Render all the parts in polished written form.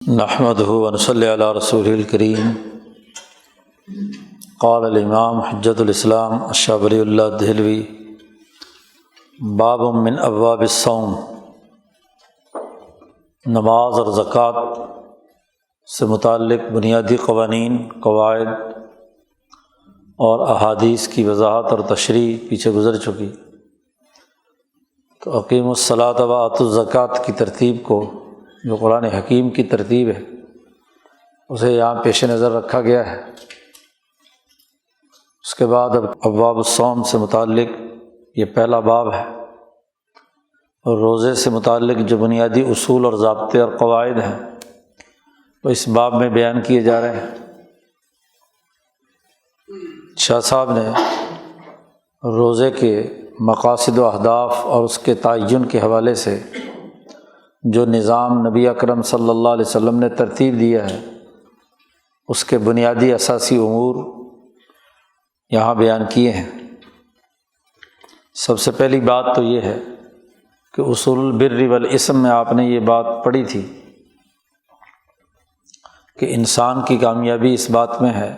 نحمدہ ونصلی علی رسولہ الکریم۔ قال الامام حجۃ الاسلام شاہ ولی اللہ دہلوی باب من ابواب الصوم، نماز اور زکوٰۃ سے متعلق بنیادی قوانین، قواعد اور احادیث کی وضاحت اور تشریح پیچھے گزر چکی۔ تو اقیموا الصلاۃ وآتوا الزکوٰۃ کی ترتیب کو، جو قرآن حکیم کی ترتیب ہے، اسے یہاں پیش نظر رکھا گیا ہے۔ اس کے بعد اب ابواب الصوم سے متعلق یہ پہلا باب ہے، اور روزے سے متعلق جو بنیادی اصول اور ضابطے اور قواعد ہیں وہ اس باب میں بیان کیے جا رہے ہیں۔ شاہ صاحب نے روزے کے مقاصد و اہداف اور اس کے تعین کے حوالے سے جو نظام نبی اکرم صلی اللہ علیہ وسلم نے ترتیب دیا ہے، اس کے بنیادی اساسی امور یہاں بیان کیے ہیں۔ سب سے پہلی بات تو یہ ہے کہ اصول البر والاسم میں آپ نے یہ بات پڑھی تھی کہ انسان کی کامیابی اس بات میں ہے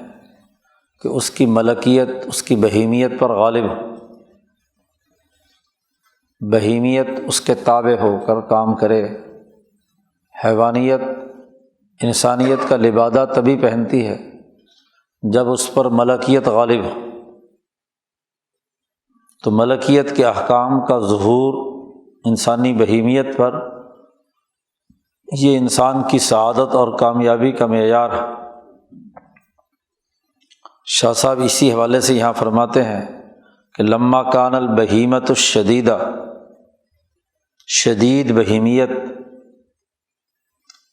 کہ اس کی ملکیت اس کی بہیمیت پر غالب ہو، بہیمیت اس کے تابع ہو کر کام کرے۔ حیوانیت انسانیت کا لبادہ تبھی پہنتی ہے جب اس پر ملکیت غالب ہو۔ تو ملکیت کے احکام کا ظہور انسانی بہیمیت پر، یہ انسان کی سعادت اور کامیابی کا معیار ہے۔ شاہ صاحب اسی حوالے سے یہاں فرماتے ہیں کہ لما کان البہیمۃ الشدیدہ، شدید بہیمیت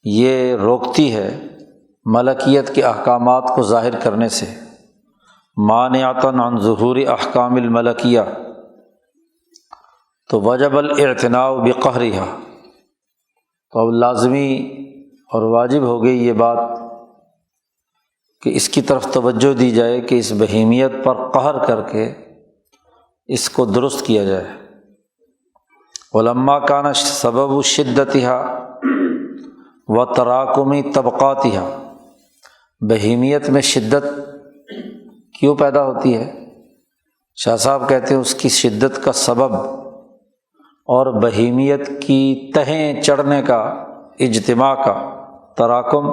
یہ روکتی ہے ملکیت کے احکامات کو ظاہر کرنے سے، مانعۃ عن ظہور احکام الملکیہ، تو وجب الاعتناء بقہرہا، تو اب لازمی اور واجب ہو گئی یہ بات کہ اس کی طرف توجہ دی جائے کہ اس بہیمیت پر قہر کر کے اس کو درست کیا جائے۔ ولما کان سبب شدتھا و تراکمی طبقاتھا، بہیمیت میں شدت کیوں پیدا ہوتی ہے؟ شاہ صاحب کہتے ہیں اس کی شدت کا سبب اور بہیمیت کی تہیں چڑھنے کا، اجتماع کا، تراکم،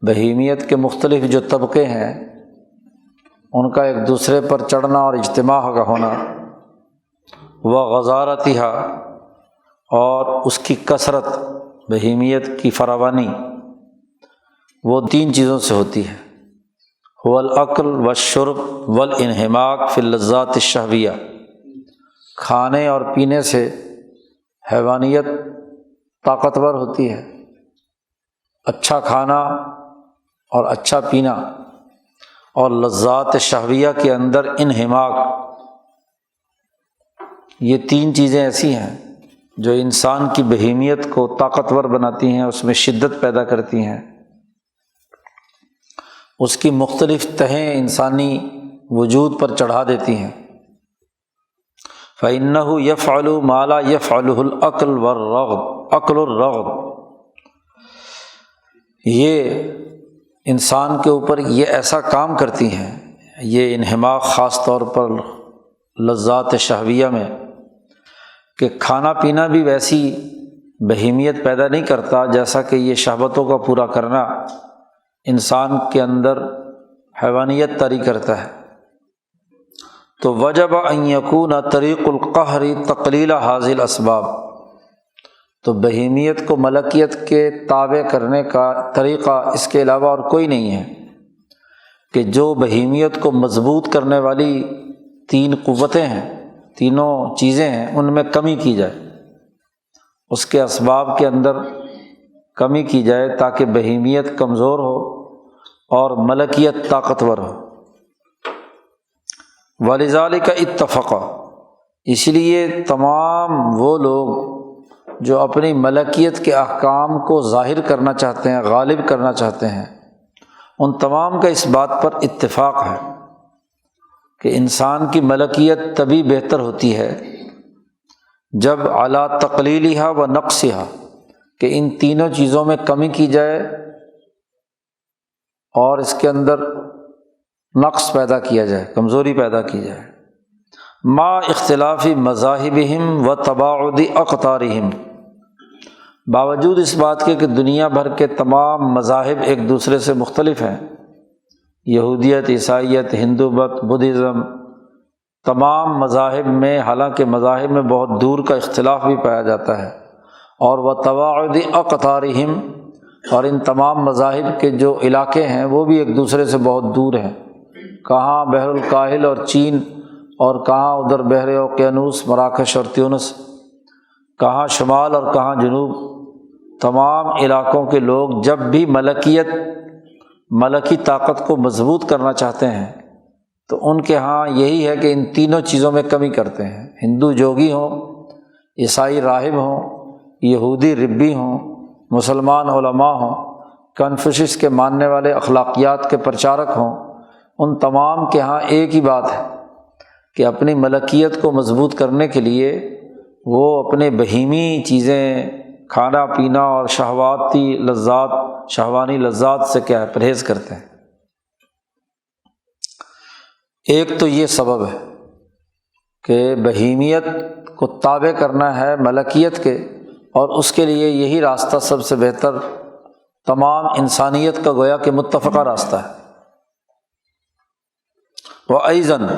بہیمیت کے مختلف جو طبقے ہیں ان کا ایک دوسرے پر چڑھنا اور اجتماع کا ہونا، وغزارتھا، اور اس کی کثرت، بہیمیت کی فراوانی، وہ تین چیزوں سے ہوتی ہے، هو الاکل والشرب والانہماک فی اللذات الشہویہ۔ کھانے اور پینے سے حیوانیت طاقتور ہوتی ہے، اچھا کھانا اور اچھا پینا، اور لذات شہویہ کے اندر انہماک، یہ تین چیزیں ایسی ہیں جو انسان کی بہیمیت کو طاقتور بناتی ہیں، اس میں شدت پیدا کرتی ہیں، اس کی مختلف تہیں انسانی وجود پر چڑھا دیتی ہیں۔ فَإِنَّهُ يَفْعَلُ مَا لَا يَفْعَلُهُ الْعَقْلُ وَالرَّغْبُ، عقل الرغب، یہ انسان کے اوپر یہ ایسا کام کرتی ہیں، یہ انہماک خاص طور پر لذات شہویہ میں، کہ کھانا پینا بھی ویسی بہیمیت پیدا نہیں کرتا جیسا کہ یہ شہوتوں کا پورا کرنا انسان کے اندر حیوانیت طاری کرتا ہے۔ تو وجب ان یکون طریق القہر تقلیل ھذی الاسباب، تو بہیمیت کو ملکیت کے تابع کرنے کا طریقہ اس کے علاوہ اور کوئی نہیں ہے کہ جو بہیمیت کو مضبوط کرنے والی تین قوتیں ہیں، تینوں چیزیں ہیں، ان میں کمی کی جائے، اس کے اسباب کے اندر کمی کی جائے تاکہ بہیمیت کمزور ہو اور ملکیت طاقتور ہو۔ وَلِذَلِكَ اتَّفَقَ، اس لیے تمام وہ لوگ جو اپنی ملکیت کے احکام کو ظاہر کرنا چاہتے ہیں، غالب کرنا چاہتے ہیں، ان تمام کا اس بات پر اتفاق ہے کہ انسان کی ملکیت تبھی بہتر ہوتی ہے جب علی تقلیلھا و نقصھا، کہ ان تینوں چیزوں میں کمی کی جائے اور اس کے اندر نقص پیدا کیا جائے، کمزوری پیدا کی جائے۔ ما اختلاف مذاہبہم و تباعد اقطارہم، باوجود اس بات کے کہ دنیا بھر کے تمام مذاہب ایک دوسرے سے مختلف ہیں، یہودیت، عیسائیت، ہندو مت، بدھزم، تمام مذاہب میں، حالانکہ مذاہب میں بہت دور کا اختلاف بھی پایا جاتا ہے، اور وہ تباعد اقطارہم، اور ان تمام مذاہب کے جو علاقے ہیں وہ بھی ایک دوسرے سے بہت دور ہیں، کہاں بحر الکاہل اور چین، اور کہاں ادھر بحر اوقیانوس مراکش اور تیونس، کہاں شمال اور کہاں جنوب، تمام علاقوں کے لوگ جب بھی ملکی طاقت کو مضبوط کرنا چاہتے ہیں تو ان کے ہاں یہی ہے کہ ان تینوں چیزوں میں کمی کرتے ہیں، ہندو جوگی ہوں، عیسائی راہب ہوں، یہودی ربی ہوں، مسلمان علماء ہوں، کنفوشس کے ماننے والے اخلاقیات کے پرچارک ہوں، ان تمام کے ہاں ایک ہی بات ہے کہ اپنی ملکیت کو مضبوط کرنے کے لیے وہ اپنے بہیمی چیزیں، کھانا پینا اور شہوانی لذات سے کیا ہے، پرہیز کرتے ہیں۔ ایک تو یہ سبب ہے کہ بہیمیت کو تابع کرنا ہے ملکیت کے، اور اس کے لیے یہی راستہ سب سے بہتر تمام انسانیت کا گویا کہ متفقہ راستہ ہے۔ وَأَيْضًا،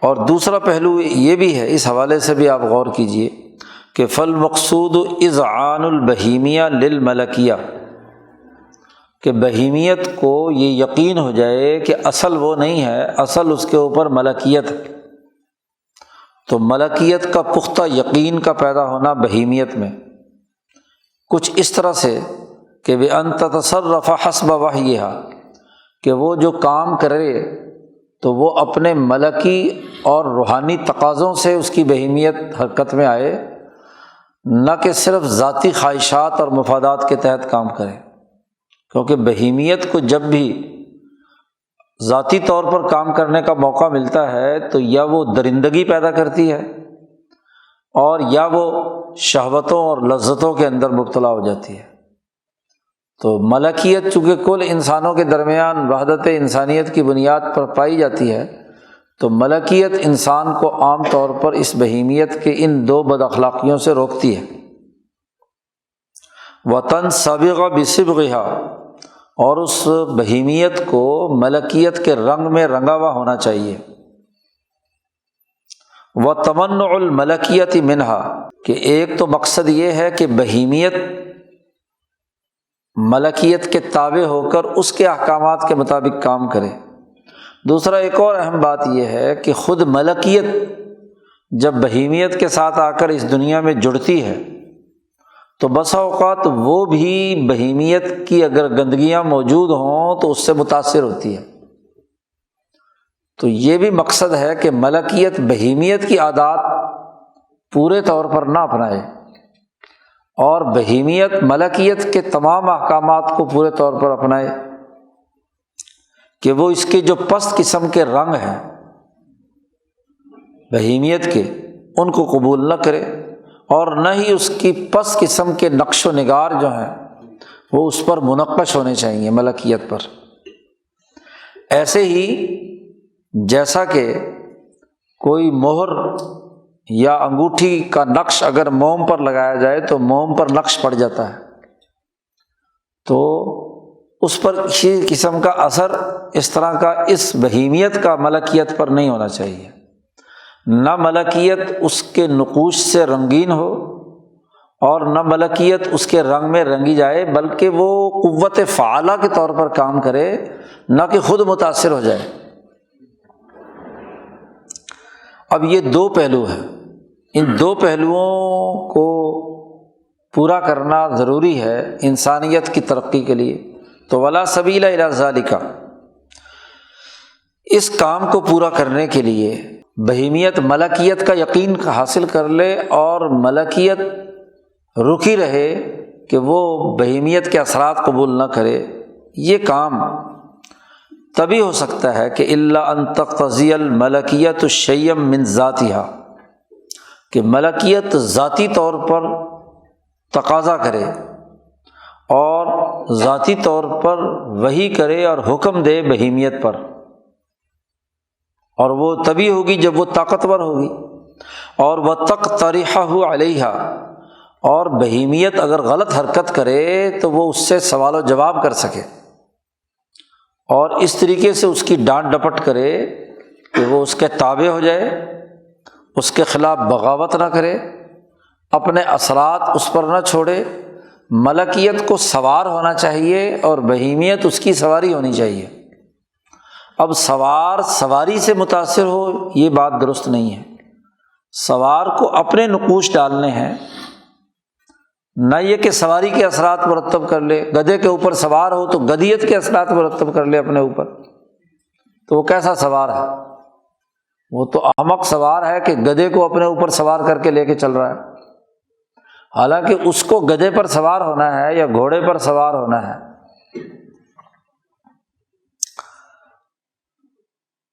اور دوسرا پہلو یہ بھی ہے، اس حوالے سے بھی آپ غور کیجئے کہ فالمقصود اذعان البہیمیہ للملکیہ، کہ بہیمیت کو یہ یقین ہو جائے کہ اصل وہ نہیں ہے، اصل اس کے اوپر ملکیت ہے۔ تو ملکیت کا پختہ یقین کا پیدا ہونا بہیمیت میں کچھ اس طرح سے کہ بِأَن تَتَصَرَّفَ حَسْبَ وَحْیِہَا، کہ وہ جو کام کرے تو وہ اپنے ملکی اور روحانی تقاضوں سے اس کی بہیمیت حرکت میں آئے، نہ کہ صرف ذاتی خواہشات اور مفادات کے تحت کام کرے، کیونکہ بہیمیت کو جب بھی ذاتی طور پر کام کرنے کا موقع ملتا ہے تو یا وہ درندگی پیدا کرتی ہے اور یا وہ شہوتوں اور لذتوں کے اندر مبتلا ہو جاتی ہے۔ تو ملکیت چونکہ کل انسانوں کے درمیان وحدت انسانیت کی بنیاد پر پائی جاتی ہے، تو ملکیت انسان کو عام طور پر اس بہیمیت کے ان دو بد اخلاقیوں سے روکتی ہے۔ وَتَنْصَبِغَ بِصِبْغِهَا، اور اس بہیمیت کو ملکیت کے رنگ میں رنگا ہوا ہونا چاہیے۔ وَتَمَنُّعُ الْمَلَكِيَّةِ مِنْهَا، کہ ایک تو مقصد یہ ہے کہ بہیمیت ملکیت کے تابع ہو کر اس کے احکامات کے مطابق کام کرے۔ دوسرا ایک اور اہم بات یہ ہے کہ خود ملکیت جب بہیمیت کے ساتھ آ کر اس دنیا میں جڑتی ہے تو بسا اوقات وہ بھی بہیمیت کی اگر گندگیاں موجود ہوں تو اس سے متاثر ہوتی ہے۔ تو یہ بھی مقصد ہے کہ ملکیت بہیمیت کی عادات پورے طور پر نہ اپنائے، اور بہیمیت ملکیت کے تمام احکامات کو پورے طور پر اپنائے، کہ وہ اس کے جو پست قسم کے رنگ ہیں بہیمیت کے، ان کو قبول نہ کرے، اور نہ ہی اس کی پست قسم کے نقش و نگار جو ہیں وہ اس پر منقش ہونے چاہیے ملکیت پر۔ ایسے ہی جیسا کہ کوئی مہر یا انگوٹھی کا نقش اگر موم پر لگایا جائے تو موم پر نقش پڑ جاتا ہے، تو اس پر کسی قسم کا اثر اس طرح کا اس بہیمیت کا ملکیت پر نہیں ہونا چاہیے۔ نہ ملکیت اس کے نقوش سے رنگین ہو اور نہ ملکیت اس کے رنگ میں رنگی جائے، بلکہ وہ قوت فعالہ کے طور پر کام کرے، نہ کہ خود متاثر ہو جائے۔ اب یہ دو پہلو ہیں، ان دو پہلوؤں کو پورا کرنا ضروری ہے انسانیت کی ترقی کے لیے۔ تو ولا سبیل الی ذالک، اس کام کو پورا کرنے کے لیے بہیمیت ملکیت کا یقین حاصل کر لے اور ملکیت رکی رہے کہ وہ بہیمیت کے اثرات قبول نہ کرے، یہ کام تبھی ہو سکتا ہے کہ الا ان تقتضی الملکیت شیئا من ذاتها، کہ ملکیت ذاتی طور پر تقاضا کرے اور ذاتی طور پر وحی کرے اور حکم دے بہیمیت پر، اور وہ تبھی ہوگی جب وہ طاقتور ہوگی۔ اور وَتَقْتَرِحَهُ عَلَيْهَا، اور بہیمیت اگر غلط حرکت کرے تو وہ اس سے سوال و جواب کر سکے، اور اس طریقے سے اس کی ڈانٹ ڈپٹ کرے کہ وہ اس کے تابع ہو جائے، اس کے خلاف بغاوت نہ کرے، اپنے اثرات اس پر نہ چھوڑے۔ ملکیت کو سوار ہونا چاہیے اور بہیمیت اس کی سواری ہونی چاہیے۔ اب سوار سواری سے متاثر ہو، یہ بات درست نہیں ہے۔ سوار کو اپنے نقوش ڈالنے ہیں، نہ یہ کہ سواری کے اثرات مرتب کر لے۔ گدھے کے اوپر سوار ہو تو گدھیت کے اثرات مرتب کر لے اپنے اوپر، تو وہ کیسا سوار ہے؟ وہ تو احمق سوار ہے کہ گدھے کو اپنے اوپر سوار کر کے لے کے چل رہا ہے، حالانکہ اس کو گدھے پر سوار ہونا ہے یا گھوڑے پر سوار ہونا ہے۔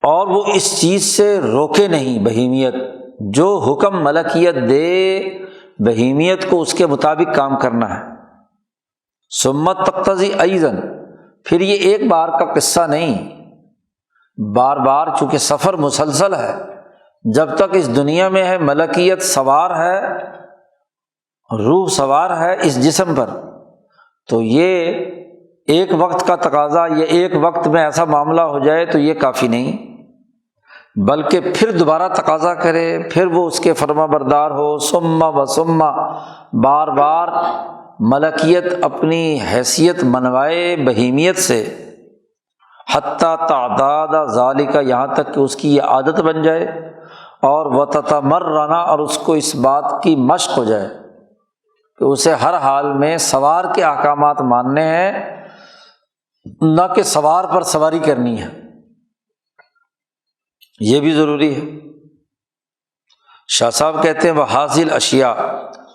اور وہ اس چیز سے روکے نہیں بہیمیت، جو حکم ملکیت دے بہیمیت کو اس کے مطابق کام کرنا ہے۔ سمت تقتضی ایضاً، پھر یہ ایک بار کا قصہ نہیں، بار بار، چونکہ سفر مسلسل ہے، جب تک اس دنیا میں ہے ملکیت سوار ہے، روح سوار ہے اس جسم پر، تو یہ ایک وقت کا تقاضا، یہ ایک وقت میں ایسا معاملہ ہو جائے تو یہ کافی نہیں، بلکہ پھر دوبارہ تقاضا کرے، پھر وہ اس کے فرما بردار ہو، ثم و ثم، بار بار ملکیت اپنی حیثیت منوائے بہیمیت سے، حتیٰ تعداد ذالک، یہاں تک کہ اس کی یہ عادت بن جائے، اور وتتمرن، اور اس کو اس بات کی مشق ہو جائے کہ اسے ہر حال میں سوار کے احکامات ماننے ہیں، نہ کہ سوار پر سواری کرنی ہے۔ یہ بھی ضروری ہے۔ شاہ صاحب کہتے ہیں وَحَاذِهِ الْأَشْيَاءُ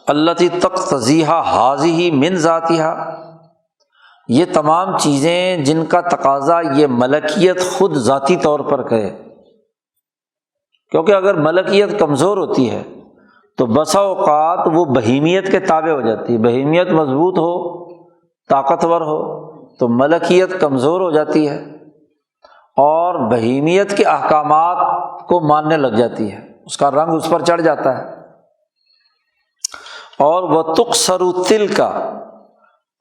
الَّتِي تَقْتَضِيهَا هَٰذِهِ مِنْ ذَاتِهَا، یہ تمام چیزیں جن کا تقاضا یہ ملکیت خود ذاتی طور پر کرے، کیونکہ اگر ملکیت کمزور ہوتی ہے تو بسا اوقات وہ بہیمیت کے تابع ہو جاتی ہے۔ بہیمیت مضبوط ہو، طاقتور ہو، تو ملکیت کمزور ہو جاتی ہے اور بہیمیت کے احکامات کو ماننے لگ جاتی ہے، اس کا رنگ اس پر چڑھ جاتا ہے۔ اور وہ تقصر تلک،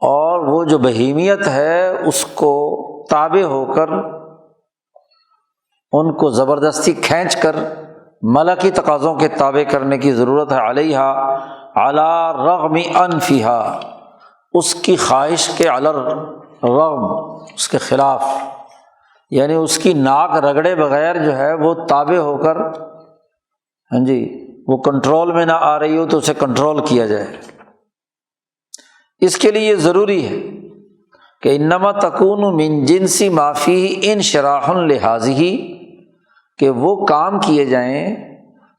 اور وہ جو بہیمیت ہے اس کو تابع ہو کر، ان کو زبردستی کھینچ کر ملکی تقاضوں کے تابع کرنے کی ضرورت ہے، علیہا، علی رغم انفہا، اس کی خواہش کے علی الرغم، اس کے خلاف، یعنی اس کی ناک رگڑے بغیر جو ہے وہ تابع ہو کر، ہاں جی، وہ کنٹرول میں نہ آ رہی ہو تو اسے کنٹرول کیا جائے۔ اس کے لیے ضروری ہے کہ انما تکون من جنس ما فیہ انشراح لہذہ، کہ وہ کام کیے جائیں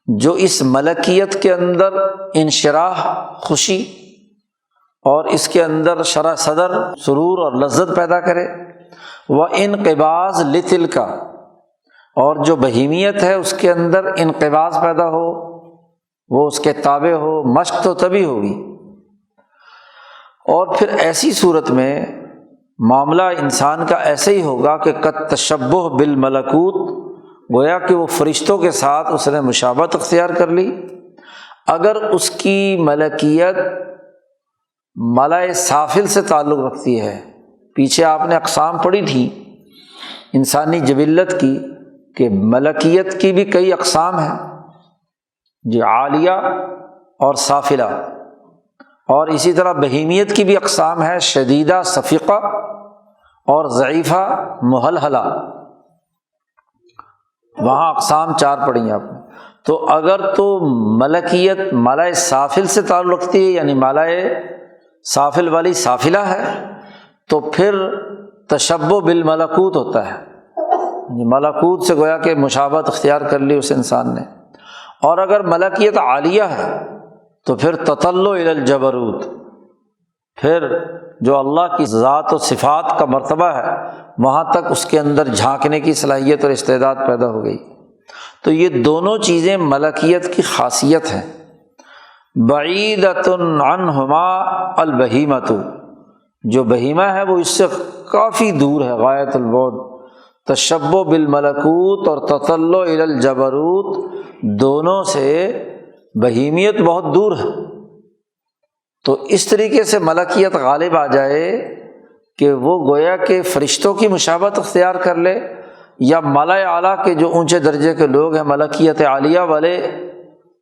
جو اس ملکیت کے اندر انشراح، خوشی، اور اس کے اندر شرح صدر، سرور اور لذت پیدا کرے، وانقباض لتلک، اور جو بہیمیت ہے اس کے اندر انقباض پیدا ہو، وہ اس کے تابع ہو، مشق تو تبھی ہوگی۔ اور پھر ایسی صورت میں معاملہ انسان کا ایسے ہی ہوگا کہ قد تشبہ بالملکوت، گویا کہ وہ فرشتوں کے ساتھ اس نے مشابہت اختیار کر لی۔ اگر اس کی ملکیت ملائے سافل سے تعلق رکھتی ہے، پیچھے آپ نے اقسام پڑھی تھی انسانی جبلت کی کہ ملکیت کی بھی کئی اقسام ہیں، جو عالیہ اور سافلہ، اور اسی طرح بہیمیت کی بھی اقسام ہے، شدیدہ صفیقہ اور ضعیفہ محلحلہ، وہاں اقسام 4 پڑھی آپ نے۔ تو اگر تو ملکیت ملائے سافل سے تعلق رکھتی ہے، یعنی ملائے سافل والی سافلہ ہے، تو پھر تشبہ بالملکوت ہوتا ہے، ملکوت سے گویا کہ مشابہت اختیار کر لی اس انسان نے۔ اور اگر ملکیت عالیہ ہے تو پھر تطلع الی الجبروت، پھر جو اللہ کی ذات و صفات کا مرتبہ ہے وہاں تک اس کے اندر جھانکنے کی صلاحیت اور استعداد پیدا ہو گئی۔ تو یہ دونوں چیزیں ملکیت کی خاصیت ہیں۔ بعیدۃ عنہما البہیمۃ، جو بہیمہ ہے وہ اس سے کافی دور ہے، غایۃ البعد۔ تشبہ بالملکوت اور تطلع الی الجبروت، دونوں سے بہیمیت بہت دور ہے۔ تو اس طریقے سے ملکیت غالب آ جائے کہ وہ گویا کہ فرشتوں کی مشابہت اختیار کر لے، یا ملائے اعلیٰ کے جو اونچے درجے کے لوگ ہیں ملکیت عالیہ والے،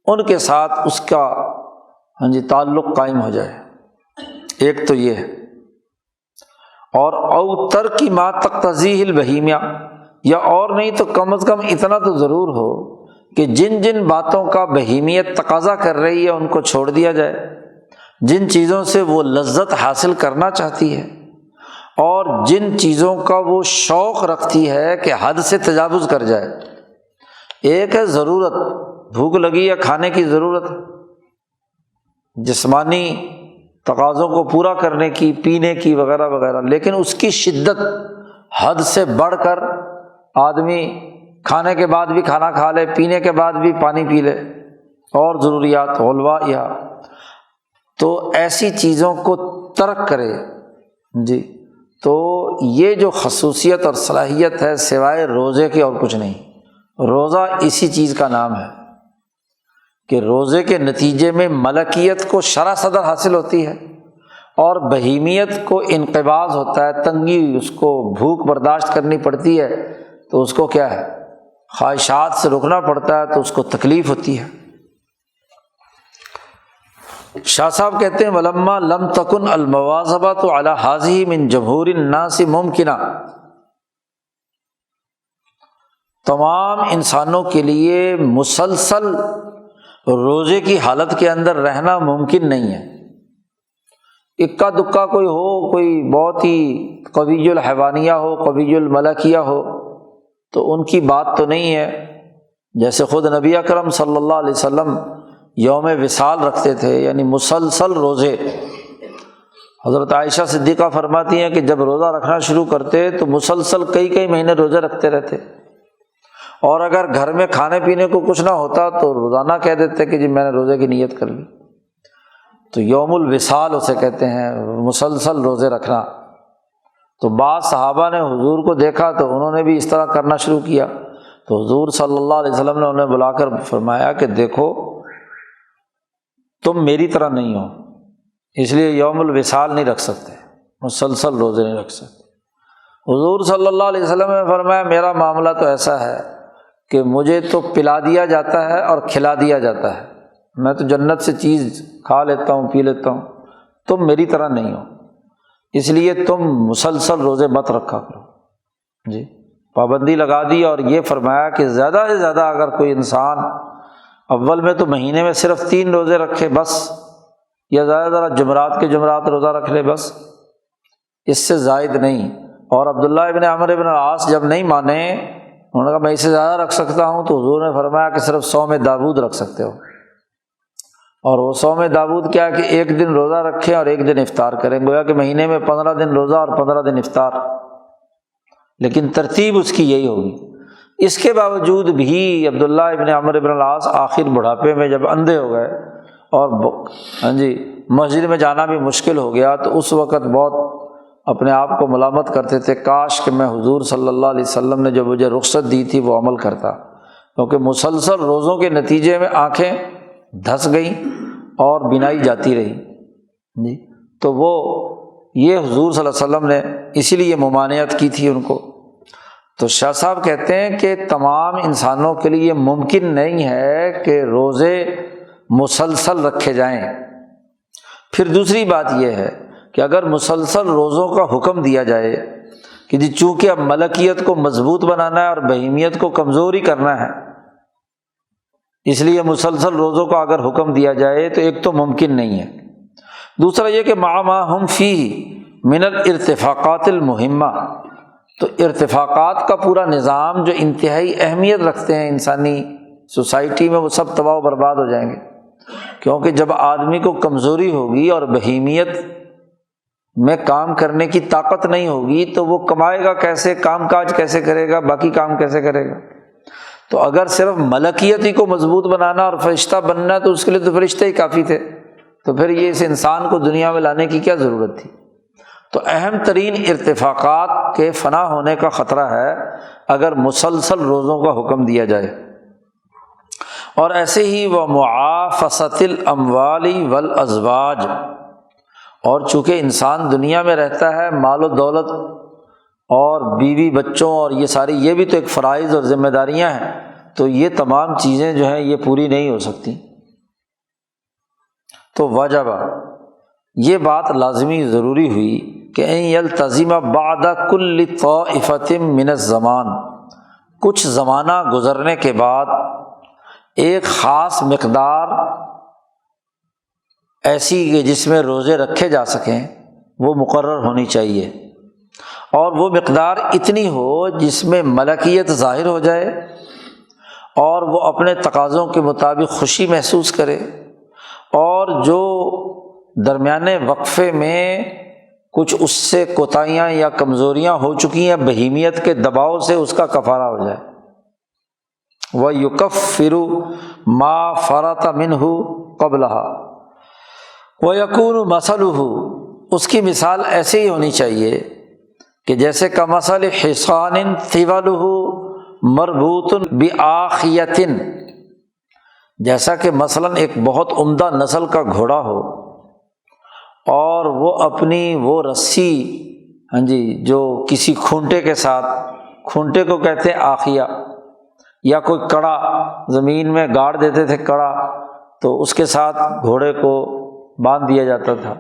ان کے ساتھ اس کا تعلق قائم ہو جائے۔ ایک تو یہ ہے، اور او ترک ما تقتضیہ البہیمیہ، یا اور نہیں تو کم از کم اتنا تو ضرور ہو کہ جن جن باتوں کا بہیمیت تقاضا کر رہی ہے ان کو چھوڑ دیا جائے، جن چیزوں سے وہ لذت حاصل کرنا چاہتی ہے اور جن چیزوں کا وہ شوق رکھتی ہے کہ حد سے تجاوز کر جائے۔ ایک ہے ضرورت، بھوک لگی یا کھانے کی ضرورت، جسمانی تقاضوں کو پورا کرنے کی، پینے کی وغیرہ وغیرہ، لیکن اس کی شدت حد سے بڑھ کر آدمی کھانے کے بعد بھی کھانا کھا لے، پینے کے بعد بھی پانی پی لے، اور ضروریات غلوہ، تو ایسی چیزوں کو ترک کرے جی، تو یہ جو خصوصیت اور صلاحیت ہے سوائے روزے کی اور کچھ نہیں۔ روزہ اسی چیز کا نام ہے کہ روزے کے نتیجے میں ملکیت کو شرح صدر حاصل ہوتی ہے، اور بہیمیت کو انقباض ہوتا ہے، تنگی، اس کو بھوک برداشت کرنی پڑتی ہے، تو اس کو کیا ہے، خواہشات سے رکنا پڑتا ہے، تو اس کو تکلیف ہوتی ہے۔ شاہ صاحب کہتے ہیں ولما لم تکن المواظبۃ علی ہذہ من جمہور الناس ممکنہ، تمام انسانوں کے لیے مسلسل روزے کی حالت کے اندر رہنا ممکن نہیں ہے۔ اکا دکا کوئی ہو، کوئی بہت ہی قوی الحیوانیہ ہو، قوی الملکیہ ہو، تو ان کی بات تو نہیں ہے۔ جیسے خود نبی اکرم صلی اللہ علیہ وسلم یوم وصال رکھتے تھے، یعنی مسلسل روزے۔ حضرت عائشہ صدیقہ فرماتی ہیں کہ جب روزہ رکھنا شروع کرتے تو مسلسل کئی مہینے روزے رکھتے رہتے، اور اگر گھر میں کھانے پینے کو کچھ نہ ہوتا تو روزانہ کہہ دیتے کہ جی میں نے روزے کی نیت کر لی۔ تو یوم الوصال اسے کہتے ہیں، مسلسل روزے رکھنا۔ تو بعض صحابہ نے حضور کو دیکھا تو انہوں نے بھی اس طرح کرنا شروع کیا، تو حضور صلی اللہ علیہ وسلم نے انہیں بلا کر فرمایا کہ دیکھو تم میری طرح نہیں ہو، اس لیے یوم الوصال نہیں رکھ سکتے، مسلسل روزے نہیں رکھ سکتے۔ حضور صلی اللہ علیہ وسلم نے فرمایا میرا معاملہ تو ایسا ہے کہ مجھے تو پلا دیا جاتا ہے اور کھلا دیا جاتا ہے، میں تو جنت سے چیز کھا لیتا ہوں، پی لیتا ہوں، تم میری طرح نہیں ہو، اس لیے تم مسلسل روزے مت رکھا کرو جی۔ پابندی لگا دی، اور یہ فرمایا کہ زیادہ سے زیادہ اگر کوئی انسان اول میں تو مہینے میں صرف 3 روزے رکھے بس، یا زیادہ زیادہ جمعرات کے جمعرات روزہ رکھ لے بس، اس سے زائد نہیں۔ اور عبداللہ ابن عمرو ابن العاص جب نہیں مانے، انہوں نے کہا میں اس سے زیادہ رکھ سکتا ہوں، تو حضور نے فرمایا کہ صرف صوم داود رکھ سکتے ہو۔ اور وہ صوم داود کیا کہ ایک دن روزہ رکھیں اور ایک دن افطار کریں، گویا کہ مہینے میں 15 دن روزہ اور 15 دن افطار، لیکن ترتیب اس کی یہی ہوگی۔ اس کے باوجود بھی عبداللہ ابن عمرو ابن العاص آخر بڑھاپے میں جب اندھے ہو گئے اور مسجد میں جانا بھی مشکل ہو گیا، تو اس وقت بہت اپنے آپ کو ملامت کرتے تھے، کاش کہ میں حضور صلی اللہ علیہ وسلم نے جو مجھے رخصت دی تھی وہ عمل کرتا، کیونکہ مسلسل روزوں کے نتیجے میں آنکھیں دھس گئیں اور بینائی جاتی رہی جی۔ تو وہ یہ حضور صلی اللہ علیہ وسلم نے اسی لیے ممانعت کی تھی ان کو۔ تو شاہ صاحب کہتے ہیں کہ تمام انسانوں کے لیے ممکن نہیں ہے کہ روزے مسلسل رکھے جائیں۔ پھر دوسری بات یہ ہے کہ اگر مسلسل روزوں کا حکم دیا جائے کہ جی چونکہ اب ملکیت کو مضبوط بنانا ہے اور بہیمیت کو کمزور ہی کرنا ہے، اس لیے مسلسل روزوں کا اگر حکم دیا جائے تو ایک تو ممکن نہیں ہے، دوسرا یہ کہ مع ما ہم فیہ من الارتفاقات المہمہ، تو ارتفاقات کا پورا نظام جو انتہائی اہمیت رکھتے ہیں انسانی سوسائٹی میں، وہ سب تباہ و برباد ہو جائیں گے، کیونکہ جب آدمی کو کمزوری ہوگی اور بہیمیت میں کام کرنے کی طاقت نہیں ہوگی تو وہ کمائے گا کیسے، کام کاج کیسے کرے گا، باقی کام کیسے کرے گا۔ تو اگر صرف ملکیت ہی کو مضبوط بنانا اور فرشتہ بننا ہے تو اس کے لیے تو فرشتے ہی کافی تھے، تو پھر یہ اس انسان کو دنیا میں لانے کی کیا ضرورت تھی؟ تو اہم ترین ارتفاقات کے فنا ہونے کا خطرہ ہے اگر مسلسل روزوں کا حکم دیا جائے۔ اور ایسے ہی وہ معافست الاموال والازواج، اور چونکہ انسان دنیا میں رہتا ہے، مال و دولت اور بیوی بچوں اور یہ بھی تو ایک فرائض اور ذمہ داریاں ہیں، تو یہ تمام چیزیں جو ہیں یہ پوری نہیں ہو سکتی، تو واجب یہ بات لازمی ضروری ہوئی کہ ان یلتزم بعد کل طائفۃ من الزمان، کچھ زمانہ گزرنے کے بعد ایک خاص مقدار ایسی کہ جس میں روزے رکھے جا سکیں وہ مقرر ہونی چاہیے، اور وہ مقدار اتنی ہو جس میں ملکیت ظاہر ہو جائے اور وہ اپنے تقاضوں کے مطابق خوشی محسوس کرے، اور جو درمیانے وقفے میں کچھ اس سے کوتاہیاں یا کمزوریاں ہو چکی ہیں بہیمیت کے دباؤ سے، اس کا کفارہ ہو جائے۔ وَيُكَفِّرُ مَا فَرَطَ مِنْهُ قَبْلَهَا وَيَكُونُ مَثَلُهُ، اس کی مثال ایسے ہی ہونی چاہیے کہ جیسے کمثل حصان طِوَلُهُ مربوط بِآخِیَةٍ، جیسا کہ مثلاً ایک بہت عمدہ نسل کا گھوڑا ہو اور وہ اپنی وہ رسی جو کسی کھونٹے کے ساتھ، کھونٹے کو کہتے ہیں آخیہ، یا کوئی کڑا زمین میں گاڑ دیتے تھے کڑا، تو اس کے ساتھ گھوڑے کو باندھ دیا جاتا تھا،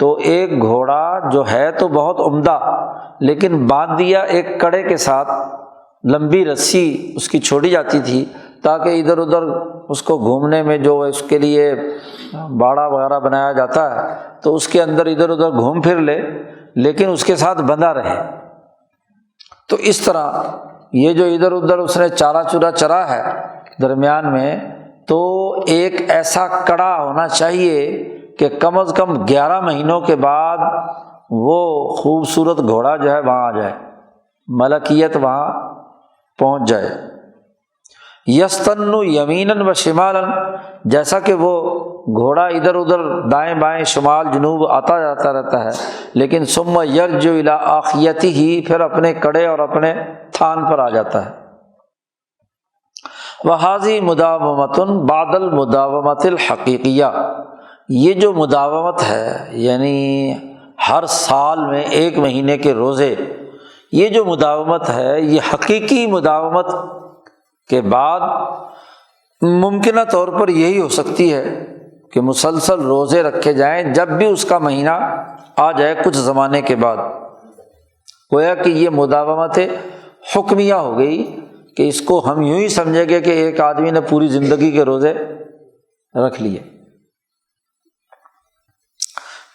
تو ایک گھوڑا جو ہے تو بہت عمدہ لیکن باندھ دیا ایک کڑے کے ساتھ، لمبی رسی اس کی چھوڑی جاتی تھی تاکہ ادھر ادھر اس کو گھومنے میں جو اس کے لیے باڑا وغیرہ بنایا جاتا ہے تو اس کے اندر ادھر ادھر گھوم پھر لے لیکن اس کے ساتھ بندھا رہے۔ تو اس طرح یہ جو ادھر ادھر اس نے چارہ چورا چرا ہے درمیان میں، تو ایک ایسا کڑا ہونا چاہیے کہ کم از کم 11 مہینوں کے بعد وہ خوبصورت گھوڑا جو ہے وہاں آ جائے، ملکیت وہاں پہنچ جائے۔ یستن یمیناً و شمالاً، جیسا کہ وہ گھوڑا ادھر ادھر دائیں بائیں شمال جنوب آتا جاتا رہتا ہے، لیکن ثم یرجع الی آخیتہ، پھر اپنے کڑے اور اپنے تھان پر آ جاتا ہے۔ وہذہ مداومۃ بعد المداومۃ الحقیقیہ، یہ جو مداومت ہے یعنی ہر سال میں 1 مہینے کے روزے، یہ جو مداومت ہے یہ حقیقی مداومت کے بعد ممکنہ طور پر یہی ہو سکتی ہے کہ مسلسل روزے رکھے جائیں جب بھی اس کا مہینہ آ جائے کچھ زمانے کے بعد، گویا کہ یہ مداومت حکمیہ ہو گئی کہ اس کو ہم یوں ہی سمجھیں گے کہ ایک آدمی نے پوری زندگی کے روزے رکھ لیے۔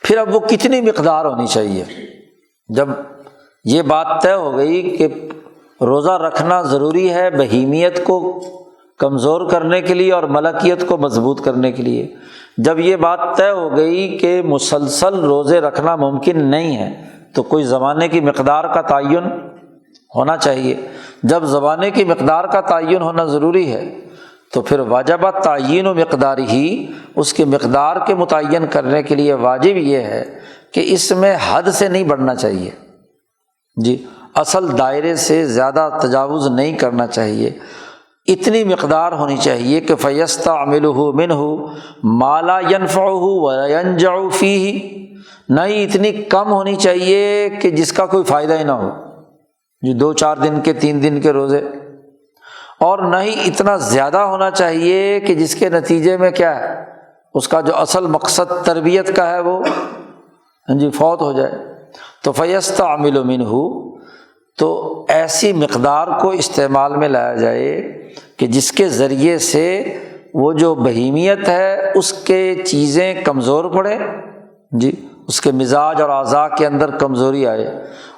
پھر اب وہ کتنی مقدار ہونی چاہیے؟ جب یہ بات طے ہو گئی کہ روزہ رکھنا ضروری ہے بہیمیت کو کمزور کرنے کے لیے اور ملکیت کو مضبوط کرنے کے لیے، جب یہ بات طے ہو گئی کہ مسلسل روزے رکھنا ممکن نہیں ہے تو کوئی زمانے کی مقدار کا تعین ہونا چاہیے۔ جب زمانے کی مقدار کا تعین ہونا ضروری ہے تو پھر واجب تعین و مقدار ہی، اس کے مقدار کے متعین کرنے کے لیے واجب یہ ہے کہ اس میں حد سے نہیں بڑھنا چاہیے، جی اصل دائرے سے زیادہ تجاوز نہیں کرنا چاہیے، اتنی مقدار ہونی چاہیے کہ فَيَسْتَعْمِلُهُ مِنْهُ مَا لَا يَنْفَعُهُ وَيَنْجَعُ فِيهِ، نہ ہی اتنی کم ہونی چاہیے کہ جس کا کوئی فائدہ ہی نہ ہو، جو 2-4 دن کے 3 دن کے روزے، اور نہ ہی اتنا زیادہ ہونا چاہیے کہ جس کے نتیجے میں کیا ہے اس کا جو اصل مقصد تربیت کا ہے وہ فوت ہو جائے۔ تو فَيَسْتَعْمِلُ مِنْهُ، تو ایسی مقدار کو استعمال میں لایا جائے کہ جس کے ذریعے سے وہ جو بہیمیت ہے اس کے چیزیں کمزور پڑے، جی اس کے مزاج اور اعضاء کے اندر کمزوری آئے،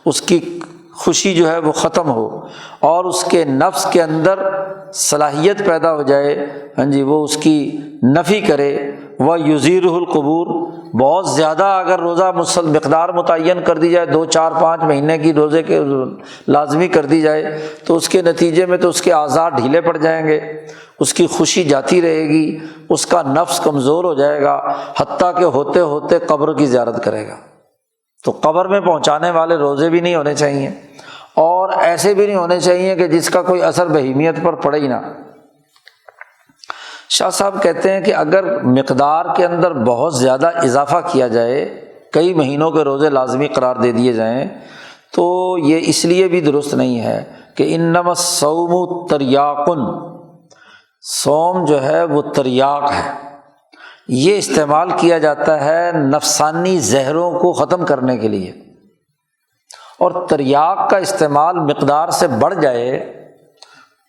اس کی خوشی جو ہے وہ ختم ہو، اور اس کے نفس کے اندر صلاحیت پیدا ہو جائے، وہ اس کی نفی کرے، وَيُزِيرُهُ الْقُبُورُ، بہت زیادہ اگر روزہ مقدار متعین کر دی جائے، 2 4 5 مہینے کی روزے کے لازمی کر دی جائے، تو اس کے نتیجے میں تو اس کے اعضاء ڈھیلے پڑ جائیں گے، اس کی خوشی جاتی رہے گی، اس کا نفس کمزور ہو جائے گا، حتیٰ کہ ہوتے ہوتے قبر کی زیارت کرے گا۔ تو قبر میں پہنچانے والے روزے بھی نہیں ہونے چاہیے، اور ایسے بھی نہیں ہونے چاہیے کہ جس کا کوئی اثر بہیمیت پر پڑے ہی نہ۔ شاہ صاحب کہتے ہیں کہ اگر مقدار کے اندر بہت زیادہ اضافہ کیا جائے، کئی مہینوں کے روزے لازمی قرار دے دیے جائیں، تو یہ اس لیے بھی درست نہیں ہے کہ انما الصوم تریاق، صوم جو ہے وہ تریاق ہے، یہ استعمال کیا جاتا ہے نفسانی زہروں کو ختم کرنے کے لیے، اور تریاق کا استعمال مقدار سے بڑھ جائے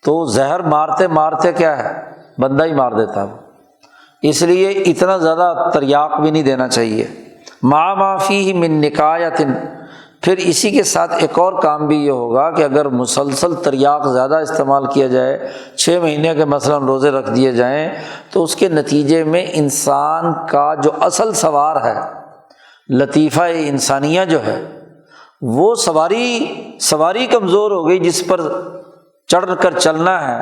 تو زہر مارتے مارتے کیا ہے، بندہ ہی مار دیتا ہے، اس لیے اتنا زیادہ تریاق بھی نہیں دینا چاہیے۔ ما فیہ من نکایۃ، پھر اسی کے ساتھ ایک اور کام بھی یہ ہوگا کہ اگر مسلسل تریاق زیادہ استعمال کیا جائے، 6 مہینے کے مثلاً روزے رکھ دیے جائیں، تو اس کے نتیجے میں انسان کا جو اصل سوار ہے، لطیفہ انسانیہ جو ہے، وہ سواری کمزور ہو گئی، جس پر چڑھ کر چلنا ہے،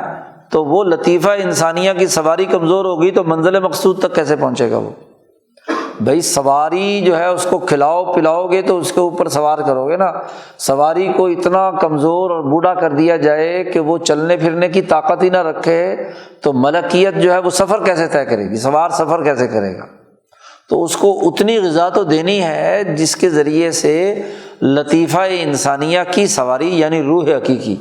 تو وہ لطیفہ انسانیہ کی سواری کمزور ہو گئی تو منزل مقصود تک کیسے پہنچے گا وہ؟ بھائی سواری جو ہے اس کو کھلاؤ پلاؤ گے تو اس کے اوپر سوار کرو گے نا، سواری کو اتنا کمزور اور بوڑھا کر دیا جائے کہ وہ چلنے پھرنے کی طاقت ہی نہ رکھے، تو ملکیت جو ہے وہ سفر کیسے طے کرے گی، سوار سفر کیسے کرے گا؟ تو اس کو اتنی غذا تو دینی ہے جس کے ذریعے سے لطیفہ انسانیہ کی سواری، یعنی روح حقیقی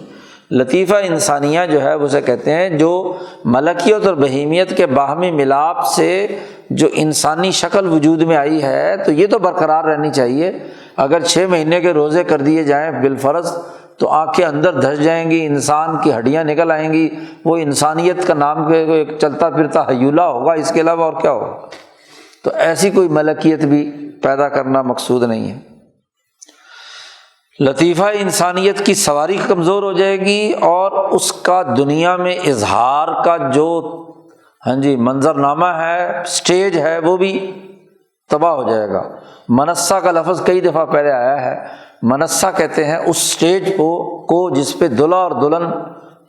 لطیفہ انسانیہ جو ہے اسے کہتے ہیں، جو ملکیت اور بہیمیت کے باہمی ملاپ سے جو انسانی شکل وجود میں آئی ہے، تو یہ تو برقرار رہنی چاہیے۔ اگر 6 مہینے کے روزے کر دیے جائیں بالفرض، تو آنکھیں اندر دھس جائیں گی، انسان کی ہڈیاں نکل آئیں گی، وہ انسانیت کا نام کے ایک چلتا پھرتا ہیولہ ہوگا، اس کے علاوہ اور کیا ہوگا؟ تو ایسی کوئی ملکیت بھی پیدا کرنا مقصود نہیں ہے۔ لطیفہ انسانیت کی سواری کمزور ہو جائے گی، اور اس کا دنیا میں اظہار کا جو منظرنامہ ہے، سٹیج ہے، وہ بھی تباہ ہو جائے گا۔ منصہ کا لفظ کئی دفعہ پہلے آیا ہے، منصہ کہتے ہیں اس سٹیج کو جس پہ دلہا اور دلہن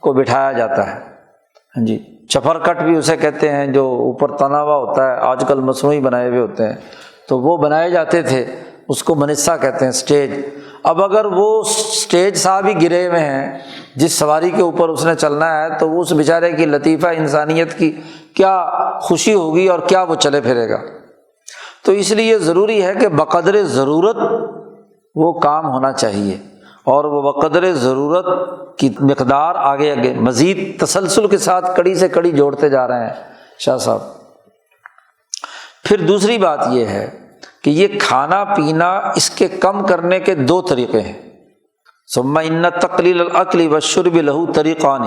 کو بٹھایا جاتا ہے، چپر کٹ بھی اسے کہتے ہیں، جو اوپر تنا ہوا ہوتا ہے، آج کل مصنوعی بنائے ہوئے ہوتے ہیں، تو وہ بنائے جاتے تھے، اس کو منصہ کہتے ہیں، سٹیج۔ اب اگر وہ سٹیج صاحب ہی گرے ہوئے ہیں جس سواری کے اوپر اس نے چلنا ہے، تو اس بیچارے کی لطیفہ انسانیت کی کیا خوشی ہوگی اور کیا وہ چلے پھرے گا؟ تو اس لیے ضروری ہے کہ بقدر ضرورت وہ کام ہونا چاہیے، اور وہ بقدر ضرورت کی مقدار آگے مزید تسلسل کے ساتھ کڑی سے کڑی جوڑتے جا رہے ہیں شاہ صاحب۔ پھر دوسری بات یہ ہے کہ یہ کھانا پینا اس کے کم کرنے کے 2 طریقے ہیں۔ ثم ان تقلیل الاکل والشرب له طریقان،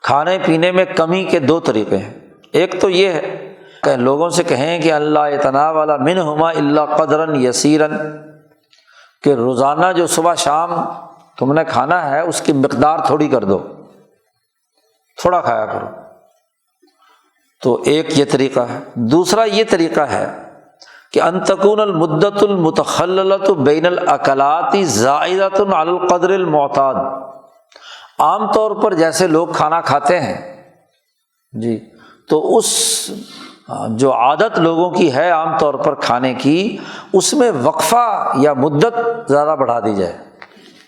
کھانے پینے میں کمی کے 2 طریقے ہیں۔ ایک تو یہ ہے کہ لوگوں سے کہیں کہ اللہ یتناول منہما الا قدرا یسیرا، کہ روزانہ جو صبح شام تم نے کھانا ہے اس کی مقدار تھوڑی کر دو، تھوڑا کھایا کرو۔ تو ایک یہ طریقہ ہے۔ دوسرا یہ طریقہ ہے کہ ان تکون المدۃ المتخللۃ بین الاکلات زائدۃ علی القدر المعتاد، عام طور پر جیسے لوگ کھانا کھاتے ہیں تو اس جو عادت لوگوں کی ہے عام طور پر کھانے کی، اس میں وقفہ یا مدت زیادہ بڑھا دی جائے۔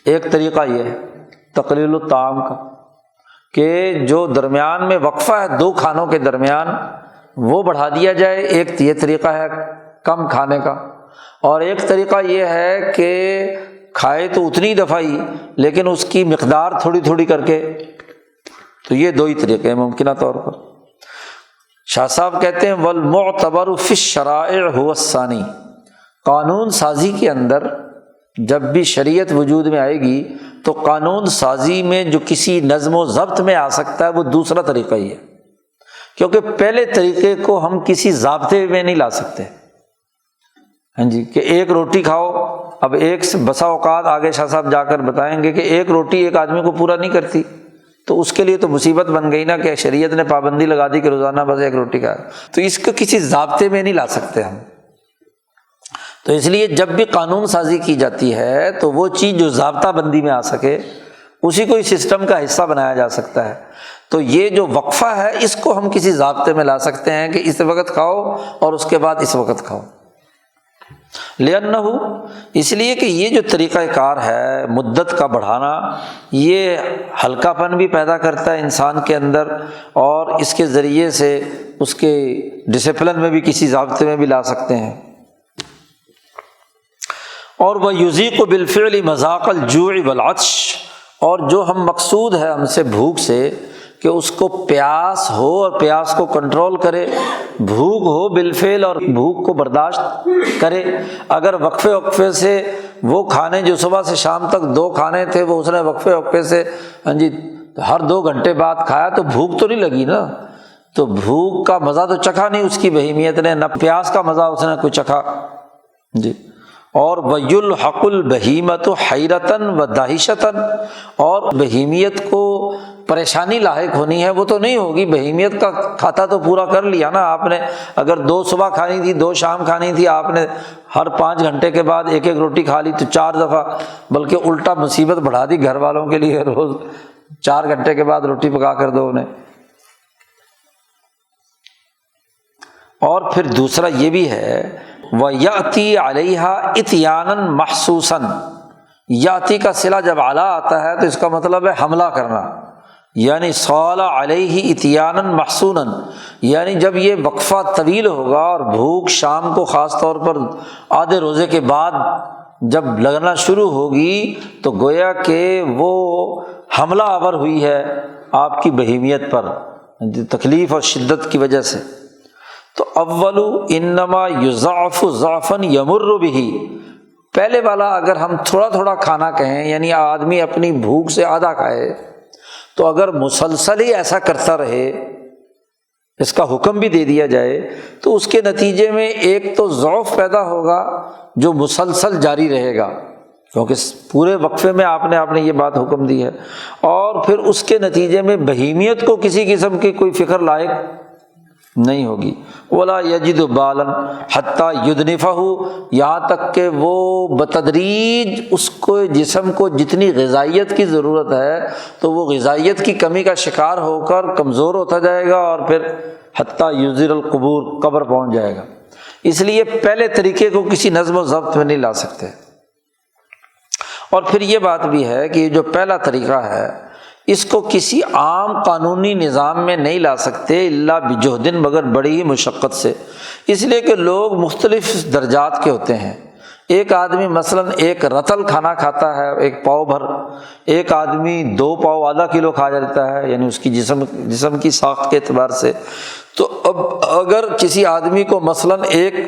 ایک طریقہ یہ ہے تقلیل الطعام کا، کہ جو درمیان میں وقفہ ہے 2 کھانوں کے درمیان، وہ بڑھا دیا جائے۔ ایک یہ طریقہ ہے کم کھانے کا، اور ایک طریقہ یہ ہے کہ کھائے تو اتنی دفعہ ہی، لیکن اس کی مقدار تھوڑی تھوڑی کر کے۔ تو یہ 2 ہی طریقے ہیں ممکنہ طور پر۔ شاہ صاحب کہتے ہیں والمعتبر فی الشرائع هو الثانی، قانون سازی کے اندر جب بھی شریعت وجود میں آئے گی تو قانون سازی میں جو کسی نظم و ضبط میں آ سکتا ہے وہ دوسرا طریقہ ہی ہے، کیونکہ پہلے طریقے کو ہم کسی ضابطے میں نہیں لا سکتے۔ کہ ایک روٹی کھاؤ، اب ایک سے بسا اوقات آگے شاہ صاحب جا کر بتائیں گے کہ ایک روٹی ایک آدمی کو پورا نہیں کرتی، تو اس کے لیے تو مصیبت بن گئی نا کہ شریعت نے پابندی لگا دی کہ روزانہ بس ایک روٹی کھائے، تو اس کو کسی ضابطے میں نہیں لا سکتے ہم۔ تو اس لیے جب بھی قانون سازی کی جاتی ہے تو وہ چیز جو ضابطہ بندی میں آ سکے اسی کو اس سسٹم کا حصہ بنایا جا سکتا ہے۔ تو یہ جو وقفہ ہے اس کو ہم کسی ضابطے میں لا سکتے ہیں کہ اس وقت کھاؤ اور اس کے بعد اس وقت کھاؤ۔ لأنہ، اس لیے کہ یہ جو طریقہ کار ہے مدت کا بڑھانا، یہ ہلکا پن بھی پیدا کرتا ہے انسان کے اندر، اور اس کے ذریعے سے اس کے ڈسپلن میں بھی کسی ضابطے میں بھی لا سکتے ہیں۔ اور وَيُذِيقُ بِالْفِعْلِ مَذَاقَ الْجُوعِ وَالْعَطْشِ، اور جو ہم مقصود ہے ہم سے بھوک سے کہ اس کو پیاس ہو اور پیاس کو کنٹرول کرے، بھوک ہو بالفعل اور بھوک کو برداشت کرے۔ اگر وقفے وقفے سے وہ کھانے جو صبح سے شام تک 2 کھانے تھے وہ اس نے وقفے وقفے سے ہر 2 گھنٹے بعد کھایا تو بھوک تو نہیں لگی نا، تو بھوک کا مزہ تو چکھا نہیں اس کی بہیمیت نے، نہ پیاس کا مزہ اس نے کوئی چکھا جی۔ اور وَيُلْحَقُ الْبَهِيمَةُ حَيْرَةً وَدَهِشَةً، اور بہیمیت کو پریشانی لاحق ہونی ہے وہ تو نہیں ہوگی، بہیمیت کا کھاتا تو پورا کر لیا نا آپ نے، اگر 2 صبح کھانی تھی 2 شام کھانی تھی، آپ نے ہر 5 گھنٹے کے بعد ایک ایک روٹی کھا لی تو 4 دفعہ، بلکہ الٹا مصیبت بڑھا دی گھر والوں کے لیے، روز 4 گھنٹے کے بعد روٹی پکا کر دو انہیں۔ اور پھر دوسرا یہ بھی ہے وَيَأْتِي عَلَيْهَا إِتْيَانًا مَحْسُوسًا، یاتی کا صلہ جب اعلیٰ آتا ہے تو اس کا مطلب ہے حملہ کرنا، یعنی صَالَ عَلَيْهِ إِتْيَانًا مَحْسُونًا، یعنی جب یہ وقفہ طویل ہوگا اور بھوک شام کو خاص طور پر آدھے روزے کے بعد جب لگنا شروع ہوگی تو گویا کہ وہ حملہ آور ہوئی ہے آپ کی بہیمیت پر تکلیف اور شدت کی وجہ سے۔ تو اول انما یضعف ضعفا یمر بہ، پہلے والا اگر ہم تھوڑا تھوڑا کھانا کہیں یعنی آدمی اپنی بھوک سے آدھا کھائے، تو اگر مسلسل ہی ایسا کرتا رہے، اس کا حکم بھی دے دیا جائے تو اس کے نتیجے میں ایک تو ضعف پیدا ہوگا جو مسلسل جاری رہے گا، کیونکہ پورے وقفے میں آپ نے یہ بات حکم دی ہے، اور پھر اس کے نتیجے میں بہیمیت کو کسی قسم کی کوئی فکر لائق نہیں ہوگی۔ ولا یجد بالا حتی یدنفہ، یہاں تک کہ وہ بتدریج اس کو جسم کو جتنی غذائیت کی ضرورت ہے تو وہ غذائیت کی کمی کا شکار ہو کر کمزور ہوتا جائے گا، اور پھر حتی یزر القبور، قبر پہنچ جائے گا۔ اس لیے پہلے طریقے کو کسی نظم و ضبط میں نہیں لا سکتے۔ اور پھر یہ بات بھی ہے کہ یہ جو پہلا طریقہ ہے اس کو کسی عام قانونی نظام میں نہیں لا سکتے الا بجہد، مگر بڑی ہی مشقت سے، اس لیے کہ لوگ مختلف درجات کے ہوتے ہیں۔ ایک آدمی مثلاً 1 رطل کھانا کھاتا ہے، 1 پاؤ بھر، ایک آدمی 2 پاؤ آدھا کلو کھا جاتا ہے، یعنی اس کی جسم کی ساخت کے اعتبار سے۔ تو اب اگر کسی آدمی کو مثلاً 1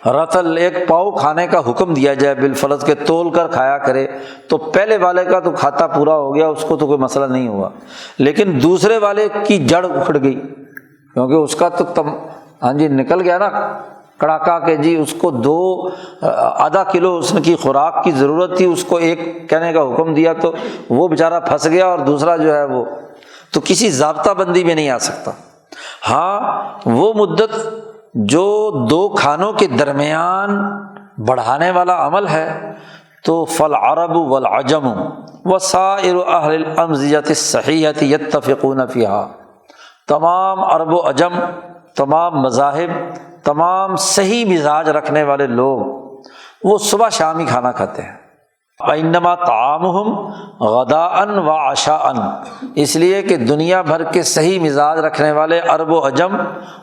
رطل 1 پاؤ کھانے کا حکم دیا جائے بالفرض کے تول کر کھایا کرے، تو پہلے والے کا تو کھاتا پورا ہو گیا، اس کو تو کوئی مسئلہ نہیں ہوا، لیکن دوسرے والے کی جڑ اکھڑ گئی، کیونکہ اس کا تو نکل گیا نا کڑاکا کہ جی اس کو 2 آدھا کلو اس کی خوراک کی ضرورت تھی، اس کو 1 کہنے کا حکم دیا تو وہ بیچارہ پھنس گیا، اور دوسرا جو ہے وہ تو کسی ضابطہ بندی میں نہیں آ سکتا۔ ہاں وہ مدت جو 2 کھانوں کے درمیان بڑھانے والا عمل ہے تو فالعرب والعجم وسائر اہل الامزجۃ الصحیحۃ یتفقون فیہا، تمام عرب و عجم، تمام مذاہب، تمام صحیح مزاج رکھنے والے لوگ وہ صبح شام ہی کھانا کھاتے ہیں۔ انما طعامہم غداء و عشاء، اس لیے کہ دنیا بھر کے صحیح مزاج رکھنے والے عرب و عجم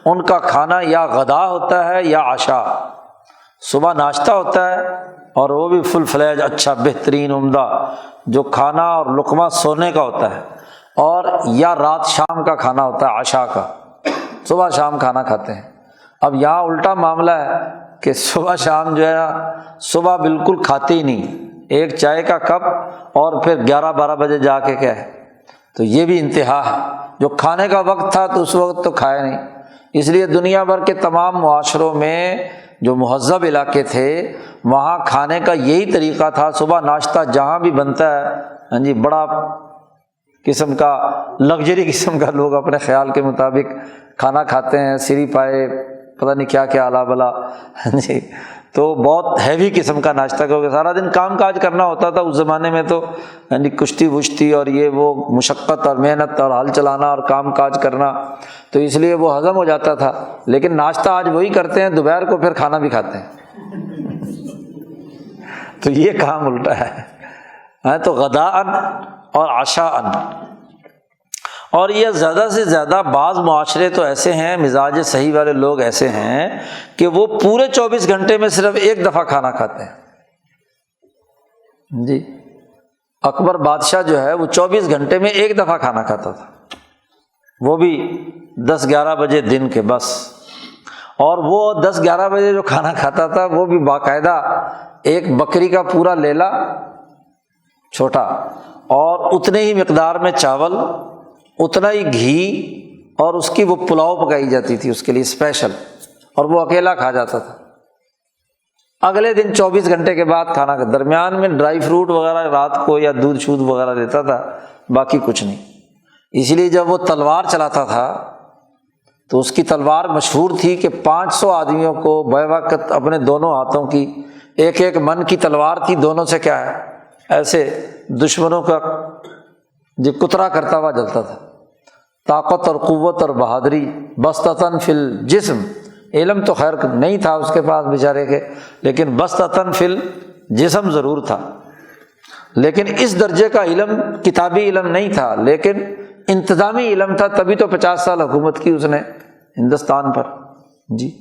ان کا کھانا یا غدا ہوتا ہے یا عشاء، صبح ناشتہ ہوتا ہے اور وہ بھی فل فلیج اچھا بہترین عمدہ جو کھانا اور لقمہ سونے کا ہوتا ہے، اور یا رات شام کا کھانا ہوتا ہے عشاء کا، صبح شام کھانا کھاتے ہیں۔ اب یہاں الٹا معاملہ ہے کہ صبح شام جو ہے نا صبح بالکل کھاتے ہی نہیں، 1 چائے کا کپ اور پھر 11-12 بجے جا کے کیا ہے، تو یہ بھی انتہا ہے۔ جو کھانے کا وقت تھا تو اس وقت تو کھایا نہیں، اس لیے دنیا بھر کے تمام معاشروں میں جو مہذب علاقے تھے وہاں کھانے کا یہی طریقہ تھا، صبح ناشتہ جہاں بھی بنتا ہے بڑا قسم کا لگژری قسم کا لوگ اپنے خیال کے مطابق کھانا کھاتے ہیں، سری پائے پتہ نہیں کیا کیا اعلیٰ بلا جی، تو بہت ہیوی قسم کا ناشتہ، کیونکہ سارا دن کام کاج کرنا ہوتا تھا اس زمانے میں، تو یعنی کشتی وشتی اور یہ وہ مشقت اور محنت اور ہل چلانا اور کام کاج کرنا، تو اس لیے وہ ہضم ہو جاتا تھا۔ لیکن ناشتہ آج وہی کرتے ہیں، دوپہر کو پھر کھانا بھی کھاتے ہیں، تو یہ کام الٹا ہے۔ تو غداءً اور عشاءً، اور یہ زیادہ سے زیادہ بعض معاشرے تو ایسے ہیں، مزاج صحیح والے لوگ ایسے ہیں کہ وہ پورے 24 گھنٹے میں صرف ایک دفعہ کھانا کھاتے ہیں جی۔ اکبر بادشاہ جو ہے وہ 24 گھنٹے میں ایک دفعہ کھانا کھاتا تھا، وہ بھی 10-11 بجے دن کے بس، اور وہ 10-11 بجے جو کھانا کھاتا تھا وہ بھی باقاعدہ ایک بکری کا پورا لیلا چھوٹا، اور اتنے ہی مقدار میں چاول، اتنا ہی گھی، اور اس کی وہ پلاؤ پکائی جاتی تھی اس کے لیے اسپیشل، اور وہ اکیلا کھا جاتا تھا۔ اگلے دن 24 گھنٹے کے بعد کھانا، درمیان میں ڈرائی فروٹ وغیرہ رات کو یا دودھ شودھ وغیرہ لیتا تھا، باقی کچھ نہیں۔ اس لیے جب وہ تلوار چلاتا تھا تو اس کی تلوار مشہور تھی کہ 500 آدمیوں کو بے وقت اپنے دونوں ہاتھوں کی ایک ایک من کی تلوار تھی، دونوں سے کیا ہے ایسے دشمنوں کا جو کترا کرتا ہوا جلتا تھا۔ طاقت اور قوت اور بہادری، بسطتاً فی الجسم، علم تو خیر نہیں تھا اس کے پاس بیچارے کے، لیکن بسطتاً فی الجسم ضرور تھا، لیکن اس درجے کا علم کتابی علم نہیں تھا، لیکن انتظامی علم تھا، تبھی تو 50 سال حکومت کی اس نے ہندوستان پر جی۔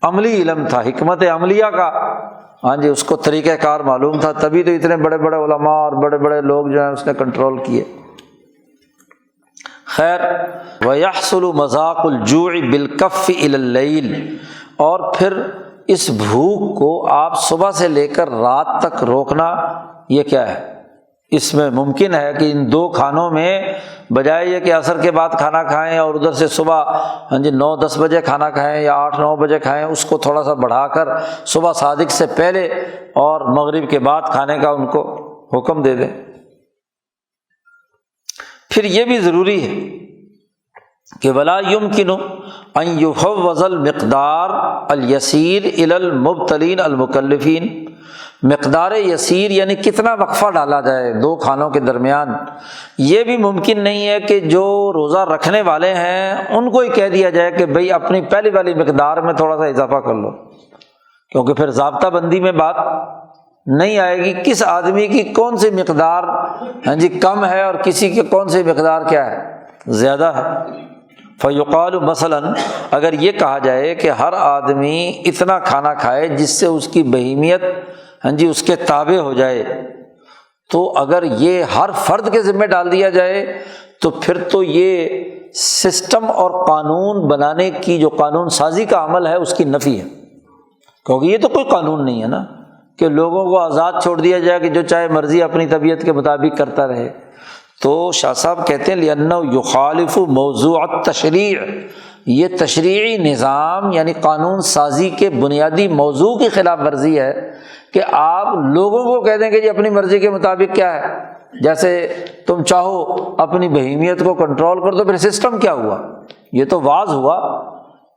عملی علم تھا، حکمت عملیہ کا، ہاں جی، اس کو طریقہ کار معلوم تھا، تبھی تو اتنے بڑے بڑے علماء اور بڑے بڑے لوگ جو ہیں اس نے کنٹرول کیے۔ خیر، وَيَحْصُلُ مَذَاقُ الْجُوعِ بِالْكَفِّ إِلَى اللَّيْلِ، اور پھر اس بھوک کو آپ صبح سے لے کر رات تک روکنا، یہ کیا ہے؟ اس میں ممکن ہے کہ ان دو کھانوں میں بجائے یہ کہ عصر کے بعد کھانا کھائیں اور ادھر سے صبح 9-10 بجے کھانا کھائیں یا 8-9 بجے کھائیں، اس کو تھوڑا سا بڑھا کر صبح صادق سے پہلے اور مغرب کے بعد کھانے کا ان کو حکم دے دیں۔ پھر یہ بھی ضروری ہے کہ ولا يمكن ان يفوض المقدار اليسير الى المبتلين المکلفین، مقدار یسیر یعنی کتنا وقفہ ڈالا جائے دو کھانوں کے درمیان، یہ بھی ممکن نہیں ہے کہ جو روزہ رکھنے والے ہیں ان کو ہی کہہ دیا جائے کہ بھئی اپنی پہلی والی مقدار میں تھوڑا سا اضافہ کر لو، کیونکہ پھر ضابطہ بندی میں بات نہیں آئے گی کس آدمی کی کون سی مقدار کم ہے اور کسی کی کون سی مقدار کیا ہے زیادہ ہے۔ فیقال مثلاً، اگر یہ کہا جائے کہ ہر آدمی اتنا کھانا کھائے جس سے اس کی بہیمیت اس کے تابع ہو جائے، تو اگر یہ ہر فرد کے ذمہ ڈال دیا جائے تو پھر تو یہ سسٹم اور قانون بنانے کی جو قانون سازی کا عمل ہے اس کی نفی ہے، کیونکہ یہ تو کوئی قانون نہیں ہے نا کہ لوگوں کو آزاد چھوڑ دیا جائے کہ جو چاہے مرضی اپنی طبیعت کے مطابق کرتا رہے۔ تو شاہ صاحب کہتے ہیں لِأَنَّهُ يُخَالِفُ مَوْضُوعَ التَّشْرِيعِ، یہ تشریعی نظام یعنی قانون سازی کے بنیادی موضوع کی خلاف ورزی ہے کہ آپ لوگوں کو کہہ دیں کہ جی اپنی مرضی کے مطابق کیا ہے، جیسے تم چاہو اپنی بہیمیت کو کنٹرول کر دو، پھر سسٹم کیا ہوا؟ یہ تو واز ہوا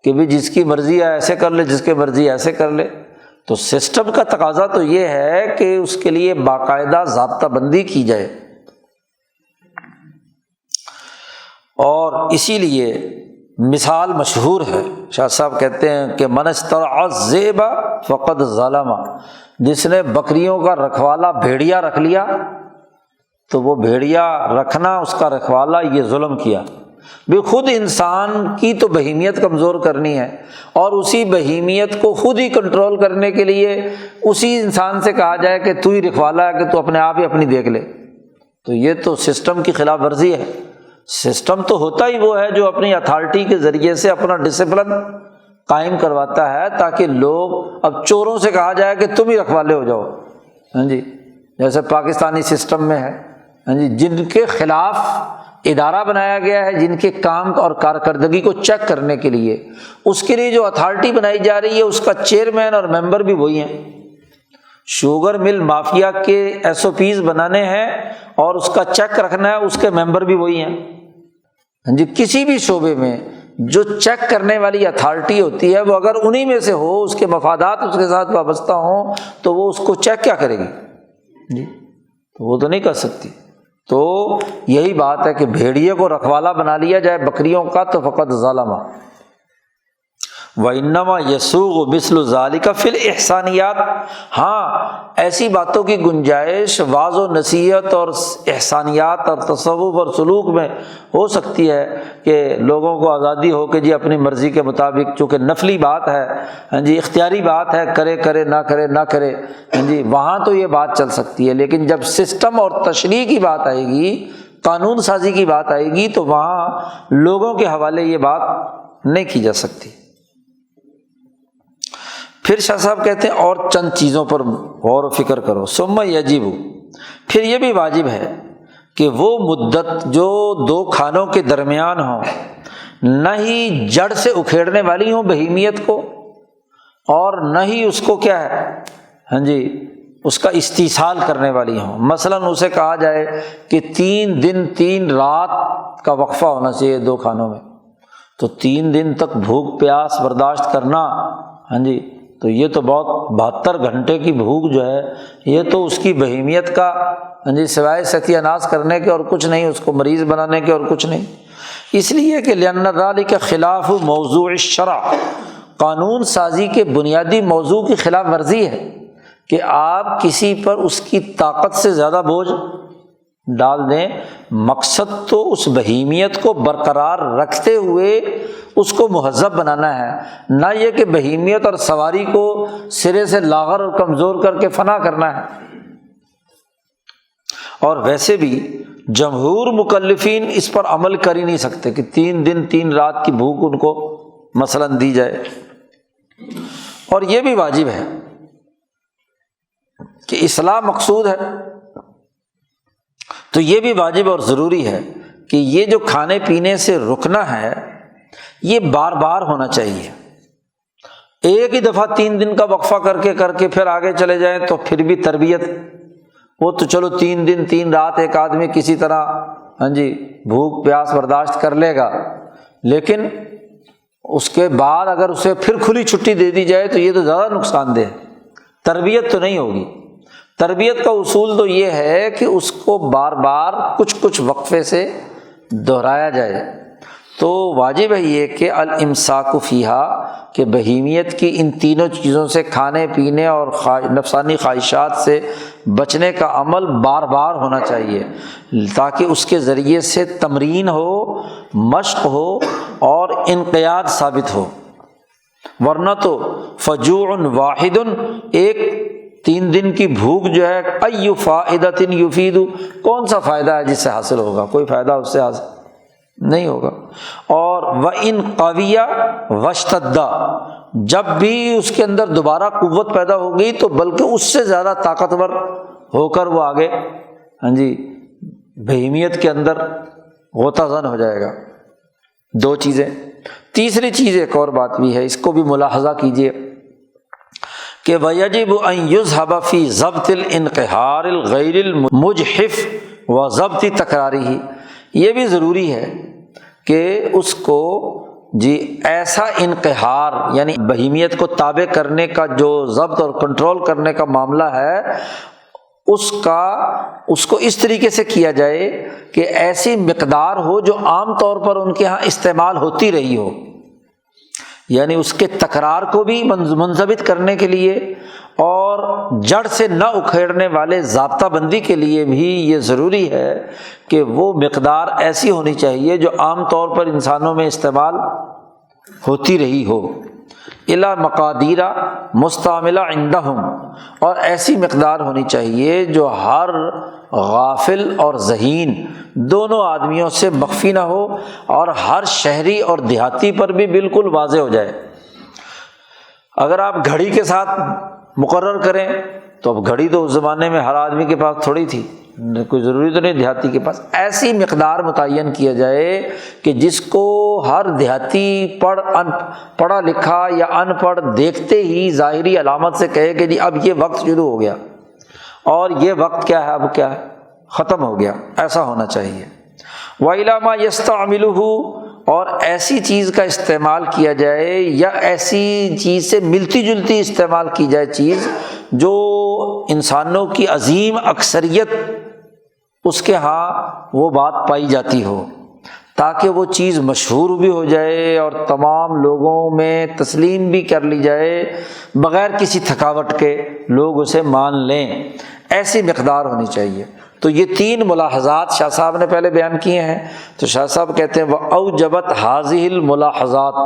کہ بھی جس کی مرضی ہے ایسے کر لے، جس کی مرضی ایسے کر لے۔ تو سسٹم کا تقاضا تو یہ ہے کہ اس کے لیے باقاعدہ ضابطہ بندی کی جائے، اور اسی لیے مثال مشہور ہے، شاہ صاحب کہتے ہیں کہ من استرعى الذئب فقد ظلم، جس نے بکریوں کا رکھوالا بھیڑیا رکھ لیا تو وہ بھیڑیا رکھنا اس کا رکھوالا یہ ظلم کیا۔ بھی خود انسان کی تو بہیمیت کمزور کرنی ہے، اور اسی بہیمیت کو خود ہی کنٹرول کرنے کے لیے اسی انسان سے کہا جائے کہ تو ہی رکھوالا ہے کہ تو اپنے آپ ہی اپنی دیکھ لے، تو یہ تو سسٹم کی خلاف ورزی ہے۔ سسٹم تو ہوتا ہی وہ ہے جو اپنی اتھارٹی کے ذریعے سے اپنا ڈسپلن قائم کرواتا ہے، تاکہ لوگ، اب چوروں سے کہا جائے کہ تم ہی رکھوالے ہو جاؤ، جیسے پاکستانی سسٹم میں ہے، جن کے خلاف ادارہ بنایا گیا ہے، جن کے کام اور کارکردگی کو چیک کرنے کے لیے، اس کے لیے جو اتھارٹی بنائی جا رہی ہے اس کا چیئرمین اور ممبر بھی وہی ہیں۔ شوگر مل مافیا کے SOPs بنانے ہیں اور اس کا چیک رکھنا ہے، اس کے ممبر بھی وہی ہیں جی۔ کسی بھی شعبے میں جو چیک کرنے والی اتھارٹی ہوتی ہے وہ اگر انہی میں سے ہو، اس کے مفادات اس کے ساتھ وابستہ ہوں، تو وہ اس کو چیک کیا کرے گی جی؟ تو وہ تو نہیں کر سکتی۔ تو یہی بات ہے کہ بھیڑیے کو رکھوالا بنا لیا جائے بکریوں کا تو فقط ظلمہ۔ وَإِنَّمَا يَسُوغُ مِثْلُ ذَلِكَ فِي الْإِحْسَانِيَاتِ، ہاں ایسی باتوں کی گنجائش واعظ و نصیحت اور احسانیات اور تصوف اور سلوک میں ہو سکتی ہے کہ لوگوں کو آزادی ہو کہ جی اپنی مرضی کے مطابق، چونکہ نفلی بات ہے ہاں جی، اختیاری بات ہے، کرے کرے نہ کرے نہ کرے ہاں جی، وہاں تو یہ بات چل سکتی ہے۔ لیکن جب سسٹم اور تشریع کی بات آئے گی، قانون سازی کی بات آئے گی، تو وہاں لوگوں کے حوالے یہ بات نہیں کی جا سکتی۔ پھر شاہ صاحب کہتے ہیں اور چند چیزوں پر غور و فکر کرو۔ ثم یجب، پھر یہ بھی واجب ہے کہ وہ مدت جو دو کھانوں کے درمیان ہوں نہ ہی جڑ سے اکھیڑنے والی ہوں بہیمیت کو، اور نہ ہی اس کو کیا ہے ہاں جی اس کا استیصال کرنے والی ہوں۔ مثلاً اسے کہا جائے کہ 3 دن 3 رات کا وقفہ ہونا چاہیے دو کھانوں میں، تو 3 دن تک بھوک پیاس برداشت کرنا ہاں جی، تو یہ تو بہت 72 گھنٹے کی بھوک جو ہے یہ تو اس کی بہیمیت کا ہاں جی سوائے ستیہ ناز کرنے کے اور کچھ نہیں، اس کو مریض بنانے کے اور کچھ نہیں۔ اس لیے کہ لأن ذلك خلاف موضوع الشرع، قانون سازی کے بنیادی موضوع کی خلاف ورزی ہے کہ آپ کسی پر اس کی طاقت سے زیادہ بوجھ ڈال دیں۔ مقصد تو اس بہیمیت کو برقرار رکھتے ہوئے اس کو مہذب بنانا ہے، نہ یہ کہ بہیمیت اور سواری کو سرے سے لاغر اور کمزور کر کے فنا کرنا ہے۔ اور ویسے بھی جمہور مکلفین اس پر عمل کر ہی نہیں سکتے کہ 3 دن 3 رات کی بھوک ان کو مثلاً دی جائے۔ اور یہ بھی واجب ہے کہ اصلاح مقصود ہے، تو یہ بھی واجب اور ضروری ہے کہ یہ جو کھانے پینے سے رکنا ہے یہ بار بار ہونا چاہیے۔ ایک ہی دفعہ 3 دن کا وقفہ کر کے پھر آگے چلے جائیں تو پھر بھی تربیت، وہ تو چلو 3 دن 3 رات ایک آدمی کسی طرح ہاں جی بھوک پیاس برداشت کر لے گا، لیکن اس کے بعد اگر اسے پھر کھلی چھٹی دے دی جائے تو یہ تو زیادہ نقصان دہ ہے، تربیت تو نہیں ہوگی۔ تربیت کا اصول تو یہ ہے کہ اس کو بار بار کچھ وقفے سے دہرایا جائے۔ تو واجب ہے یہ کہ الامساک فیہا، کہ بہیمیت کی ان تینوں چیزوں سے کھانے پینے اور نفسانی خواہشات سے بچنے کا عمل بار بار ہونا چاہیے، تاکہ اس کے ذریعے سے تمرین ہو، مشق ہو اور انقیاد ثابت ہو۔ ورنہ تو فجوع واحد، ایک 3 دن کی بھوک جو ہے، ای فائدۃ یفید، کون سا فائدہ ہے جس سے حاصل ہوگا؟ کوئی فائدہ اس سے حاصل نہیں ہوگا۔ اور وَإِن قَوِيَ وَاشْتَدَّ، جب بھی اس کے اندر دوبارہ قوت پیدا ہو گئی تو بلکہ اس سے زیادہ طاقتور ہو کر وہ آگے ہاں جی بہیمیت کے اندر غوطہ زن ہو جائے گا۔ 2 چیزیں۔ تیسری چیز ایک اور بات بھی ہے، اس کو بھی ملاحظہ کیجیے کہ وَيَجِبُ أَن يُذْهَبَ فِي ضَبْطِ الْإِنْقِحَارِ الْغَيْرِ الْمُجْحِفِ وَضَبْطِ تَكْرَارِهِ، یہ بھی ضروری ہے کہ اس کو جی ایسا انقحار یعنی بہیمیت کو تابع کرنے کا جو ضبط اور کنٹرول کرنے کا معاملہ ہے، اس کو اس طریقے سے کیا جائے کہ ایسی مقدار ہو جو عام طور پر ان کے ہاں استعمال ہوتی رہی ہو، یعنی اس کے تکرار کو بھی منضبط کرنے کے لیے اور جڑ سے نہ اکھیڑنے والے ضابطہ بندی کے لیے بھی یہ ضروری ہے کہ وہ مقدار ایسی ہونی چاہیے جو عام طور پر انسانوں میں استعمال ہوتی رہی ہو۔ الی مقادیر مستعملہ عندہم، اور ایسی مقدار ہونی چاہیے جو ہر غافل اور ذہین دونوں آدمیوں سے مخفی نہ ہو اور ہر شہری اور دیہاتی پر بھی بالکل واضح ہو جائے۔ اگر آپ گھڑی کے ساتھ مقرر کریں تو اب گھڑی تو اس زمانے میں ہر آدمی کے پاس تھوڑی تھی، کوئی ضروری تو نہیں دیہاتی کے پاس، ایسی مقدار متعین کیا جائے کہ جس کو ہر دیہاتی پڑھا لکھا یا ان پڑھ دیکھتے ہی ظاہری علامت سے کہے کہ جی اب یہ وقت شروع ہو گیا اور یہ وقت کیا ہے، اب کیا ہے، ختم ہو گیا، ایسا ہونا چاہیے۔ وَإِلَىٰ مَا يَسْتَعْمِلُهُ، اور ایسی چیز کا استعمال کیا جائے یا ایسی چیز سے ملتی جلتی استعمال کی جائے چیز جو انسانوں کی عظیم اکثریت اس کے ہاں وہ بات پائی جاتی ہو، تاکہ وہ چیز مشہور بھی ہو جائے اور تمام لوگوں میں تسلیم بھی کر لی جائے بغیر کسی تھکاوٹ کے، لوگ اسے مان لیں، ایسی مقدار ہونی چاہیے۔ تو یہ 3 ملاحظات شاہ صاحب نے پہلے بیان کیے ہیں، تو شاہ صاحب کہتے ہیں وَأَوْجَبَتْ هَذِهِ الْمُلَاحَظَاتِ،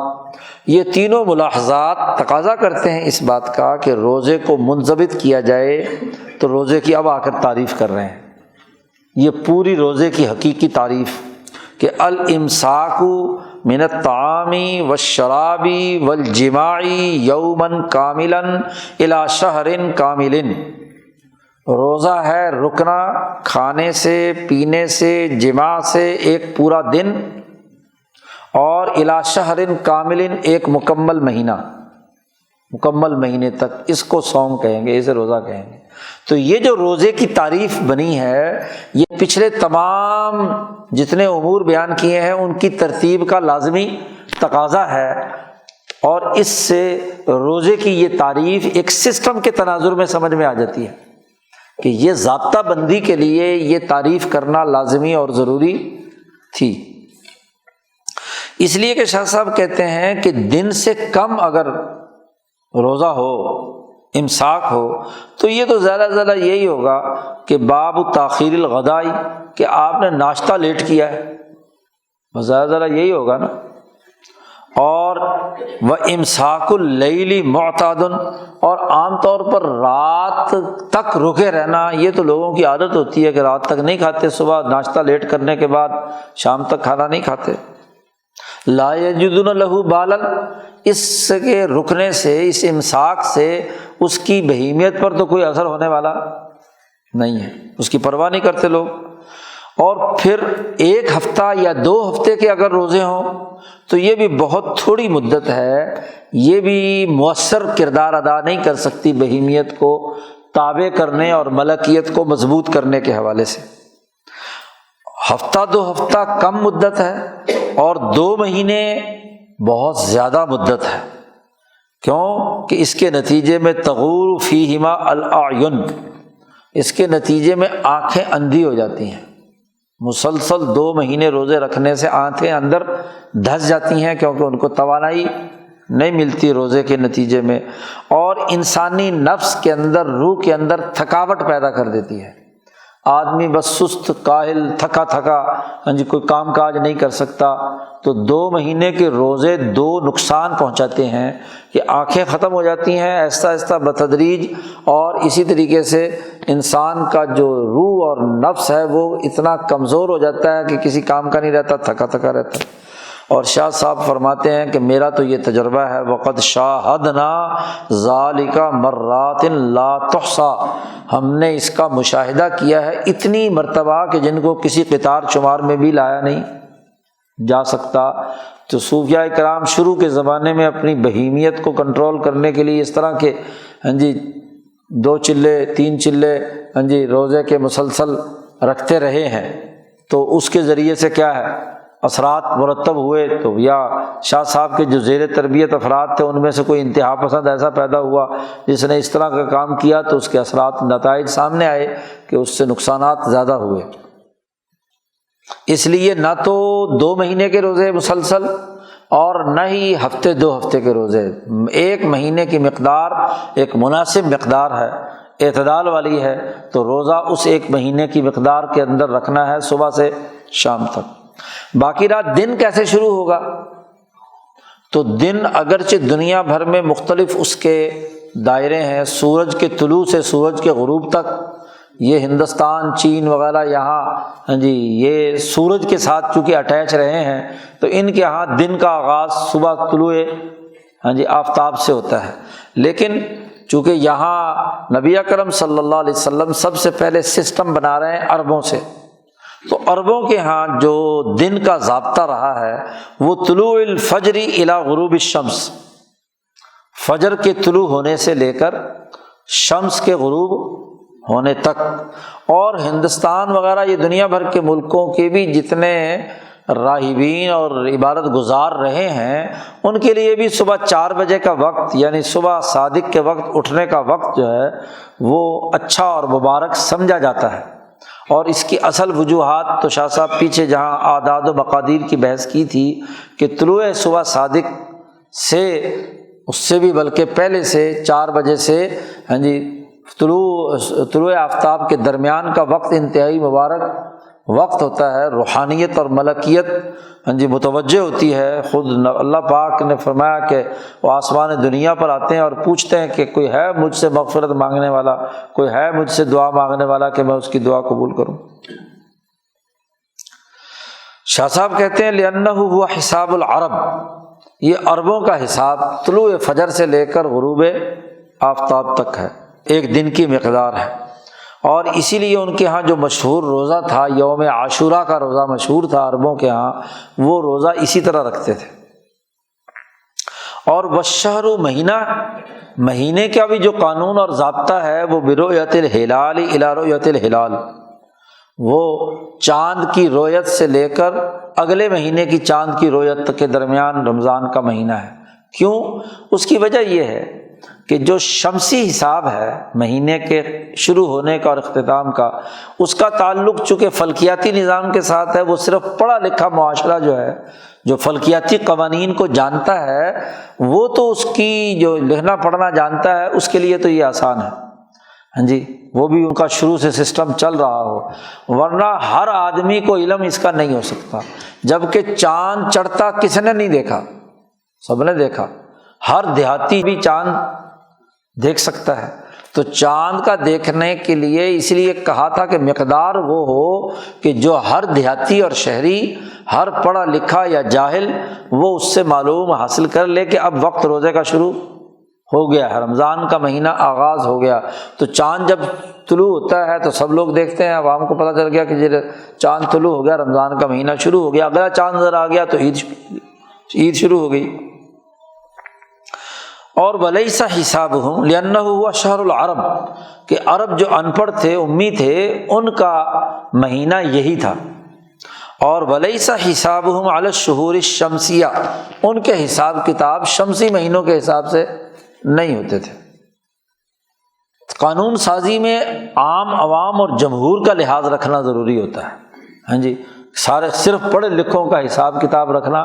یہ تینوں ملاحظات تقاضا کرتے ہیں اس بات کا کہ روزے کو منضبط کیا جائے۔ تو روزے کی اب آ کر تعریف کر رہے ہیں، یہ پوری روزے کی حقیقی تعریف کہ الامساک من الطعام والشراب والجماع یوما کاملا الی شہر کامل، روزہ ہے رکنا کھانے سے، پینے سے، جماع سے ایک پورا دن، اور الی شہر کامل ایک مکمل مہینہ، مکمل مہینے تک، اس کو صوم کہیں گے، اسے روزہ کہیں گے۔ تو یہ جو روزے کی تعریف بنی ہے، یہ پچھلے تمام جتنے امور بیان کیے ہیں ان کی ترتیب کا لازمی تقاضا ہے، اور اس سے روزے کی یہ تعریف ایک سسٹم کے تناظر میں سمجھ میں آ جاتی ہے کہ یہ ضابطہ بندی کے لیے یہ تعریف کرنا لازمی اور ضروری تھی۔ اس لیے کہ شاہ صاحب کہتے ہیں کہ دن سے کم اگر روزہ ہو، امساک ہو، تو یہ تو زیادہ سے زیادہ یہی ہوگا کہ باب تاخیر الغدائی، کہ آپ نے ناشتہ لیٹ کیا ہے، بس زیادہ سے زیادہ یہی ہوگا نا۔ اور وَإِمْسَاكُ اللَّيْلِ مُعْتَادٌ، اور عام طور پر رات تک رکے رہنا، یہ تو لوگوں کی عادت ہوتی ہے کہ رات تک نہیں کھاتے، صبح ناشتہ لیٹ کرنے کے بعد شام تک کھانا نہیں کھاتے۔ لا یجدون لہ بالا، اس کے رکنے سے، اس امساک سے اس کی بہیمیت پر تو کوئی اثر ہونے والا نہیں ہے، اس کی پرواہ نہیں کرتے لوگ۔ اور پھر 1 ہفتہ یا 2 ہفتے کے اگر روزے ہوں تو یہ بھی بہت تھوڑی مدت ہے، یہ بھی مؤثر کردار ادا نہیں کر سکتی بہیمیت کو تابع کرنے اور ملکیت کو مضبوط کرنے کے حوالے سے۔ ہفتہ 2 ہفتہ کم مدت ہے، اور 2 مہینے بہت زیادہ مدت ہے۔ کیوں کہ اس کے نتیجے میں تغور فیہما الاعین، اس کے نتیجے میں آنکھیں اندھی ہو جاتی ہیں۔ مسلسل 2 مہینے روزے رکھنے سے آنکھیں اندر دھس جاتی ہیں، کیونکہ ان کو توانائی نہیں ملتی روزے کے نتیجے میں، اور انسانی نفس کے اندر، روح کے اندر تھکاوٹ پیدا کر دیتی ہے۔ آدمی بس سست، کاہل، تھکا کوئی کام کاج نہیں کر سکتا۔ تو 2 مہینے کے روزے 2 نقصان پہنچاتے ہیں کہ آنکھیں ختم ہو جاتی ہیں آہستہ آہستہ بتدریج، اور اسی طریقے سے انسان کا جو روح اور نفس ہے وہ اتنا کمزور ہو جاتا ہے کہ کسی کام کا نہیں رہتا، تھکا تھکا رہتا ہے۔ اور شاہ صاحب فرماتے ہیں کہ میرا تو یہ تجربہ ہے، وقد شاہدنا ذالک مرات لا تحصى، ہم نے اس کا مشاہدہ کیا ہے اتنی مرتبہ کہ جن کو کسی قطار شمار میں بھی لایا نہیں جا سکتا۔ تو صوفیاء کرام شروع کے زمانے میں اپنی بہیمیت کو کنٹرول کرنے کے لیے اس طرح کے 2 چلے 3 چلے روزے کے مسلسل رکھتے رہے ہیں، تو اس کے ذریعے سے کیا ہے اثرات مرتب ہوئے۔ تو یا شاہ صاحب کے جو زیر تربیت افراد تھے ان میں سے کوئی انتہا پسند ایسا پیدا ہوا جس نے اس طرح کا کام کیا، تو اس کے اثرات نتائج سامنے آئے کہ اس سے نقصانات زیادہ ہوئے۔ اس لیے نہ تو 2 مہینے کے روزے مسلسل، اور نہ ہی ہفتے 2 ہفتے کے روزے، 1 مہینے کی مقدار ایک مناسب مقدار ہے، اعتدال والی ہے۔ تو روزہ اس 1 مہینے کی مقدار کے اندر رکھنا ہے، صبح سے شام تک۔ باقی رات دن کیسے شروع ہوگا؟ تو دن اگرچہ دنیا بھر میں مختلف اس کے دائرے ہیں، سورج کے طلوع سے سورج کے غروب تک، یہ ہندوستان، چین وغیرہ یہاں یہ سورج کے ساتھ چونکہ اٹیچ رہے ہیں، تو ان کے ہاں دن کا آغاز صبح طلوع آفتاب سے ہوتا ہے۔ لیکن چونکہ یہاں نبی اکرم صلی اللہ علیہ وسلم سب سے پہلے سسٹم بنا رہے ہیں عربوں سے، تو عربوں کے ہاں جو دن کا ضابطہ رہا ہے وہ طلوع الفجر الی غروب الشمس، فجر کے طلوع ہونے سے لے کر شمس کے غروب ہونے تک۔ اور ہندوستان وغیرہ یہ دنیا بھر کے ملکوں کے بھی جتنے راہبین اور عبادت گزار رہے ہیں ان کے لیے بھی صبح 4 بجے کا وقت، یعنی صبح صادق کے وقت اٹھنے کا وقت جو ہے وہ اچھا اور مبارک سمجھا جاتا ہے۔ اور اس کی اصل وجوہات تو شاہ صاحب پیچھے جہاں اعداد و مقادیر کی بحث کی تھی کہ طلوع صبح صادق سے، اس سے بھی بلکہ پہلے سے 4 بجے سے طلوع آفتاب کے درمیان کا وقت انتہائی مبارک وقت ہوتا ہے، روحانیت اور ملکیت متوجہ ہوتی ہے۔ خود اللہ پاک نے فرمایا کہ وہ آسمان دنیا پر آتے ہیں اور پوچھتے ہیں کہ کوئی ہے مجھ سے مغفرت مانگنے والا، کوئی ہے مجھ سے دعا مانگنے والا کہ میں اس کی دعا قبول کروں۔ شاہ صاحب کہتے ہیں لِأَنَّهُ هُوَ حساب العرب، یہ عربوں کا حساب طلوع فجر سے لے کر غروب آفتاب تک ہے، ایک دن کی مقدار ہے۔ اور اسی لیے ان کے ہاں جو مشہور روزہ تھا، یوم عاشورہ کا روزہ مشہور تھا عربوں کے ہاں، وہ روزہ اسی طرح رکھتے تھے۔ اور والشہر، مہینے کا بھی جو قانون اور ضابطہ ہے وہ برؤیت الہلال الی رؤیت الہلال، وہ چاند کی رویت سے لے کر اگلے مہینے کی چاند کی رویت تک کے درمیان رمضان کا مہینہ ہے۔ کیوں؟ اس کی وجہ یہ ہے کہ جو شمسی حساب ہے مہینے کے شروع ہونے کا اور اختتام کا، اس کا تعلق چونکہ فلکیاتی نظام کے ساتھ ہے، وہ صرف پڑھا لکھا معاشرہ جو ہے جو فلکیاتی قوانین کو جانتا ہے وہ تو اس کی جو لکھنا پڑھنا جانتا ہے اس کے لیے تو یہ آسان ہے، وہ بھی ان کا شروع سے سسٹم چل رہا ہو، ورنہ ہر آدمی کو علم اس کا نہیں ہو سکتا۔ جبکہ چاند چڑھتا کس نے نہیں دیکھا؟ سب نے دیکھا، ہر دیہاتی بھی چاند دیکھ سکتا ہے۔ تو چاند کا دیکھنے کے لیے اس لیے کہا تھا کہ مقدار وہ ہو کہ جو ہر دیہاتی اور شہری، ہر پڑھا لکھا یا جاہل، وہ اس سے معلوم حاصل کر لے کہ اب وقت روزے کا شروع ہو گیا ہے، رمضان کا مہینہ آغاز ہو گیا۔ تو چاند جب طلوع ہوتا ہے تو سب لوگ دیکھتے ہیں، عوام کو پتہ چل گیا کہ چاند طلوع ہو گیا، رمضان کا مہینہ شروع ہو گیا۔ اگلا چاند نظر آ گیا تو عید شروع ہو گئی۔ اور ولیس حسابہم لأنہ ہوا شہر العرب، کہ عرب جو ان پڑھ تھے، امی تھے، ان کا مہینہ یہی تھا۔ اور ولیس حسابہم علی الشہور الشمسیہ، ان کے حساب کتاب شمسی مہینوں کے حساب سے نہیں ہوتے تھے۔ قانون سازی میں عام عوام اور جمہور کا لحاظ رکھنا ضروری ہوتا ہے، سارے صرف پڑھے لکھوں کا حساب کتاب رکھنا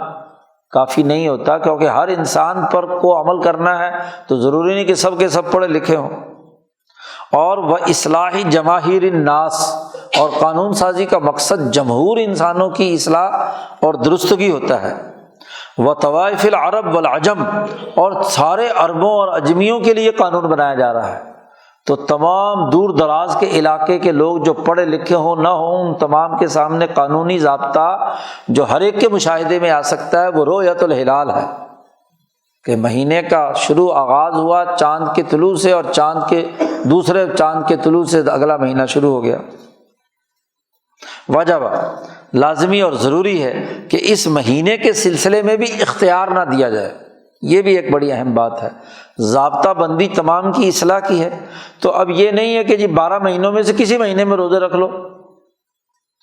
کافی نہیں ہوتا، کیونکہ ہر انسان پر کو عمل کرنا ہے تو ضروری نہیں کہ سب کے سب پڑھے لکھے ہوں۔ اور وہ اصلاح جماہیر الناس، اور قانون سازی کا مقصد جمہور انسانوں کی اصلاح اور درستگی ہوتا ہے۔ وہ طوائف العرب والعجم، اور سارے عربوں اور اجمیوں کے لیے قانون بنایا جا رہا ہے۔ تو تمام دور دراز کے علاقے کے لوگ جو پڑھے لکھے ہوں نہ ہوں، ان تمام کے سامنے قانونی ضابطہ جو ہر ایک کے مشاہدے میں آ سکتا ہے وہ رؤیت الہلال ہے، کہ مہینے کا شروع آغاز ہوا چاند کے طلوع سے، اور چاند کے دوسرے چاند کے طلوع سے اگلا مہینہ شروع ہو گیا۔ واجب، لازمی اور ضروری ہے کہ اس مہینے کے سلسلے میں بھی اختیار نہ دیا جائے، یہ بھی ایک بڑی اہم بات ہے۔ ضابطہ بندی تمام کی اصلاح کی ہے، تو اب یہ نہیں ہے کہ 12 مہینوں میں سے کسی مہینے میں روزے رکھ لو،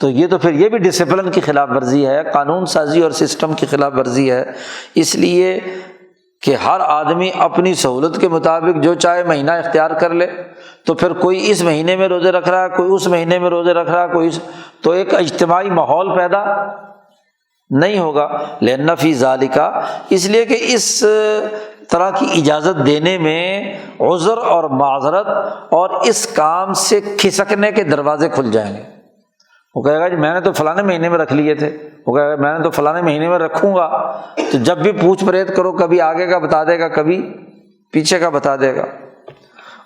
تو یہ تو پھر یہ بھی ڈسپلن کی خلاف ورزی ہے، قانون سازی اور سسٹم کی خلاف ورزی ہے۔ اس لیے کہ ہر آدمی اپنی سہولت کے مطابق جو چاہے مہینہ اختیار کر لے، تو پھر کوئی اس مہینے میں روزے رکھ رہا ہے، کوئی اس مہینے میں روزے رکھ رہا ہے، کوئی تو ایک اجتماعی ماحول پیدا نہیں ہوگا۔ لأن فی ذالک، اس لیے کہ اس طرح کی اجازت دینے میں عذر اور معذرت اور اس کام سے کھسکنے کے دروازے کھل جائیں گے۔ وہ کہے گا جی میں نے تو فلانے مہینے میں رکھ لیے تھے، وہ کہے گا میں نے تو فلانے مہینے میں رکھوں گا، تو جب بھی پوچھ پریت کرو کبھی آگے کا بتا دے گا، کبھی پیچھے کا بتا دے گا۔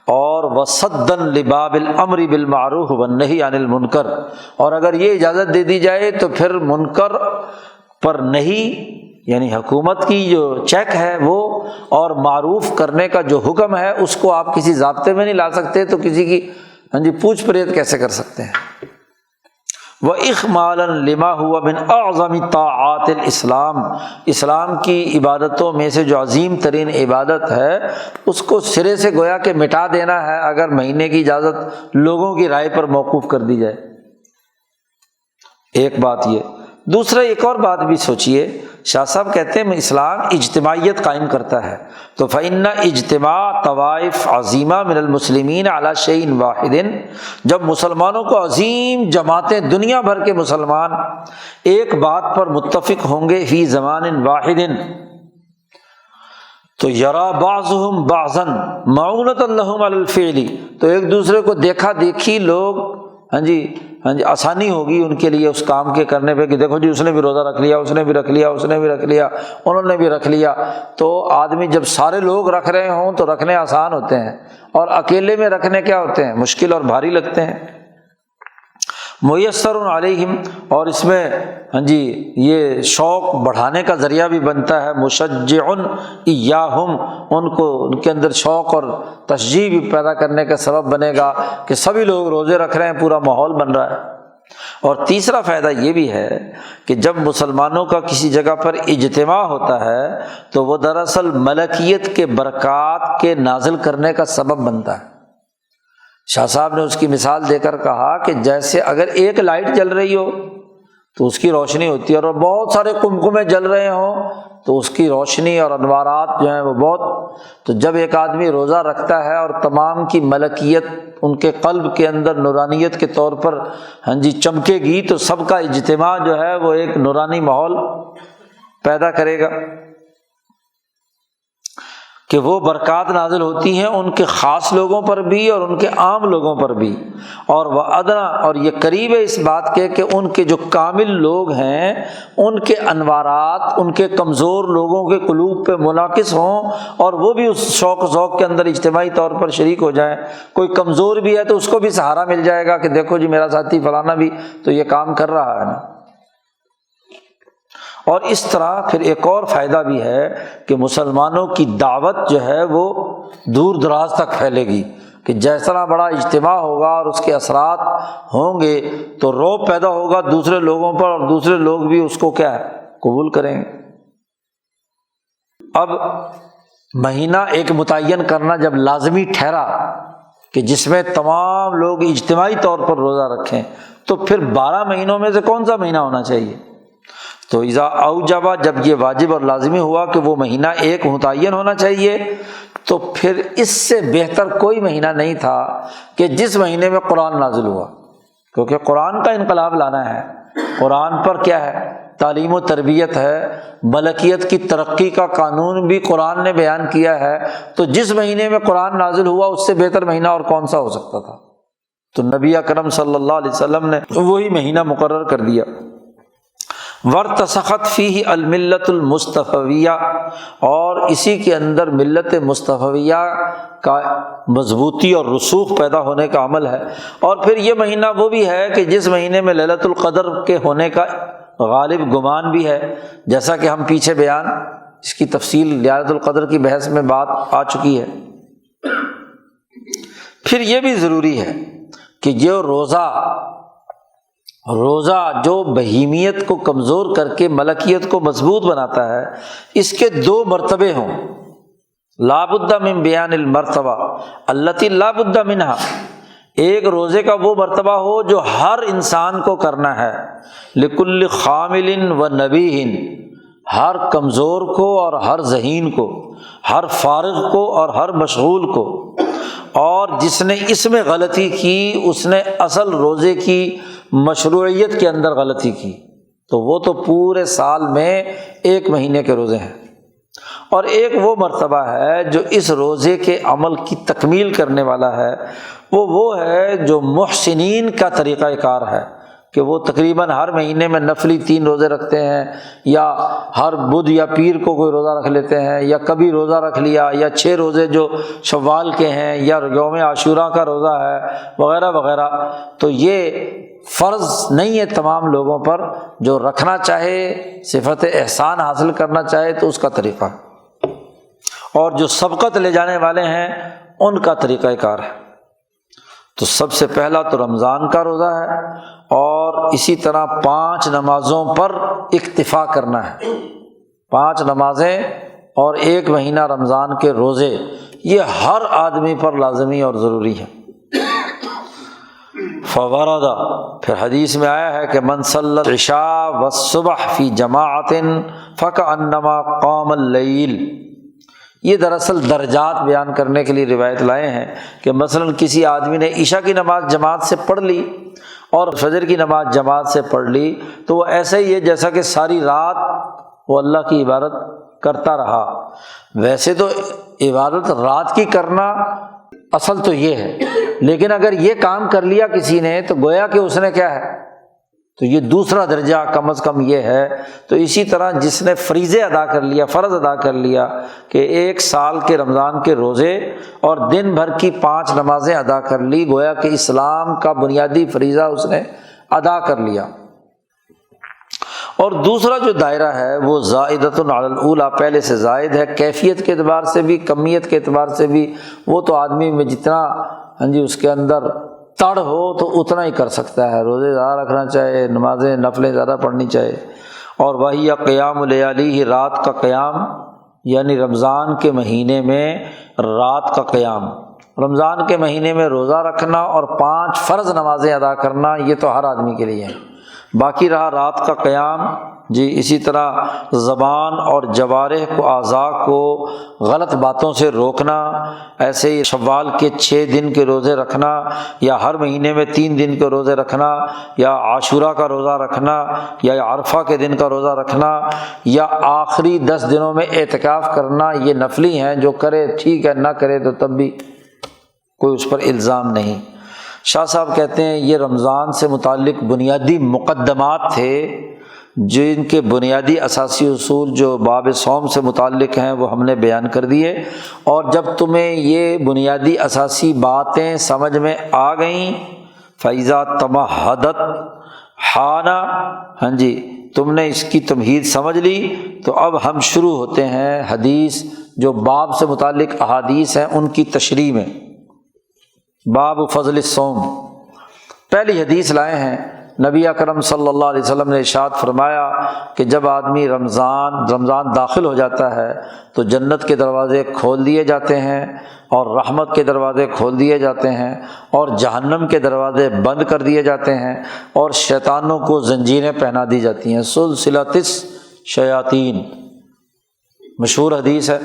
اور وَصَدًّا لِبَابِ الْأَمْرِ بِالْمَعْرُوفِ وَالنَّهْيِ عَنِ الْمُنْكَرِ، اور اگر یہ اجازت دے دی جائے تو پھر منکر پر نہیں، یعنی حکومت کی جو چیک ہے وہ اور معروف کرنے کا جو حکم ہے اس کو آپ کسی ضابطے میں نہیں لا سکتے، تو کسی کی پوچھ پریت کیسے کر سکتے ہیں؟ وَإِخْمَالًا لِمَا هُوَ مِنْ أَعْظَمِ طَاعَاتِ الْإِسْلام، اسلام کی عبادتوں میں سے جو عظیم ترین عبادت ہے اس کو سرے سے گویا کہ مٹا دینا ہے اگر مہینے کی اجازت لوگوں کی رائے پر موقوف کر دی جائے۔ ایک بات یہ، دوسرا ایک اور بات بھی سوچئے، شاہ صاحب کہتے ہیں اسلام اجتماعیت قائم کرتا ہے، تو فَإِنَّ اجتماع طوائف عظیمہ من المسلمین علی شیء واحد، جب مسلمانوں کو عظیم جماعتیں دنیا بھر کے مسلمان ایک بات پر متفق ہوں گے فی زمان واحد، تو یرا بعضهم بعضا معونۃ لهم علی الفعل، تو ایک دوسرے کو دیکھا دیکھی لوگ آسانی ہوگی ان کے لیے اس کام کے کرنے پہ، کہ دیکھو جی اس نے بھی روزہ رکھ لیا، اس نے بھی رکھ لیا، اس نے بھی رکھ لیا، انہوں نے بھی رکھ لیا۔ تو آدمی جب سارے لوگ رکھ رہے ہوں تو رکھنے آسان ہوتے ہیں، اور اکیلے میں رکھنے کیا ہوتے ہیں؟ مشکل اور بھاری لگتے ہیں۔ میسر علیہم، اور اس میں یہ شوق بڑھانے کا ذریعہ بھی بنتا ہے، مشجع ایاہم، ان کو ان کے اندر شوق اور تشجیع بھی پیدا کرنے کا سبب بنے گا کہ سبھی لوگ روزے رکھ رہے ہیں، پورا ماحول بن رہا ہے۔ اور تیسرا فائدہ یہ بھی ہے کہ جب مسلمانوں کا کسی جگہ پر اجتماع ہوتا ہے تو وہ دراصل ملکیت کے برکات کے نازل کرنے کا سبب بنتا ہے۔ شاہ صاحب نے اس کی مثال دے کر کہا کہ جیسے اگر ایک لائٹ جل رہی ہو تو اس کی روشنی ہوتی ہے، اور بہت سارے کمکمے جل رہے ہوں تو اس کی روشنی اور انوارات جو ہیں وہ بہت، تو جب ایک آدمی روزہ رکھتا ہے اور تمام کی ملکیت ان کے قلب کے اندر نورانیت کے طور پر چمکے گی، تو سب کا اجتماع جو ہے وہ ایک نورانی ماحول پیدا کرے گا کہ وہ برکات نازل ہوتی ہیں ان کے خاص لوگوں پر بھی اور ان کے عام لوگوں پر بھی۔ اور وہ ادنا، اور یہ قریب ہے اس بات کے کہ ان کے جو کامل لوگ ہیں ان کے انوارات ان کے کمزور لوگوں کے قلوب پہ منعکس ہوں، اور وہ بھی اس شوق ذوق کے اندر اجتماعی طور پر شریک ہو جائیں۔ کوئی کمزور بھی ہے تو اس کو بھی سہارا مل جائے گا کہ دیکھو جی میرا ساتھی فلانا بھی تو یہ کام کر رہا ہے نا۔ اور اس طرح پھر ایک اور فائدہ بھی ہے کہ مسلمانوں کی دعوت جو ہے وہ دور دراز تک پھیلے گی، کہ جیسا بڑا اجتماع ہوگا اور اس کے اثرات ہوں گے تو رعب پیدا ہوگا دوسرے لوگوں پر، اور دوسرے لوگ بھی اس کو کیا ہے قبول کریں گے۔ اب مہینہ ایک متعین کرنا جب لازمی ٹھہرا کہ جس میں تمام لوگ اجتماعی طور پر روزہ رکھیں، تو پھر 12 مہینوں میں سے کون سا مہینہ ہونا چاہیے؟ تو اذا اوجبا، جب یہ واجب اور لازمی ہوا کہ وہ مہینہ ایک متعین ہونا چاہیے، تو پھر اس سے بہتر کوئی مہینہ نہیں تھا کہ جس مہینے میں قرآن نازل ہوا، کیونکہ قرآن کا انقلاب لانا ہے۔ قرآن پر کیا ہے؟ تعلیم و تربیت ہے، ملکیت کی ترقی کا قانون بھی قرآن نے بیان کیا ہے، تو جس مہینے میں قرآن نازل ہوا اس سے بہتر مہینہ اور کون سا ہو سکتا تھا؟ تو نبی اکرم صلی اللہ علیہ وسلم نے وہی مہینہ مقرر کر دیا۔ وارتسخت فیہ الملت المصطفیہ، اور اسی کے اندر ملت مصطفیہ کا مضبوطی اور رسوخ پیدا ہونے کا عمل ہے۔ اور پھر یہ مہینہ وہ بھی ہے کہ جس مہینے میں لیلۃ القدر کے ہونے کا غالب گمان بھی ہے، جیسا کہ ہم پیچھے بیان اس کی تفصیل لیلۃ القدر کی بحث میں بات آ چکی ہے۔ پھر یہ بھی ضروری ہے کہ یہ روزہ جو بہیمیت کو کمزور کر کے ملکیت کو مضبوط بناتا ہے، اس کے 2 مرتبے ہوں۔ لا بد من بیان المرتبہ التی لا بد منہا، ایک روزے کا وہ مرتبہ ہو جو ہر انسان کو کرنا ہے، لکل خامل و نبیہ، ہر کمزور کو اور ہر ذہین کو، ہر فارغ کو اور ہر مشغول کو۔ اور جس نے اس میں غلطی کی اس نے اصل روزے کی مشروعیت کے اندر غلطی کی، تو وہ تو پورے سال میں 1 مہینے کے روزے ہیں۔ اور ایک وہ مرتبہ ہے جو اس روزے کے عمل کی تکمیل کرنے والا ہے، وہ ہے جو محسنین کا طریقہ کار ہے، کہ وہ تقریباً ہر مہینے میں نفلی 3 روزے رکھتے ہیں، یا ہر بدھ یا پیر کو کوئی روزہ رکھ لیتے ہیں، یا کبھی روزہ رکھ لیا، یا 6 روزے جو شوال کے ہیں، یا یوم عاشوراء کا روزہ ہے، وغیرہ وغیرہ۔ تو یہ فرض نہیں ہے تمام لوگوں پر، جو رکھنا چاہے، صفت احسان حاصل کرنا چاہے تو اس کا طریقہ، اور جو سبقت لے جانے والے ہیں ان کا طریقہ کار ہے۔ تو سب سے پہلا تو رمضان کا روزہ ہے، اور اسی طرح 5 نمازوں پر اکتفا کرنا ہے، 5 نمازیں اور 1 مہینہ رمضان کے روزے، یہ ہر آدمی پر لازمی اور ضروری ہے۔ فورد، پھر حدیث میں آیا ہے کہ من صلی العشاء والصبح فی جماعت فکأنما قام اللیل۔ یہ دراصل درجات بیان کرنے کے لیے روایت لائے ہیں کہ مثلاً کسی آدمی نے عشاء کی نماز جماعت سے پڑھ لی اور فجر کی نماز جماعت سے پڑھ لی، تو وہ ایسا ہی ہے جیسا کہ ساری رات وہ اللہ کی عبادت کرتا رہا۔ ویسے تو عبادت رات کی کرنا اصل تو یہ ہے، لیکن اگر یہ کام کر لیا کسی نے تو گویا کہ اس نے کیا ہے، تو یہ دوسرا درجہ کم از کم یہ ہے۔ تو اسی طرح جس نے فریضے ادا کر لیا، فرض ادا کر لیا کہ 1 سال کے رمضان کے روزے اور دن بھر کی 5 نمازیں ادا کر لی، گویا کہ اسلام کا بنیادی فریضہ اس نے ادا کر لیا۔ اور دوسرا جو دائرہ ہے وہ زائدۃ علی الاولیٰ، پہلے سے زائد ہے، کیفیت کے اعتبار سے بھی، کمیت کے اعتبار سے بھی۔ وہ تو آدمی میں جتنا اس کے اندر تڑ ہو تو اتنا ہی کر سکتا ہے، روزے زیادہ رکھنا چاہے، نمازیں نفلیں زیادہ پڑھنی چاہے۔ اور وہی قیام لیالیہ، رات کا قیام، یعنی رمضان کے مہینے میں رات کا قیام، رمضان کے مہینے میں روزہ رکھنا اور 5 فرض نمازیں ادا کرنا، یہ تو ہر آدمی کے لیے ہے۔ باقی رہا رات کا قیام، اسی طرح زبان اور جوارح کو، اعضاء کو غلط باتوں سے روکنا، ایسے ہی شوال کے 6 دن کے روزے رکھنا، یا ہر مہینے میں 3 دن کے روزے رکھنا، یا عاشورہ کا روزہ رکھنا، یا عرفہ کے دن کا روزہ رکھنا، یا آخری 10 دنوں میں اعتکاف کرنا، یہ نفلی ہیں، جو کرے ٹھیک ہے، نہ کرے تو تب بھی کوئی اس پر الزام نہیں۔ شاہ صاحب کہتے ہیں یہ رمضان سے متعلق بنیادی مقدمات تھے، جن کے بنیادی اساسی اصول جو باب صوم سے متعلق ہیں وہ ہم نے بیان کر دیے۔ اور جب تمہیں یہ بنیادی اساسی باتیں سمجھ میں آ گئیں، فَإِذَا تَمَهَّدَتْ حَانَ، تم نے اس کی تمہید سمجھ لی، تو اب ہم شروع ہوتے ہیں حدیث جو باب سے متعلق احادیث ہیں ان کی تشریح میں۔ باب فضل الصوم، پہلی حدیث لائے ہیں، نبی اکرم صلی اللہ علیہ وسلم نے ارشاد فرمایا کہ جب آدمی رمضان داخل ہو جاتا ہے تو جنت کے دروازے کھول دیے جاتے ہیں، اور رحمت کے دروازے کھول دیے جاتے ہیں، اور جہنم کے دروازے بند کر دیے جاتے ہیں، اور شیطانوں کو زنجیریں پہنا دی جاتی ہیں، سلسلۃ الشیاطین، مشہور حدیث ہے،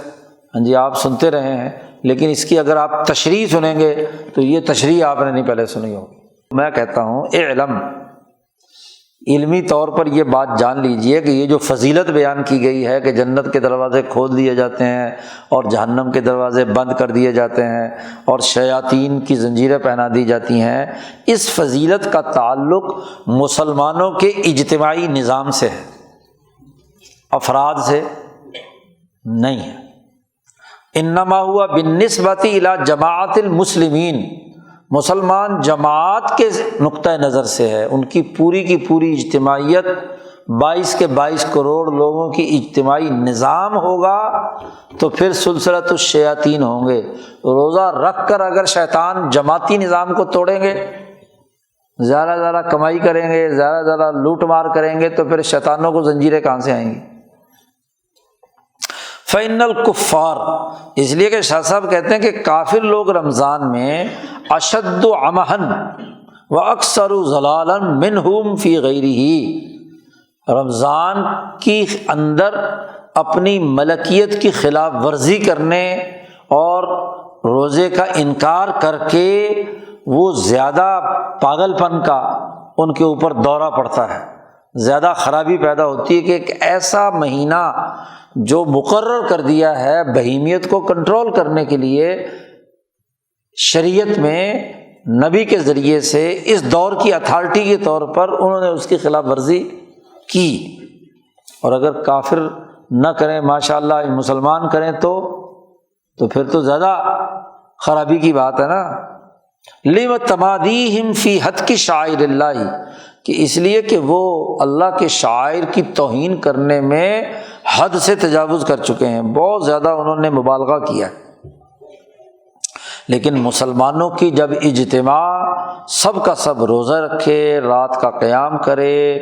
آپ سنتے رہے ہیں، لیکن اس کی اگر آپ تشریح سنیں گے تو یہ تشریح آپ نے نہیں پہلے سنی ہوگی۔ میں کہتا ہوں علمی طور پر یہ بات جان لیجئے کہ یہ جو فضیلت بیان کی گئی ہے کہ جنت کے دروازے کھول دیے جاتے ہیں اور جہنم کے دروازے بند کر دیے جاتے ہیں اور شیاطین کی زنجیریں پہنا دی جاتی ہیں، اس فضیلت کا تعلق مسلمانوں کے اجتماعی نظام سے ہے، افراد سے نہیں ہے۔ انما ہوا بالنسبۃ الی جماعت المسلمین، مسلمان جماعت کے نقطہ نظر سے ہے، ان کی پوری اجتماعیت 22 کے 22 کروڑ لوگوں کی اجتماعی نظام ہوگا تو پھر سلسلۃ الشیاطین ہوں گے۔ روزہ رکھ کر اگر شیطان جماعتی نظام کو توڑیں گے، زیادہ کمائی کریں گے، زیادہ لوٹ مار کریں گے، تو پھر شیطانوں کو زنجیریں کہاں سے آئیں گی؟ فَإِنَّ الْكُفَّارَ، اس لیے کہ شاہ صاحب کہتے ہیں کہ کافر لوگ رمضان میں اشد عمہن واکثر ضلالا منہم فی غیرہ، رمضان کی اندر اپنی ملکیت کی خلاف ورزی کرنے اور روزے کا انکار کر کے وہ زیادہ پاگل پن کا ان کے اوپر دورہ پڑتا ہے، زیادہ خرابی پیدا ہوتی ہے کہ ایک ایسا مہینہ جو مقرر کر دیا ہے بہیمیت کو کنٹرول کرنے کے لیے شریعت میں نبی کے ذریعے سے، اس دور کی اتھارٹی کے طور پر انہوں نے اس کی خلاف ورزی کی، اور اگر کافر نہ کریں، ماشاءاللہ مسلمان کریں تو پھر تو زیادہ خرابی کی بات ہے نا۔ لم تمادیہم فی حتک شعائر اللہ، کہ اس لیے کہ وہ اللہ کے شعائر کی توہین کرنے میں حد سے تجاوز کر چکے ہیں، بہت زیادہ انہوں نے مبالغہ کیا ہے۔ لیکن مسلمانوں کی جب اجتماع سب کا سب روزہ رکھے، رات کا قیام کرے،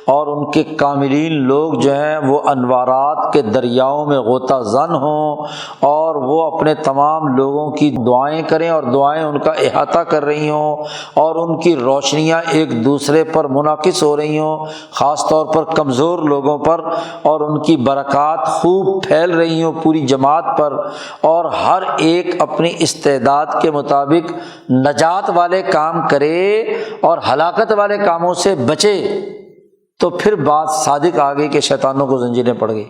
اور ان کے کاملین لوگ جو ہیں وہ انوارات کے دریاؤں میں غوطہ زن ہوں، اور وہ اپنے تمام لوگوں کی دعائیں کریں اور دعائیں ان کا احاطہ کر رہی ہوں، اور ان کی روشنیاں ایک دوسرے پر منعکس ہو رہی ہوں، خاص طور پر کمزور لوگوں پر، اور ان کی برکات خوب پھیل رہی ہوں پوری جماعت پر، اور ہر ایک اپنی استعداد کے مطابق نجات والے کام کرے اور ہلاکت والے کاموں سے بچے، تو پھر بات صادق آ گئی کہ شیطانوں کو زنجیریں پڑ گئی۔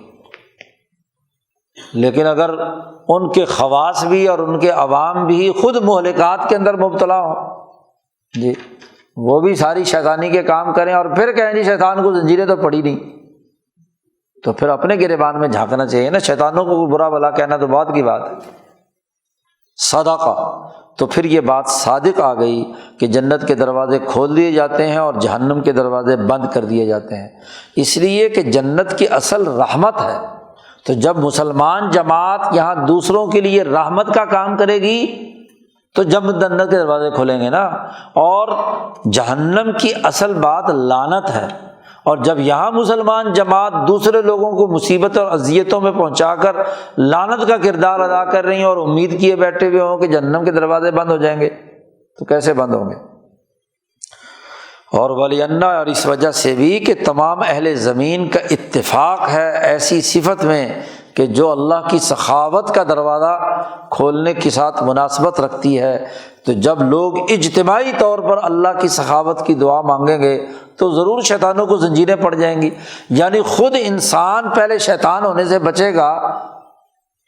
لیکن اگر ان کے خواص بھی اور ان کے عوام بھی خود مہلکات کے اندر مبتلا ہوں، جی وہ بھی ساری شیطانی کے کام کریں اور پھر کہیں جی شیطان کو زنجیریں تو پڑی نہیں، تو پھر اپنے گریبان میں جھانکنا چاہیے نا۔ شیطانوں کو برا بھلا کہنا تو بعد کی بات ہے، صدقہ۔ تو پھر یہ بات صادق آ گئی کہ جنت کے دروازے کھول دیے جاتے ہیں اور جہنم کے دروازے بند کر دیے جاتے ہیں، اس لیے کہ جنت کی اصل رحمت ہے۔ تو جب مسلمان جماعت یہاں دوسروں کے لیے رحمت کا کام کرے گی تو جب جنت کے دروازے کھلیں گے نا، اور جہنم کی اصل بات لعنت ہے، اور جب یہاں مسلمان جماعت دوسرے لوگوں کو مصیبت اور اذیتوں میں پہنچا کر لعنت کا کردار ادا کر رہی ہیں اور امید کیے بیٹھے ہوئے ہوں کہ جہنم کے دروازے بند ہو جائیں گے، تو کیسے بند ہوں گے؟ اور وَلِأَنَّ، اور اس وجہ سے بھی کہ تمام اہل زمین کا اتفاق ہے ایسی صفت میں کہ جو اللہ کی سخاوت کا دروازہ کھولنے کے ساتھ مناسبت رکھتی ہے، تو جب لوگ اجتماعی طور پر اللہ کی سخاوت کی دعا مانگیں گے تو ضرور شیطانوں کو زنجیریں پڑ جائیں گی۔ یعنی خود انسان پہلے شیطان ہونے سے بچے گا،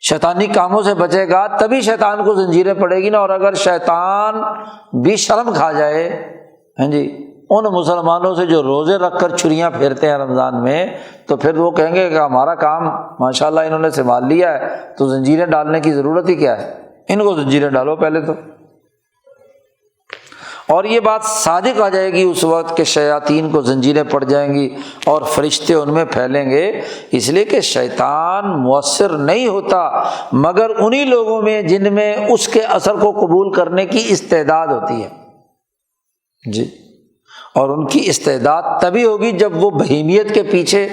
شیطانی کاموں سے بچے گا، تبھی شیطان کو زنجیریں پڑے گی نا۔ اور اگر شیطان بھی شرم کھا جائے، ہاں جی، ان مسلمانوں سے جو روزے رکھ کر چھریاں پھیرتے ہیں رمضان میں، تو پھر وہ کہیں گے کہ ہمارا کام ماشاءاللہ انہوں نے سنبھال لیا ہے، تو زنجیریں ڈالنے کی ضرورت ہی کیا ہے، ان کو زنجیریں ڈالو پہلے تو۔ اور یہ بات صادق آ جائے گی اس وقت کہ شیاطین کو زنجیریں پڑ جائیں گی اور فرشتے ان میں پھیلیں گے، اس لیے کہ شیطان مؤثر نہیں ہوتا مگر انہی لوگوں میں جن میں اس کے اثر کو قبول کرنے کی استعداد ہوتی ہے، جی۔ اور ان کی استعداد تبھی ہوگی جب وہ بہیمیت کے پیچھے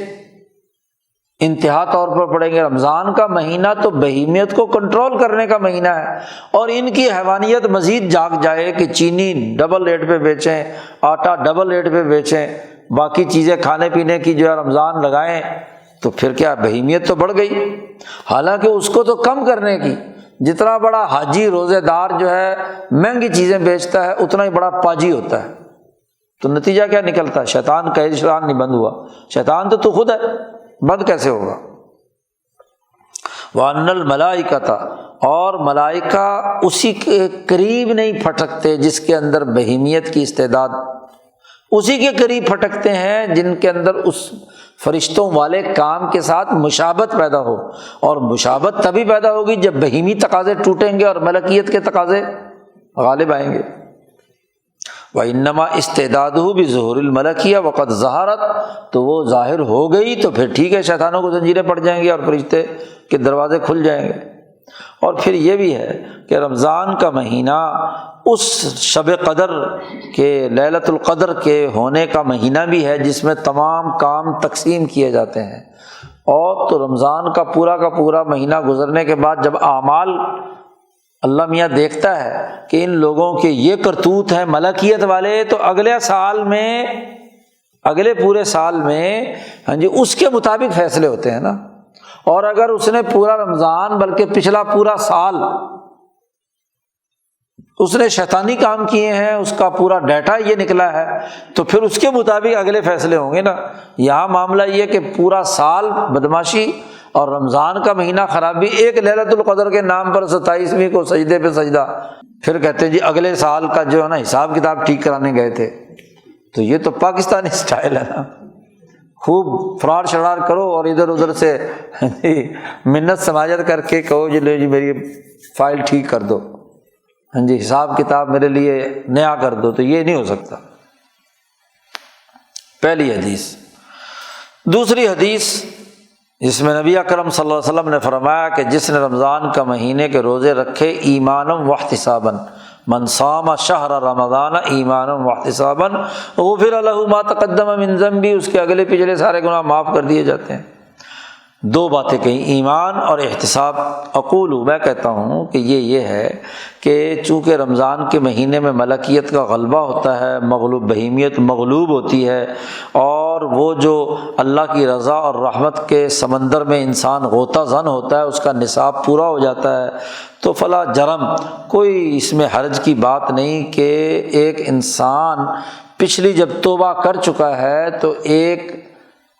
انتہا طور پر پڑیں گے۔ رمضان کا مہینہ تو بہیمیت کو کنٹرول کرنے کا مہینہ ہے، اور ان کی حیوانیت مزید جاگ جائے کہ چینی ڈبل ریٹ پہ بیچیں، آٹا ڈبل ریٹ پہ بیچیں، باقی چیزیں کھانے پینے کی جو ہے رمضان لگائیں، تو پھر کیا بہیمیت تو بڑھ گئی۔ حالانکہ اس کو تو کم کرنے کی، جتنا بڑا حاجی روزے دار جو ہے مہنگی چیزیں بیچتا ہے اتنا ہی بڑا پاجی ہوتا ہے، تو نتیجہ کیا نکلتا ہے؟ شیطان کا شیطان نہیں بند ہوا، شیطان تو خود ہے، بند کیسے ہوگا؟ وَأَنَّ الْمَلَائِكَةَ، اور ملائکہ اسی کے قریب نہیں پھٹکتے جس کے اندر بہیمیت کی استعداد، اسی کے قریب پھٹکتے ہیں جن کے اندر اس فرشتوں والے کام کے ساتھ مشابہت پیدا ہو، اور مشابہت تبھی پیدا ہوگی جب بہیمی تقاضے ٹوٹیں گے اور ملکیت کے تقاضے غالب آئیں گے۔ وَإِنَّمَا اسْتِعْدَادُهُ بِظُهُورِ الْمَلَكِيَّةِ وَقَدْ ظَهَرَتْ، تو وہ ظاہر ہو گئی تو پھر ٹھیک ہے، شیطانوں کو زنجیریں پڑ جائیں گی اور فرشتے کے دروازے کھل جائیں گے۔ اور پھر یہ بھی ہے کہ رمضان کا مہینہ اس شب قدر کے، لیلۃ القدر کے ہونے کا مہینہ بھی ہے جس میں تمام کام تقسیم کیے جاتے ہیں۔ اور تو رمضان کا پورا مہینہ گزرنے کے بعد جب اعمال اللہ میاں دیکھتا ہے کہ ان لوگوں کے یہ کرتوت ہیں ملکیت والے، تو اگلے پورے سال میں ہاں جی اس کے مطابق فیصلے ہوتے ہیں نا۔ اور اگر اس نے پورا رمضان بلکہ پچھلا پورا سال اس نے شیطانی کام کیے ہیں، اس کا پورا ڈیٹا یہ نکلا ہے، تو پھر اس کے مطابق اگلے فیصلے ہوں گے نا۔ یہاں معاملہ یہ کہ پورا سال بدماشی اور رمضان کا مہینہ خرابی، ایک لیلۃ القدر کے نام پر 27ویں کو سجدے پہ سجدہ، پھر کہتے ہیں جی اگلے سال کا جو ہے نا حساب کتاب ٹھیک کرانے گئے تھے۔ تو یہ تو پاکستانی سٹائل ہے نا، خوب فراڈ شرار کرو اور ادھر ادھر سے منت سماجت کر کے کہو جی لے جی میری فائل ٹھیک کر دو، ہاں جی حساب کتاب میرے لیے نیا کر دو، تو یہ نہیں ہو سکتا۔ پہلی حدیث۔ دوسری حدیث جس میں نبی اکرم صلی اللہ علیہ وسلم نے فرمایا کہ جس نے رمضان کا مہینے کے روزے رکھے ایمانا واحتسابا، من صام شہر رمضان ایمانا واحتسابا غفر له ما تقدم من ذنبه، اس کے اگلے پچھلے سارے گناہ معاف کر دیے جاتے ہیں۔ دو باتیں کہیں، ایمان اور احتساب۔ اقول، میں کہتا ہوں کہ یہ ہے کہ چونکہ رمضان کے مہینے میں ملکیت کا غلبہ ہوتا ہے، مغلوب بہیمیت مغلوب ہوتی ہے، اور وہ جو اللہ کی رضا اور رحمت کے سمندر میں انسان غوطہ زن ہوتا ہے، اس کا نصاب پورا ہو جاتا ہے، تو فلا جرم، کوئی اس میں حرج کی بات نہیں کہ ایک انسان پچھلی جب توبہ کر چکا ہے تو ایک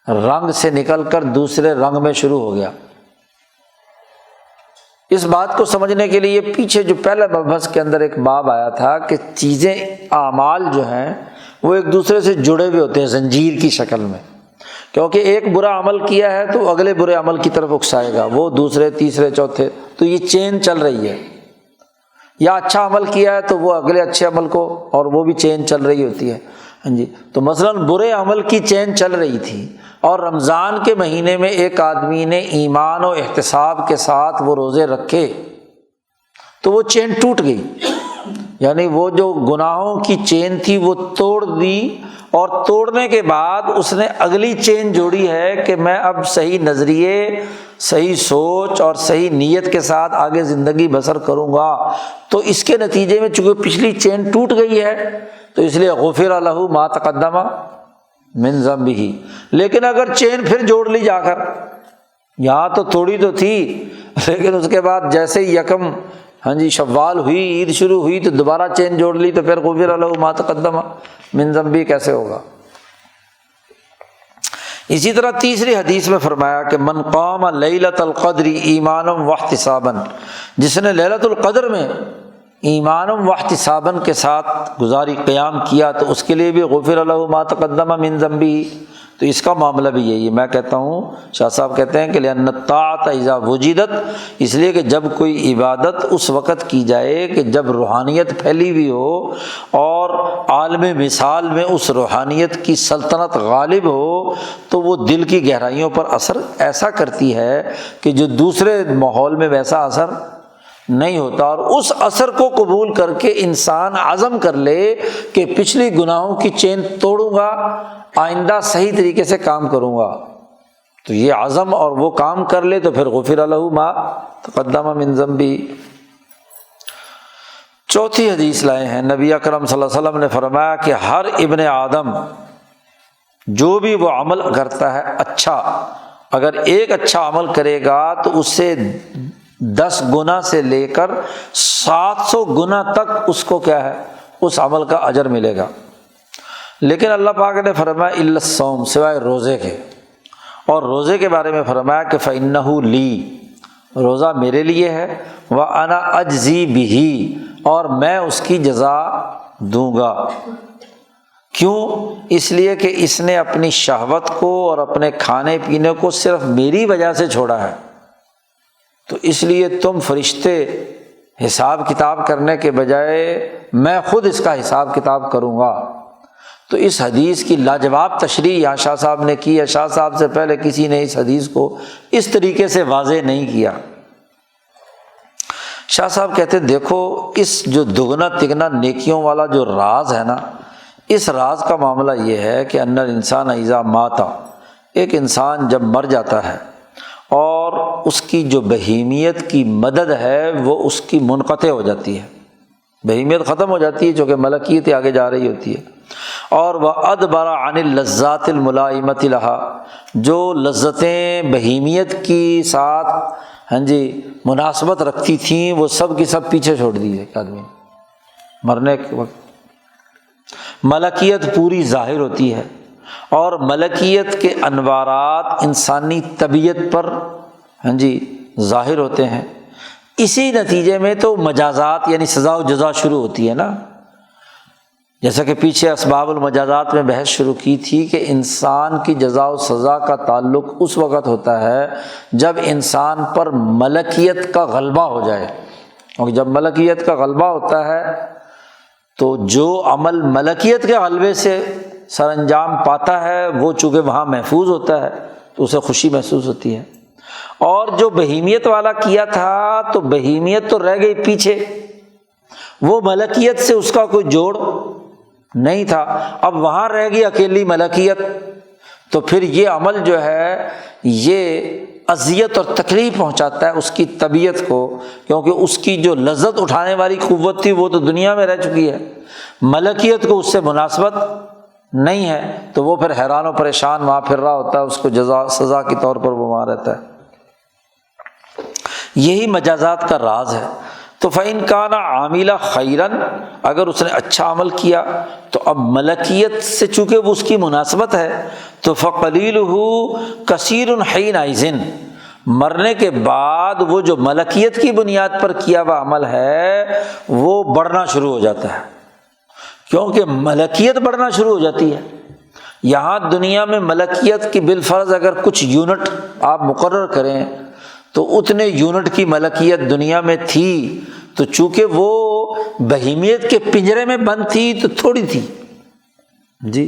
رنگ سے نکل کر دوسرے رنگ میں شروع ہو گیا۔ اس بات کو سمجھنے کے لیے پیچھے جو پہلے مبحث کے اندر ایک باب آیا تھا کہ چیزیں، اعمال جو ہیں وہ ایک دوسرے سے جڑے ہوئے ہوتے ہیں زنجیر کی شکل میں، کیونکہ ایک برا عمل کیا ہے تو اگلے برے عمل کی طرف اکسائے گا، وہ دوسرے تیسرے چوتھے، تو یہ چین چل رہی ہے۔ یا اچھا عمل کیا ہے تو وہ اگلے اچھے عمل کو، اور وہ بھی چین چل رہی ہوتی ہے۔ ہاں جی، تو مثلاً برے عمل کی چین چل رہی تھی، اور رمضان کے مہینے میں ایک آدمی نے ایمان و احتساب کے ساتھ وہ روزے رکھے تو وہ چین ٹوٹ گئی، یعنی وہ جو گناہوں کی چین تھی وہ توڑ دی، اور توڑنے کے بعد اس نے اگلی چین جوڑی ہے کہ میں اب صحیح نظریے، صحیح سوچ اور صحیح نیت کے ساتھ آگے زندگی بسر کروں گا۔ تو اس کے نتیجے میں چونکہ پچھلی چین ٹوٹ گئی ہے تو اس لیے غفر لہ ما تقدم من ذنبہ۔ لیکن اگر چین پھر جوڑ لی جا کر، یہاں تو توڑی تو تھی، لیکن اس کے بعد جیسے ہی یکم ہاں جی شوال ہوئی، عید شروع ہوئی، تو دوبارہ چین جوڑ لی، تو پھر غفر لہ ما تقدم من ذنبہ کیسے ہوگا؟ اسی طرح تیسری حدیث میں فرمایا کہ من قام لیلۃ القدر ایمانا واحتسابا، جس نے لیلۃ القدر میں ایمانا واحتسابا کے ساتھ گزاری قیام کیا تو اس کے لیے بھی غفر لہ ما تقدم من ذنبہ۔ تو اس کا معاملہ بھی یہی ہے۔ میں کہتا ہوں، شاہ صاحب کہتے ہیں کہ لأن الطاعۃ اذا وجدت، اس لیے کہ جب کوئی عبادت اس وقت کی جائے کہ جب روحانیت پھیلی ہوئی ہو اور عالم مثال میں اس روحانیت کی سلطنت غالب ہو، تو وہ دل کی گہرائیوں پر اثر ایسا کرتی ہے کہ جو دوسرے ماحول میں ویسا اثر نہیں ہوتا، اور اس اثر کو قبول کر کے انسان عزم کر لے کہ پچھلی گناہوں کی چین توڑوں گا، آئندہ صحیح طریقے سے کام کروں گا، تو یہ عزم اور وہ کام کر لے تو پھر غفر لہ ما تقدم من ذنبہ۔ چوتھی حدیث لائے ہیں، نبی اکرم صلی اللہ علیہ وسلم نے فرمایا کہ ہر ابن آدم جو بھی وہ عمل کرتا ہے اچھا، اگر ایک اچھا عمل کرے گا تو اس سے 10 گنا سے لے کر 700 گنا تک اس کو کیا ہے، اس عمل کا اجر ملے گا۔ لیکن اللہ پاک نے فرمایا الا الصوم، سوائے روزے کے، اور روزے کے بارے میں فرمایا کہ فإنہ لی، روزہ میرے لیے ہے، وأنا أجزی بہ، اور میں اس کی جزا دوں گا۔ کیوں؟ اس لیے کہ اس نے اپنی شہوت کو اور اپنے کھانے پینے کو صرف میری وجہ سے چھوڑا ہے، تو اس لیے تم فرشتے حساب کتاب کرنے کے بجائے میں خود اس کا حساب کتاب کروں گا۔ تو اس حدیث کی لاجواب تشریح یہاں شاہ صاحب نے کی ہے۔ شاہ صاحب سے پہلے کسی نے اس حدیث کو اس طریقے سے واضح نہیں کیا۔ شاہ صاحب کہتے دیکھو، اس جو دگنا تگنا نیکیوں والا جو راز ہے نا، اس راز کا معاملہ یہ ہے کہ ان الانسان اذا مات، ایک انسان جب مر جاتا ہے اور اس کی جو بہیمیت کی مدد ہے وہ اس کی منقطع ہو جاتی ہے، بہیمیت ختم ہو جاتی ہے، چونکہ ملکیت آگے جا رہی ہوتی ہے، اور وَأَدْبَرَ عَنِ اللَّذَّاتِ الْمُلَائِمَةِ لَهَا، جو لذتیں بہیمیت کی ساتھ ہاں جی مناسبت رکھتی تھیں وہ سب کی سب پیچھے چھوڑ دی ایک آدمی مرنے کے وقت۔ ملکیت پوری ظاہر ہوتی ہے، اور ملکیت کے انوارات انسانی طبیعت پر ہاں جی ظاہر ہوتے ہیں۔ اسی نتیجے میں تو مجازات یعنی سزا و جزا شروع ہوتی ہے نا، جیسا کہ پیچھے اسباب المجازات میں بحث شروع کی تھی کہ انسان کی جزا و سزا کا تعلق اس وقت ہوتا ہے جب انسان پر ملکیت کا غلبہ ہو جائے، اور جب ملکیت کا غلبہ ہوتا ہے تو جو عمل ملکیت کے غلبے سے سر انجام پاتا ہے وہ چونکہ وہاں محفوظ ہوتا ہے تو اسے خوشی محسوس ہوتی ہے، اور جو بہیمیت والا کیا تھا تو بہیمیت تو رہ گئی پیچھے، وہ ملکیت سے اس کا کوئی جوڑ نہیں تھا، اب وہاں رہ گئی اکیلی ملکیت، تو پھر یہ عمل جو ہے یہ اذیت اور تکلیف پہنچاتا ہے اس کی طبیعت کو، کیونکہ اس کی جو لذت اٹھانے والی قوت تھی وہ تو دنیا میں رہ چکی ہے، ملکیت کو اس سے مناسبت نہیں ہے، تو وہ پھر حیران و پریشان وہاں پھر رہا ہوتا ہے، اس کو جزا سزا کے طور پر وہ وہاں رہتا ہے۔ یہی مجازات کا راز ہے۔ تو فَإِن كَانَ عَامِلًا خَيْرًا، اگر اس نے اچھا عمل کیا تو اب ملکیت سے چونکہ وہ اس کی مناسبت ہے تو فَقَلِيلُهُ كَثِيرٌ حِينَئِذٍ، مرنے کے بعد وہ جو ملکیت کی بنیاد پر کیا ہوا عمل ہے وہ بڑھنا شروع ہو جاتا ہے، کیونکہ ملکیت بڑھنا شروع ہو جاتی ہے۔ یہاں دنیا میں ملکیت کی بالفرض اگر کچھ یونٹ آپ مقرر کریں تو اتنے یونٹ کی ملکیت دنیا میں تھی، تو چونکہ وہ بہیمیت کے پنجرے میں بند تھی تو تھوڑی تھی جی،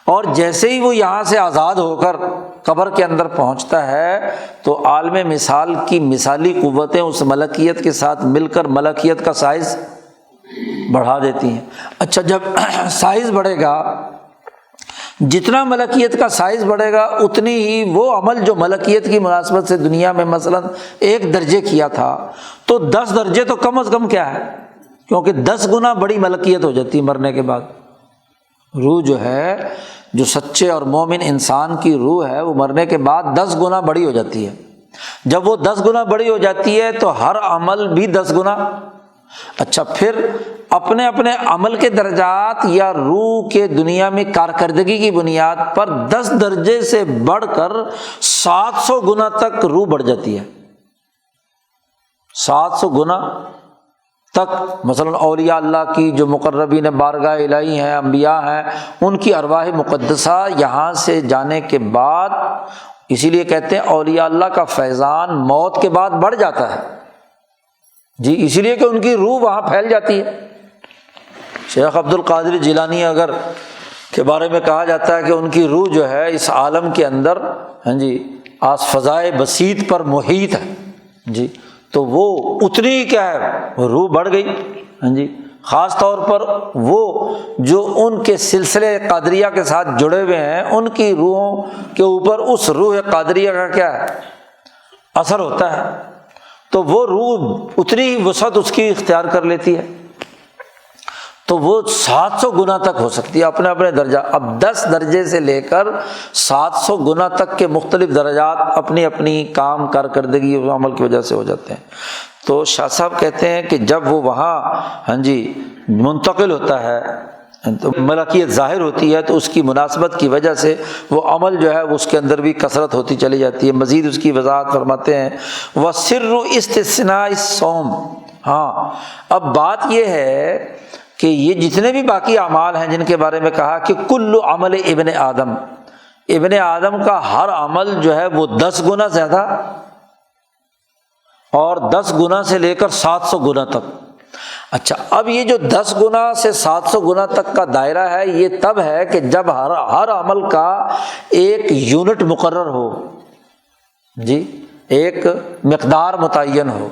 اور جیسے ہی وہ یہاں سے آزاد ہو کر قبر کے اندر پہنچتا ہے تو عالم مثال کی مثالی قوتیں اس ملکیت کے ساتھ مل کر ملکیت کا سائز بڑھا دیتی ہیں۔ اچھا، جب سائز بڑھے گا، جتنا ملکیت کا سائز بڑھے گا اتنی ہی وہ عمل جو ملکیت کی مناسبت سے دنیا میں مثلا 1 درجے کیا تھا تو 10 درجے تو کم از کم کیا ہے، کیونکہ 10 گنا بڑی ملکیت ہو جاتی ہے مرنے کے بعد۔ روح جو ہے، جو سچے اور مومن انسان کی روح ہے، وہ مرنے کے بعد 10 گنا بڑی ہو جاتی ہے۔ جب وہ 10 گنا بڑی ہو جاتی ہے تو ہر عمل بھی 10 گنا۔ اچھا، پھر اپنے اپنے عمل کے درجات یا روح کے دنیا میں کارکردگی کی بنیاد پر 10 درجے سے بڑھ کر 700 گنا تک روح بڑھ جاتی ہے۔ 700 گنا تک مثلا اولیاء اللہ کی جو مقربین بارگاہ الہی ہیں، انبیاء ہیں، ان کی ارواح مقدسہ یہاں سے جانے کے بعد، اسی لیے کہتے ہیں اولیاء اللہ کا فیضان موت کے بعد بڑھ جاتا ہے جی، اسی لیے کہ ان کی روح وہاں پھیل جاتی ہے۔ شیخ عبد القادر جیلانی اگر کے بارے میں کہا جاتا ہے کہ ان کی روح جو ہے اس عالم کے اندر جی آس فضائے بسیط پر محیط ہے جی، تو وہ اتنی ہی کیا ہے، وہ روح بڑھ گئی جی۔ خاص طور پر وہ جو ان کے سلسلے قادریہ کے ساتھ جڑے ہوئے ہیں، ان کی روحوں کے اوپر اس روح قادریہ کا کیا ہے، اثر ہوتا ہے، تو وہ روح اتنی ہی وسعت اس کی اختیار کر لیتی ہے، تو وہ 700 گنا تک ہو سکتی ہے اپنے اپنے درجہ۔ اب 10 درجے سے لے کر 700 گنا تک کے مختلف درجات اپنی اپنی کام کارکردگی اور عمل کی وجہ سے ہو جاتے ہیں۔ تو شاہ صاحب کہتے ہیں کہ جب وہ وہاں منتقل ہوتا ہے تو ملکیت ظاہر ہوتی ہے، تو اس کی مناسبت کی وجہ سے وہ عمل جو ہے اس کے اندر بھی کثرت ہوتی چلی جاتی ہے۔ مزید اس کی وضاحت فرماتے ہیں وَسِرُّ اسْتِثْنَاءِ الصَّوْمِ۔ ہاں، اب بات یہ ہے کہ یہ جتنے بھی باقی اعمال ہیں جن کے بارے میں کہا کہ کل عمل ابن آدم، ابن آدم کا ہر عمل جو ہے وہ 10 گنا زیادہ اور 10 گنا سے لے کر 700 گنا تک۔ اچھا، اب یہ جو 10 گنا سے 700 گنا تک کا دائرہ ہے، یہ تب ہے کہ جب ہر عمل کا ایک یونٹ مقرر ہو جی، ایک مقدار متعین ہو،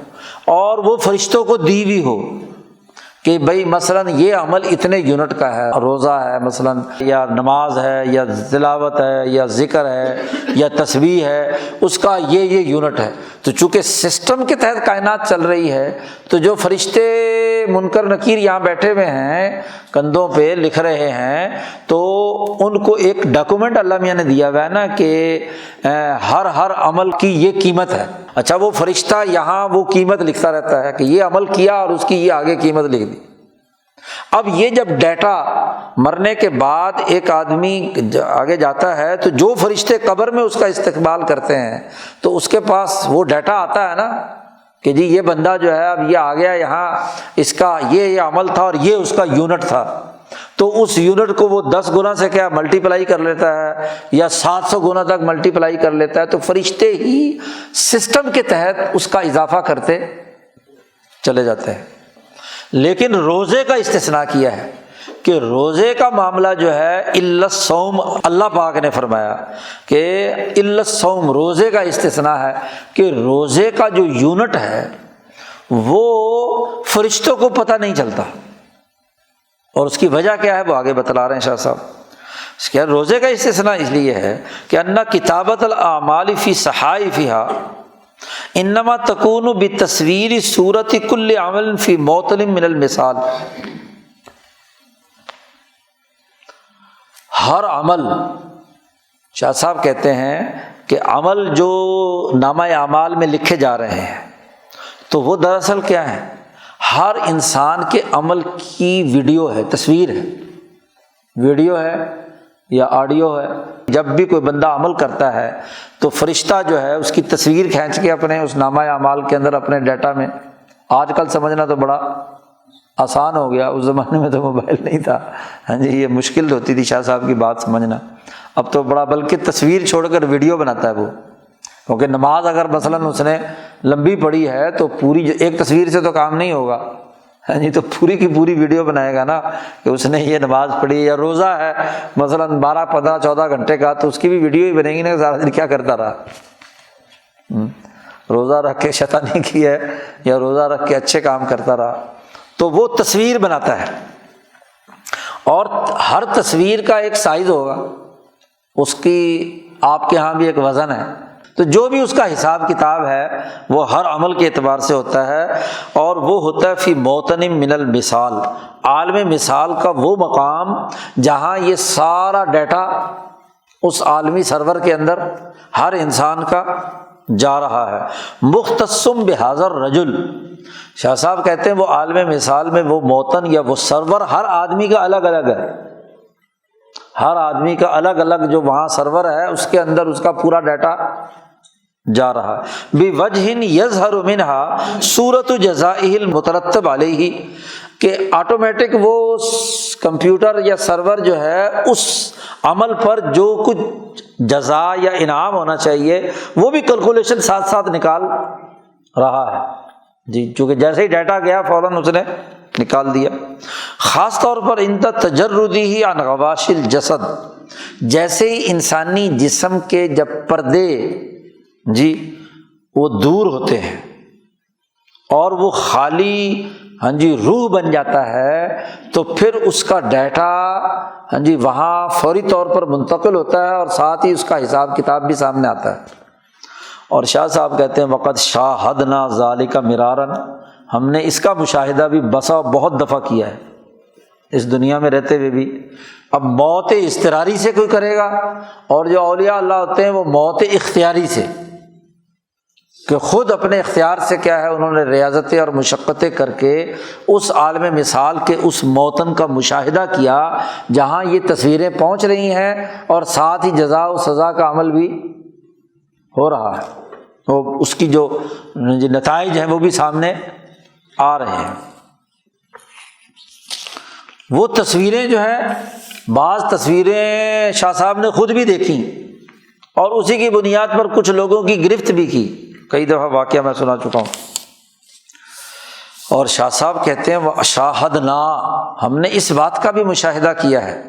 اور وہ فرشتوں کو دی ہوئی ہو کہ بھئی مثلاً یہ عمل اتنے یونٹ کا ہے، روزہ ہے مثلاً، یا نماز ہے، یا تلاوت ہے، یا ذکر ہے، یا تسبیح ہے، اس کا یہ یونٹ ہے۔ تو چونکہ سسٹم کے تحت کائنات چل رہی ہے، تو جو فرشتے منکر نکیر یہاں بیٹھے ہوئے ہیں، کندھوں پہ لکھ رہے ہیں، تو ان کو ایک ڈاکومنٹ اللہ میاں نے دیا ہوا ہے نا کہ ہر عمل کی یہ قیمت ہے۔ اچھا، وہ فرشتہ یہاں وہ قیمت لکھتا رہتا ہے کہ یہ عمل کیا اور اس کی یہ آگے قیمت لکھ دی۔ اب یہ جب ڈیٹا مرنے کے بعد ایک آدمی آگے جاتا ہے تو جو فرشتے قبر میں اس کا استقبال کرتے ہیں تو اس کے پاس وہ ڈیٹا آتا ہے نا کہ جی یہ بندہ جو ہے اب یہ آ گیا یہاں، اس کا یہ عمل تھا اور یہ اس کا یونٹ تھا، تو اس یونٹ کو وہ 10 گنا سے کیا ملٹی پلائی کر لیتا ہے یا 700 گنا تک ملٹی پلائی کر لیتا ہے، تو فرشتے ہی سسٹم کے تحت اس کا اضافہ کرتے چلے جاتے ہیں۔ لیکن روزے کا استثناء کیا ہے کہ روزے کا معاملہ جو ہے الا الصوم، اللہ پاک نے فرمایا کہ الا الصوم، روزے کا استثناء ہے کہ روزے کا جو یونٹ ہے وہ فرشتوں کو پتہ نہیں چلتا، اور اس کی وجہ کیا ہے وہ آگے بتلا رہے ہیں شاہ صاحب۔ کیا روزے کا استثناء اس لیے ہے کہ ان کتابت الاعمال فی صحائفہا انما تکون بتصویر صورت کل عمل فی موطن من المثال۔ ہر عمل، شاہ صاحب کہتے ہیں کہ عمل جو نامہ اعمال میں لکھے جا رہے ہیں تو وہ دراصل کیا ہے، ہر انسان کے عمل کی ویڈیو ہے، تصویر ہے، ویڈیو ہے یا آڈیو ہے۔ جب بھی کوئی بندہ عمل کرتا ہے تو فرشتہ جو ہے اس کی تصویر کھینچ کے اپنے اس نامہ اعمال کے اندر اپنے ڈیٹا میں، آج کل سمجھنا تو بڑا آسان ہو گیا، اس زمانے میں تو موبائل نہیں تھا، ہاں جی، یہ مشکل ہوتی تھی شاہ صاحب کی بات سمجھنا۔ اب تو بڑا، بلکہ تصویر چھوڑ کر ویڈیو بناتا ہے وہ، کیونکہ نماز اگر مثلاً اس نے لمبی پڑھی ہے تو پوری ایک تصویر سے تو کام نہیں ہوگا، ہاں جی، تو پوری کی پوری ویڈیو بنائے گا نا کہ اس نے یہ نماز پڑھی، یا روزہ ہے مثلاً 12 15 14 گھنٹے کا تو اس کی بھی ویڈیو ہی بنے گی نا، سارا دن کیا کرتا رہا، روزہ رکھ کے شیطانی کی ہے یا روزہ رکھ کے اچھے کام کرتا رہا، تو وہ تصویر بناتا ہے۔ اور ہر تصویر کا ایک سائز ہوگا، اس کی آپ کے ہاں بھی ایک وزن ہے، تو جو بھی اس کا حساب کتاب ہے وہ ہر عمل کے اعتبار سے ہوتا ہے، اور وہ ہوتا ہے فی موطن من المثال، عالم مثال کا وہ مقام جہاں یہ سارا ڈیٹا اس عالمی سرور کے اندر ہر انسان کا جا رہا ہے۔ مختصم بہذا الرجل، شاہ صاحب کہتے ہیں وہ عالم مثال میں وہ موطن یا وہ سرور ہر آدمی کا الگ الگ ہے، ہر آدمی کا الگ الگ جو وہاں سرور ہے اس کے اندر اس کا پورا ڈیٹا جا رہا ہے۔ بوجہ یظہر منہا صورت جزائہ المترتب علیہ، کہ آٹومیٹک وہ کمپیوٹر یا سرور جو ہے اس عمل پر جو کچھ جزا یا انعام ہونا چاہیے وہ بھی کیلکولیشن ساتھ ساتھ نکال رہا ہے جی، چونکہ جیسے ہی ڈیٹا گیا فوراً اس نے نکال دیا۔ خاص طور پر عند تجردہ عن غواش الجسد، جیسے ہی انسانی جسم کے جب پردے جی وہ دور ہوتے ہیں اور وہ خالی ہاں جی روح بن جاتا ہے تو پھر اس کا ڈیٹا ہاں جی وہاں فوری طور پر منتقل ہوتا ہے، اور ساتھ ہی اس کا حساب کتاب بھی سامنے آتا ہے۔ اور شاہ صاحب کہتے ہیں وقد شاہدنا ذالک مراراً، ہم نے اس کا مشاہدہ بھی بہت دفعہ کیا ہے اس دنیا میں رہتے ہوئے بھی۔ اب موت اضطراری سے کوئی کرے گا، اور جو اولیاء اللہ ہوتے ہیں وہ موت اختیاری سے، کہ خود اپنے اختیار سے کیا ہے انہوں نے ریاضتیں اور مشقتیں کر کے اس عالم مثال کے اس موطن کا مشاہدہ کیا جہاں یہ تصویریں پہنچ رہی ہیں، اور ساتھ ہی جزا و سزا کا عمل بھی ہو رہا ہے، تو اس کی جو نتائج ہیں وہ بھی سامنے آ رہے ہیں۔ وہ تصویریں جو ہے بعض تصویریں شاہ صاحب نے خود بھی دیکھی، اور اسی کی بنیاد پر کچھ لوگوں کی گرفت بھی کی، کئی دفعہ واقعہ میں سنا چکا ہوں۔ اور شاہ صاحب کہتے ہیں وشاہدنا، ہم نے اس بات کا بھی مشاہدہ کیا ہے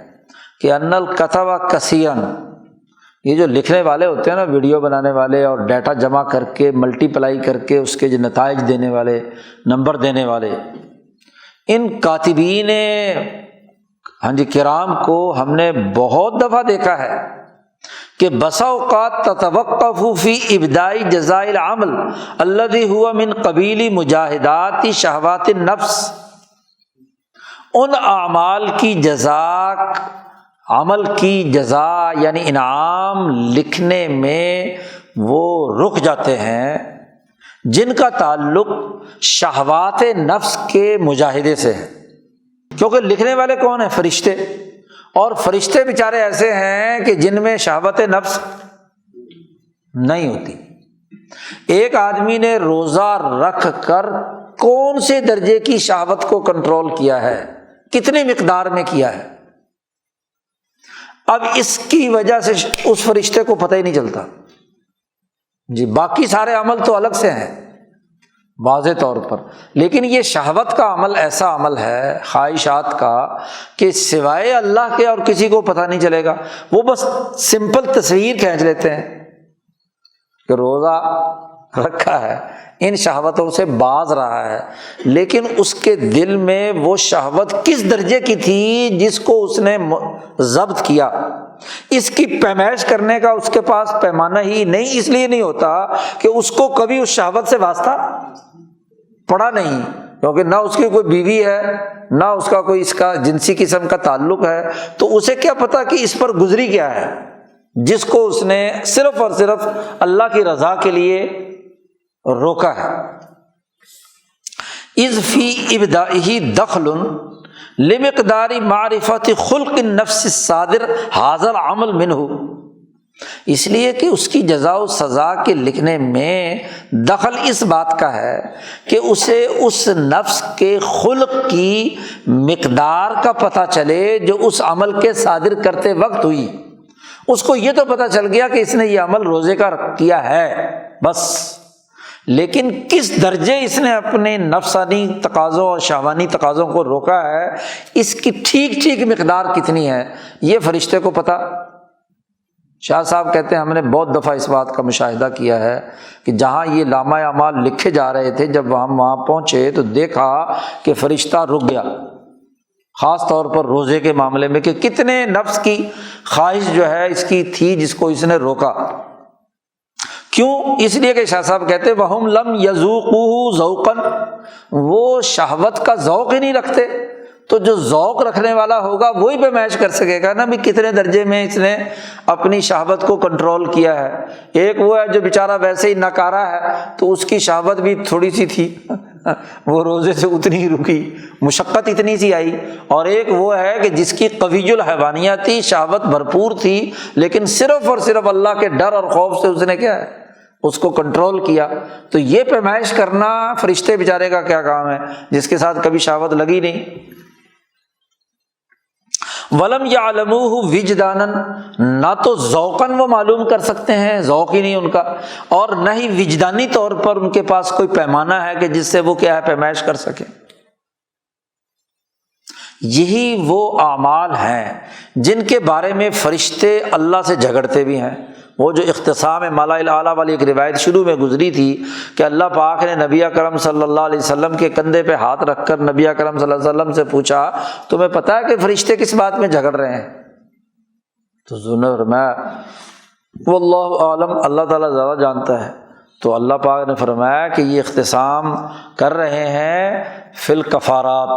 کہ ان الکتب کثیرا، یہ جو لکھنے والے ہوتے ہیں نا، ویڈیو بنانے والے اور ڈیٹا جمع کر کے ملٹی پلائی کر کے اس کے جو نتائج دینے والے، نمبر دینے والے، ان کاتبین ہاں جی کرام کو ہم نے بہت دفعہ دیکھا ہے کہ بسا اوقات تتوقف فی ابداء جزاء العمل الذي هو من قبیل مجاہدات شہوات النفس، ان اعمال کی جزا، عمل کی جزا یعنی انعام لکھنے میں وہ رک جاتے ہیں جن کا تعلق شہوات نفس کے مجاہدے سے ہے، کیونکہ لکھنے والے کون ہیں؟ فرشتے، اور فرشتے بیچارے ایسے ہیں کہ جن میں شہوت نفس نہیں ہوتی۔ ایک آدمی نے روزہ رکھ کر کون سے درجے کی شہوت کو کنٹرول کیا ہے، کتنی مقدار میں کیا ہے، اب اس کی وجہ سے اس فرشتے کو پتہ ہی نہیں چلتا جی، باقی سارے عمل تو الگ سے ہیں، واضح طور پر۔ لیکن یہ شہوت کا عمل ایسا عمل ہے خواہشات کا کہ سوائے اللہ کے اور کسی کو پتہ نہیں چلے گا، وہ بس سمپل تصویر کھینچ لیتے ہیں کہ روزہ رکھا ہے، ان شہوتوں سے باز رہا ہے، لیکن اس کے دل میں وہ شہوت کس درجے کی تھی جس کو اس نے ضبط کیا، اس کی پیمائش کرنے کا اس کے پاس پیمانہ ہی نہیں، اس لیے نہیں ہوتا کہ اس کو کبھی اس شہوت سے واسطہ پڑا نہیں، کیونکہ نہ اس کی کوئی بیوی ہے نہ اس کا کوئی اس کا جنسی قسم کا تعلق ہے، تو اسے کیا پتا کہ اس پر گزری کیا ہے، جس کو اس نے صرف اور صرف اللہ کی رضا کے لیے روکا ہے۔ اذ فی ابدائہ دخل لمقدار معرفت خلق النفس الصادر حاضر العمل منہ، اس لیے کہ اس کی جزا و سزا کے لکھنے میں دخل اس بات کا ہے کہ اسے اس نفس کے خلق کی مقدار کا پتہ چلے جو اس عمل کے صادر کرتے وقت ہوئی۔ اس کو یہ تو پتہ چل گیا کہ اس نے یہ عمل روزے کا کیا ہے بس، لیکن کس درجے اس نے اپنے نفسانی تقاضوں اور شہوانی تقاضوں کو روکا ہے، اس کی ٹھیک ٹھیک مقدار کتنی ہے، یہ فرشتے کو پتہ۔ شاہ صاحب کہتے ہیں ہم نے بہت دفعہ اس بات کا مشاہدہ کیا ہے کہ جہاں یہ لامہ اعمال لکھے جا رہے تھے، جب ہم وہاں پہنچے تو دیکھا کہ فرشتہ رک گیا، خاص طور پر روزے کے معاملے میں، کہ کتنے نفس کی خواہش جو ہے اس کی تھی جس کو اس نے روکا۔ کیوں؟ اس لیے کہ شاہ صاحب کہتے وَهُمْ لَمْ يَذُوقُوهُ ذَوْقًا، وہ شہوت کا ذوق ہی نہیں رکھتے، تو جو ذوق رکھنے والا ہوگا وہی پیمائش کر سکے گا نا بھی کتنے درجے میں اس نے اپنی شہوت کو کنٹرول کیا ہے۔ ایک وہ ہے جو بیچارہ ویسے ہی ناکارہ ہے تو اس کی شہوت بھی تھوڑی سی تھی، وہ روزے سے اتنی ہی رکی، مشقت اتنی سی آئی، اور ایک وہ ہے کہ جس کی قوی الحیوانیہ تھی، شہوت بھرپور تھی، لیکن صرف اور صرف اللہ کے ڈر اور خوف سے اس نے کیا ہے اس کو کنٹرول کیا۔ تو یہ پیمائش کرنا فرشتے بیچارے کا کیا کام ہے جس کے ساتھ کبھی شہوت لگی نہیں۔ وَلَمْ يَعْلَمُوهُ وِجْدَانًا، نہ تو ذوقاً وہ معلوم کر سکتے ہیں، ذوق ہی نہیں ان کا، اور نہ ہی وجدانی طور پر ان کے پاس کوئی پیمانہ ہے کہ جس سے وہ کیا ہے پیمائش کر سکیں۔ یہی وہ اعمال ہیں جن کے بارے میں فرشتے اللہ سے جھگڑتے بھی ہیں۔ وہ جو اختصام مالا الاعلیٰ والی ایک روایت شروع میں گزری تھی کہ اللہ پاک نے نبی اکرم صلی اللہ علیہ وسلم کے کندھے پہ ہاتھ رکھ کر نبی اکرم صلی اللہ علیہ وسلم سے پوچھا تمہیں پتہ ہے کہ فرشتے کس بات میں جھگڑ رہے ہیں؟ تو حضور نے فرمایا واللہ عالم، اللہ تعالیٰ زیادہ جانتا ہے۔ تو اللہ پاک نے فرمایا کہ یہ اختصام کر رہے ہیں فی الکفارات،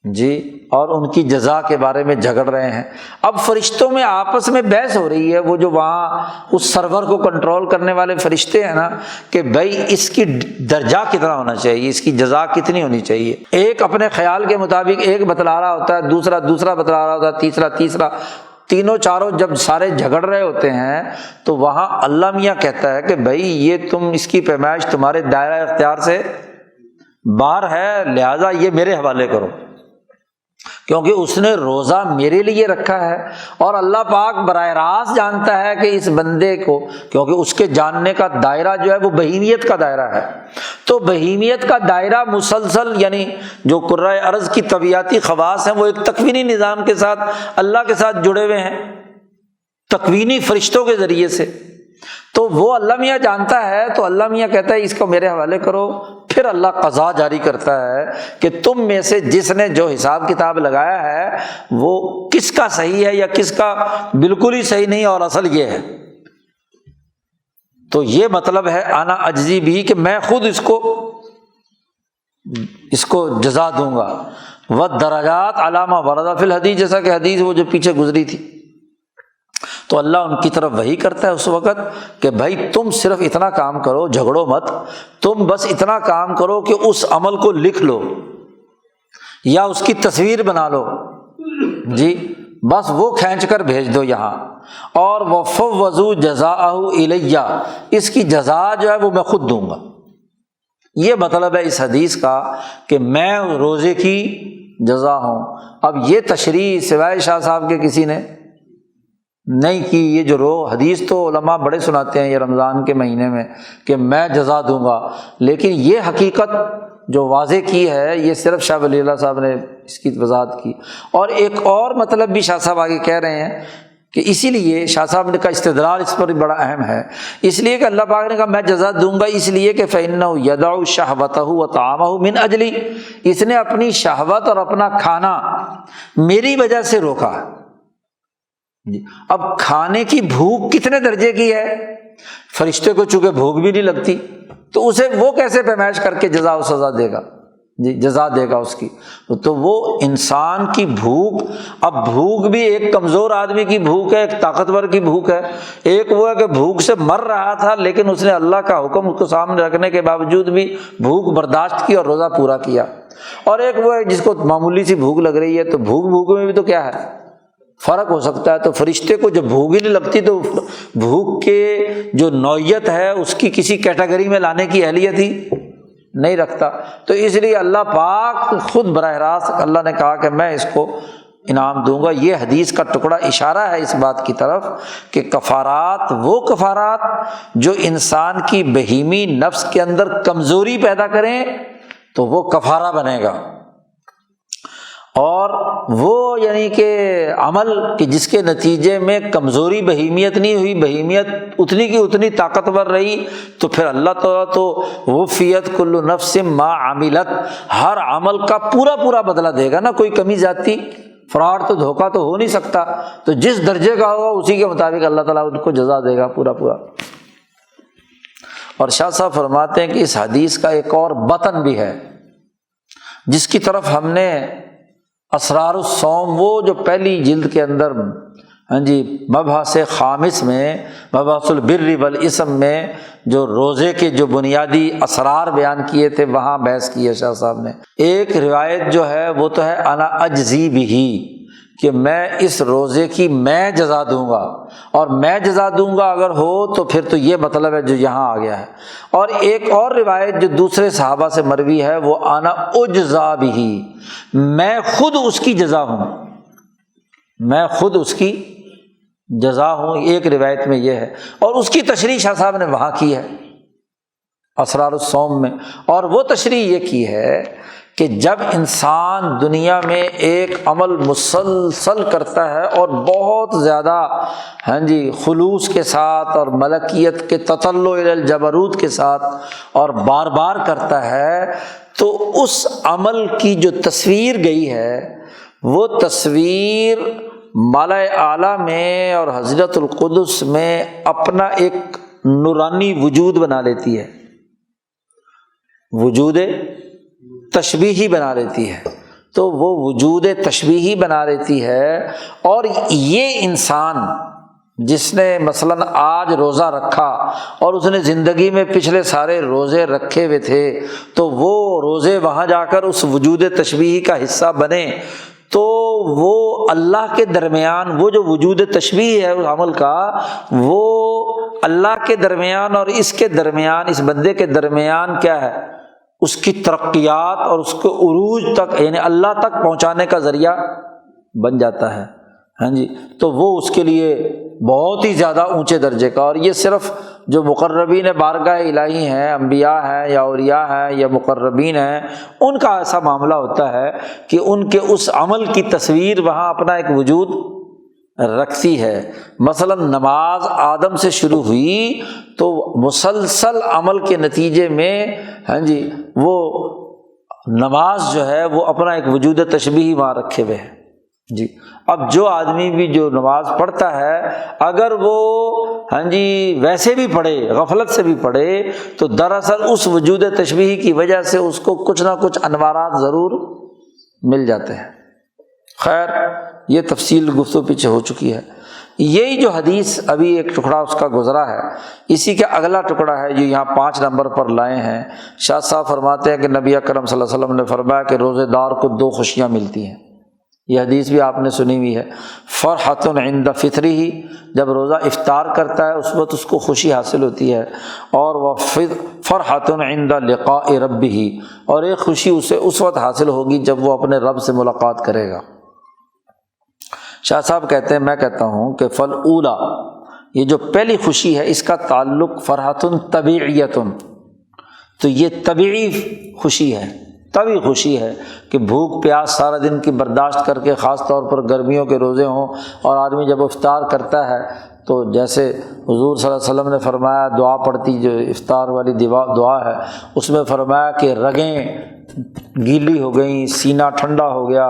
جی، اور ان کی جزا کے بارے میں جھگڑ رہے ہیں۔ اب فرشتوں میں آپس میں بحث ہو رہی ہے، وہ جو وہاں اس سرور کو کنٹرول کرنے والے فرشتے ہیں نا، کہ بھائی اس کی درجہ کتنا ہونا چاہیے، اس کی جزا کتنی ہونی چاہیے۔ ایک اپنے خیال کے مطابق ایک بتلا رہا ہوتا ہے، دوسرا بتلا رہا ہوتا ہے، تیسرا، تینوں چاروں جب سارے جھگڑ رہے ہوتے ہیں تو وہاں اللہ میاں کہتا ہے کہ بھائی یہ تم اس کی پیمائش تمہارے دائرہ اختیار سے باہر ہے، لہذا یہ میرے حوالے کرو، کیونکہ اس نے روزہ میرے لیے رکھا ہے، اور اللہ پاک براہ راست جانتا ہے کہ اس بندے کو، کیونکہ اس کے جاننے کا دائرہ جو ہے وہ بہیمیت کا دائرہ ہے، تو بہیمیت کا دائرہ مسلسل، یعنی جو قرۂ ارض کی طبیعتی خواص ہیں وہ ایک تکوینی نظام کے ساتھ اللہ کے ساتھ جڑے ہوئے ہیں، تکوینی فرشتوں کے ذریعے سے، تو وہ اللہ میاں جانتا ہے، تو اللہ میاں کہتا ہے اس کو میرے حوالے کرو۔ پھر اللہ قضا جاری کرتا ہے کہ تم میں سے جس نے جو حساب کتاب لگایا ہے وہ کس کا صحیح ہے یا کس کا بالکل ہی صحیح نہیں، اور اصل یہ ہے۔ تو یہ مطلب ہے انا اجزی بھی، کہ میں خود اس کو جزا دوں گا۔ والدرجات علی ما ورد فی الحدیث، جیسا کہ حدیث وہ جو پیچھے گزری تھی، تو اللہ ان کی طرف وحی کرتا ہے اس وقت کہ بھائی تم صرف اتنا کام کرو، جھگڑو مت، تم بس اتنا کام کرو کہ اس عمل کو لکھ لو یا اس کی تصویر بنا لو، جی، بس وہ کھینچ کر بھیج دو یہاں، اور وَفَوَّضُوا جَزَاءَهُ إِلَيَّ، اس کی جزا جو ہے وہ میں خود دوں گا۔ یہ مطلب ہے اس حدیث کا کہ میں روزے کی جزا ہوں۔ اب یہ تشریح سوائے شاہ صاحب کے کسی نے نہیں کی یہ جو حدیث تو علماء بڑے سناتے ہیں یہ رمضان کے مہینے میں کہ میں جزا دوں گا، لیکن یہ حقیقت جو واضح کی ہے یہ صرف شاہ ولی اللہ صاحب نے اس کی وضاحت کی۔ اور ایک اور مطلب بھی شاہ صاحب آگے کہہ رہے ہیں کہ اسی لیے شاہ صاحب نے کا استدلال اس پر بڑا اہم ہے، اس لیے کہ اللہ پاک نے کہا میں جزا دوں گا، اس لیے کہ فَإِنَّهُ يَدَعُ شَهْوَتَهُ وَطَعَامَهُ مِنْ أَجْلِي، اس نے اپنی شہوت اور اپنا کھانا میری وجہ سے روکا۔ اب کھانے کی بھوک کتنے درجے کی ہے؟ فرشتے کو چونکہ بھوک بھی نہیں لگتی تو اسے وہ کیسے پیمائش کر کے جزا و سزا دے گا؟ جزا دے گا اس کی، تو وہ انسان کی بھوک، اب بھوک بھی ایک کمزور آدمی کی بھوک ہے، ایک طاقتور کی بھوک ہے۔ ایک وہ ہے کہ بھوک سے مر رہا تھا لیکن اس نے اللہ کا حکم اس کو سامنے رکھنے کے باوجود بھی بھوک برداشت کی اور روزہ پورا کیا۔ اور ایک وہ ہے جس کو معمولی سی بھوک لگ رہی ہے، تو بھوک میں بھی تو کیا ہے، فرق ہو سکتا ہے۔ تو فرشتے کو جب بھوک ہی نہیں لگتی تو بھوک کے جو نوعیت ہے اس کی کسی کیٹیگری میں لانے کی اہلیت ہی نہیں رکھتا، تو اس لیے اللہ پاک خود براہ راست اللہ نے کہا کہ میں اس کو انعام دوں گا۔ یہ حدیث کا ٹکڑا اشارہ ہے اس بات کی طرف کہ کفارات وہ کفارات جو انسان کی بہیمی نفس کے اندر کمزوری پیدا کریں تو وہ کفارہ بنے گا، اور وہ یعنی کہ عمل کہ جس کے نتیجے میں کمزوری بہیمیت نہیں ہوئی، بہیمیت اتنی کی اتنی طاقتور رہی، تو پھر اللہ تعالیٰ تو وفیت کل نفس ما عملت، ہر عمل کا پورا بدلہ دے گا نا، کوئی کمی زیادتی فراڈ تو دھوکہ تو ہو نہیں سکتا، تو جس درجے کا ہوگا اسی کے مطابق اللہ تعالیٰ ان کو جزا دے گا پورا۔ اور شاہ صاحب فرماتے ہیں کہ اس حدیث کا ایک اور بطن بھی ہے جس کی طرف ہم نے اسرار الصوم، وہ جو پہلی جلد کے اندر مبحث خامس میں مبحث البر والاسم میں جو روزے کے جو بنیادی اسرار بیان کیے تھے وہاں بحث کی ہے شاہ صاحب نے۔ ایک روایت جو ہے وہ تو ہے انا اجزی بہی، کہ میں اس روزے کی میں جزا دوں گا، اور میں جزا دوں گا اگر ہو تو پھر تو یہ مطلب ہے جو یہاں آ گیا ہے۔ اور ایک اور روایت جو دوسرے صحابہ سے مروی ہے وہ انا اجزا بہی، میں خود اس کی جزا ہوں، میں خود اس کی جزا ہوں، ایک روایت میں یہ ہے، اور اس کی تشریح شاہ صاحب نے وہاں کی ہے اسرار الصوم میں۔ اور وہ تشریح یہ کی ہے کہ جب انسان دنیا میں ایک عمل مسلسل کرتا ہے اور بہت زیادہ خلوص کے ساتھ اور ملکیت کے تطلع الی الجبروت کے ساتھ اور بار بار کرتا ہے، تو اس عمل کی جو تصویر گئی ہے وہ تصویر مالا اعلیٰ میں اور حضرت القدس میں اپنا ایک نورانی وجود بنا لیتی ہے، وجود تشبیہی بنا لیتی ہے، تو وہ وجود تشبیہی بنا لیتی ہے۔ اور یہ انسان جس نے مثلاً آج روزہ رکھا اور اس نے زندگی میں پچھلے سارے روزے رکھے ہوئے تھے، تو وہ روزے وہاں جا کر اس وجود تشبیہی کا حصہ بنے، تو وہ اللہ کے درمیان وہ جو وجود تشبیہ ہے اس عمل کا، وہ اللہ کے درمیان اور اس کے درمیان، اس بندے کے درمیان کیا ہے، اس کی ترقیات اور اس کو عروج تک یعنی اللہ تک پہنچانے کا ذریعہ بن جاتا ہے۔ تو وہ اس کے لیے بہت ہی زیادہ اونچے درجے کا، اور یہ صرف جو مقربین بارگاہ الہی ہیں، انبیاء ہیں یا اولیاء ہیں یا مقربین ہیں، ان کا ایسا معاملہ ہوتا ہے کہ ان کے اس عمل کی تصویر وہاں اپنا ایک وجود رکھتی ہے۔ مثلا نماز آدم سے شروع ہوئی تو مسلسل عمل کے نتیجے میں وہ نماز جو ہے وہ اپنا ایک وجود تشبیہی وہاں رکھے ہوئے ہے۔ اب جو آدمی بھی جو نماز پڑھتا ہے اگر وہ ویسے بھی پڑھے، غفلت سے بھی پڑھے، تو دراصل اس وجود تشبیہی کی وجہ سے اس کو کچھ نہ کچھ انوارات ضرور مل جاتے ہیں۔ خیر یہ تفصیل گفتگو پیچھے ہو چکی ہے۔ یہی جو حدیث ابھی ایک ٹکڑا اس کا گزرا ہے، اسی کا اگلا ٹکڑا ہے جو یہاں 5 نمبر پر لائے ہیں۔ شاہ صاحب فرماتے ہیں کہ نبی اکرم صلی اللہ علیہ وسلم نے فرمایا کہ روزے دار کو 2 خوشیاں ملتی ہیں۔ یہ حدیث بھی آپ نے سنی ہوئی ہے۔ فرحۃ عند فطرہ، جب روزہ افطار کرتا ہے اس وقت اس کو خوشی حاصل ہوتی ہے، اور وہ فرحۃ عند لقاء ربہ، اور ایک خوشی اسے اس وقت حاصل ہوگی جب وہ اپنے رب سے ملاقات کرے گا۔ شاہ صاحب کہتے ہیں میں کہتا ہوں کہ فالاولی، یہ جو پہلی خوشی ہے اس کا تعلق فرحۃ طبیعیۃ، تو یہ طبیعی خوشی ہے، طبیعی خوشی ہے کہ بھوک پیاس سارا دن کی برداشت کر کے، خاص طور پر گرمیوں کے روزے ہوں، اور آدمی جب افطار کرتا ہے تو جیسے حضور صلی اللہ علیہ وسلم نے فرمایا، دعا پڑھتی جو افطار والی دعا ہے، اس میں فرمایا کہ رگیں گیلی ہو گئیں، سینہ ٹھنڈا ہو گیا،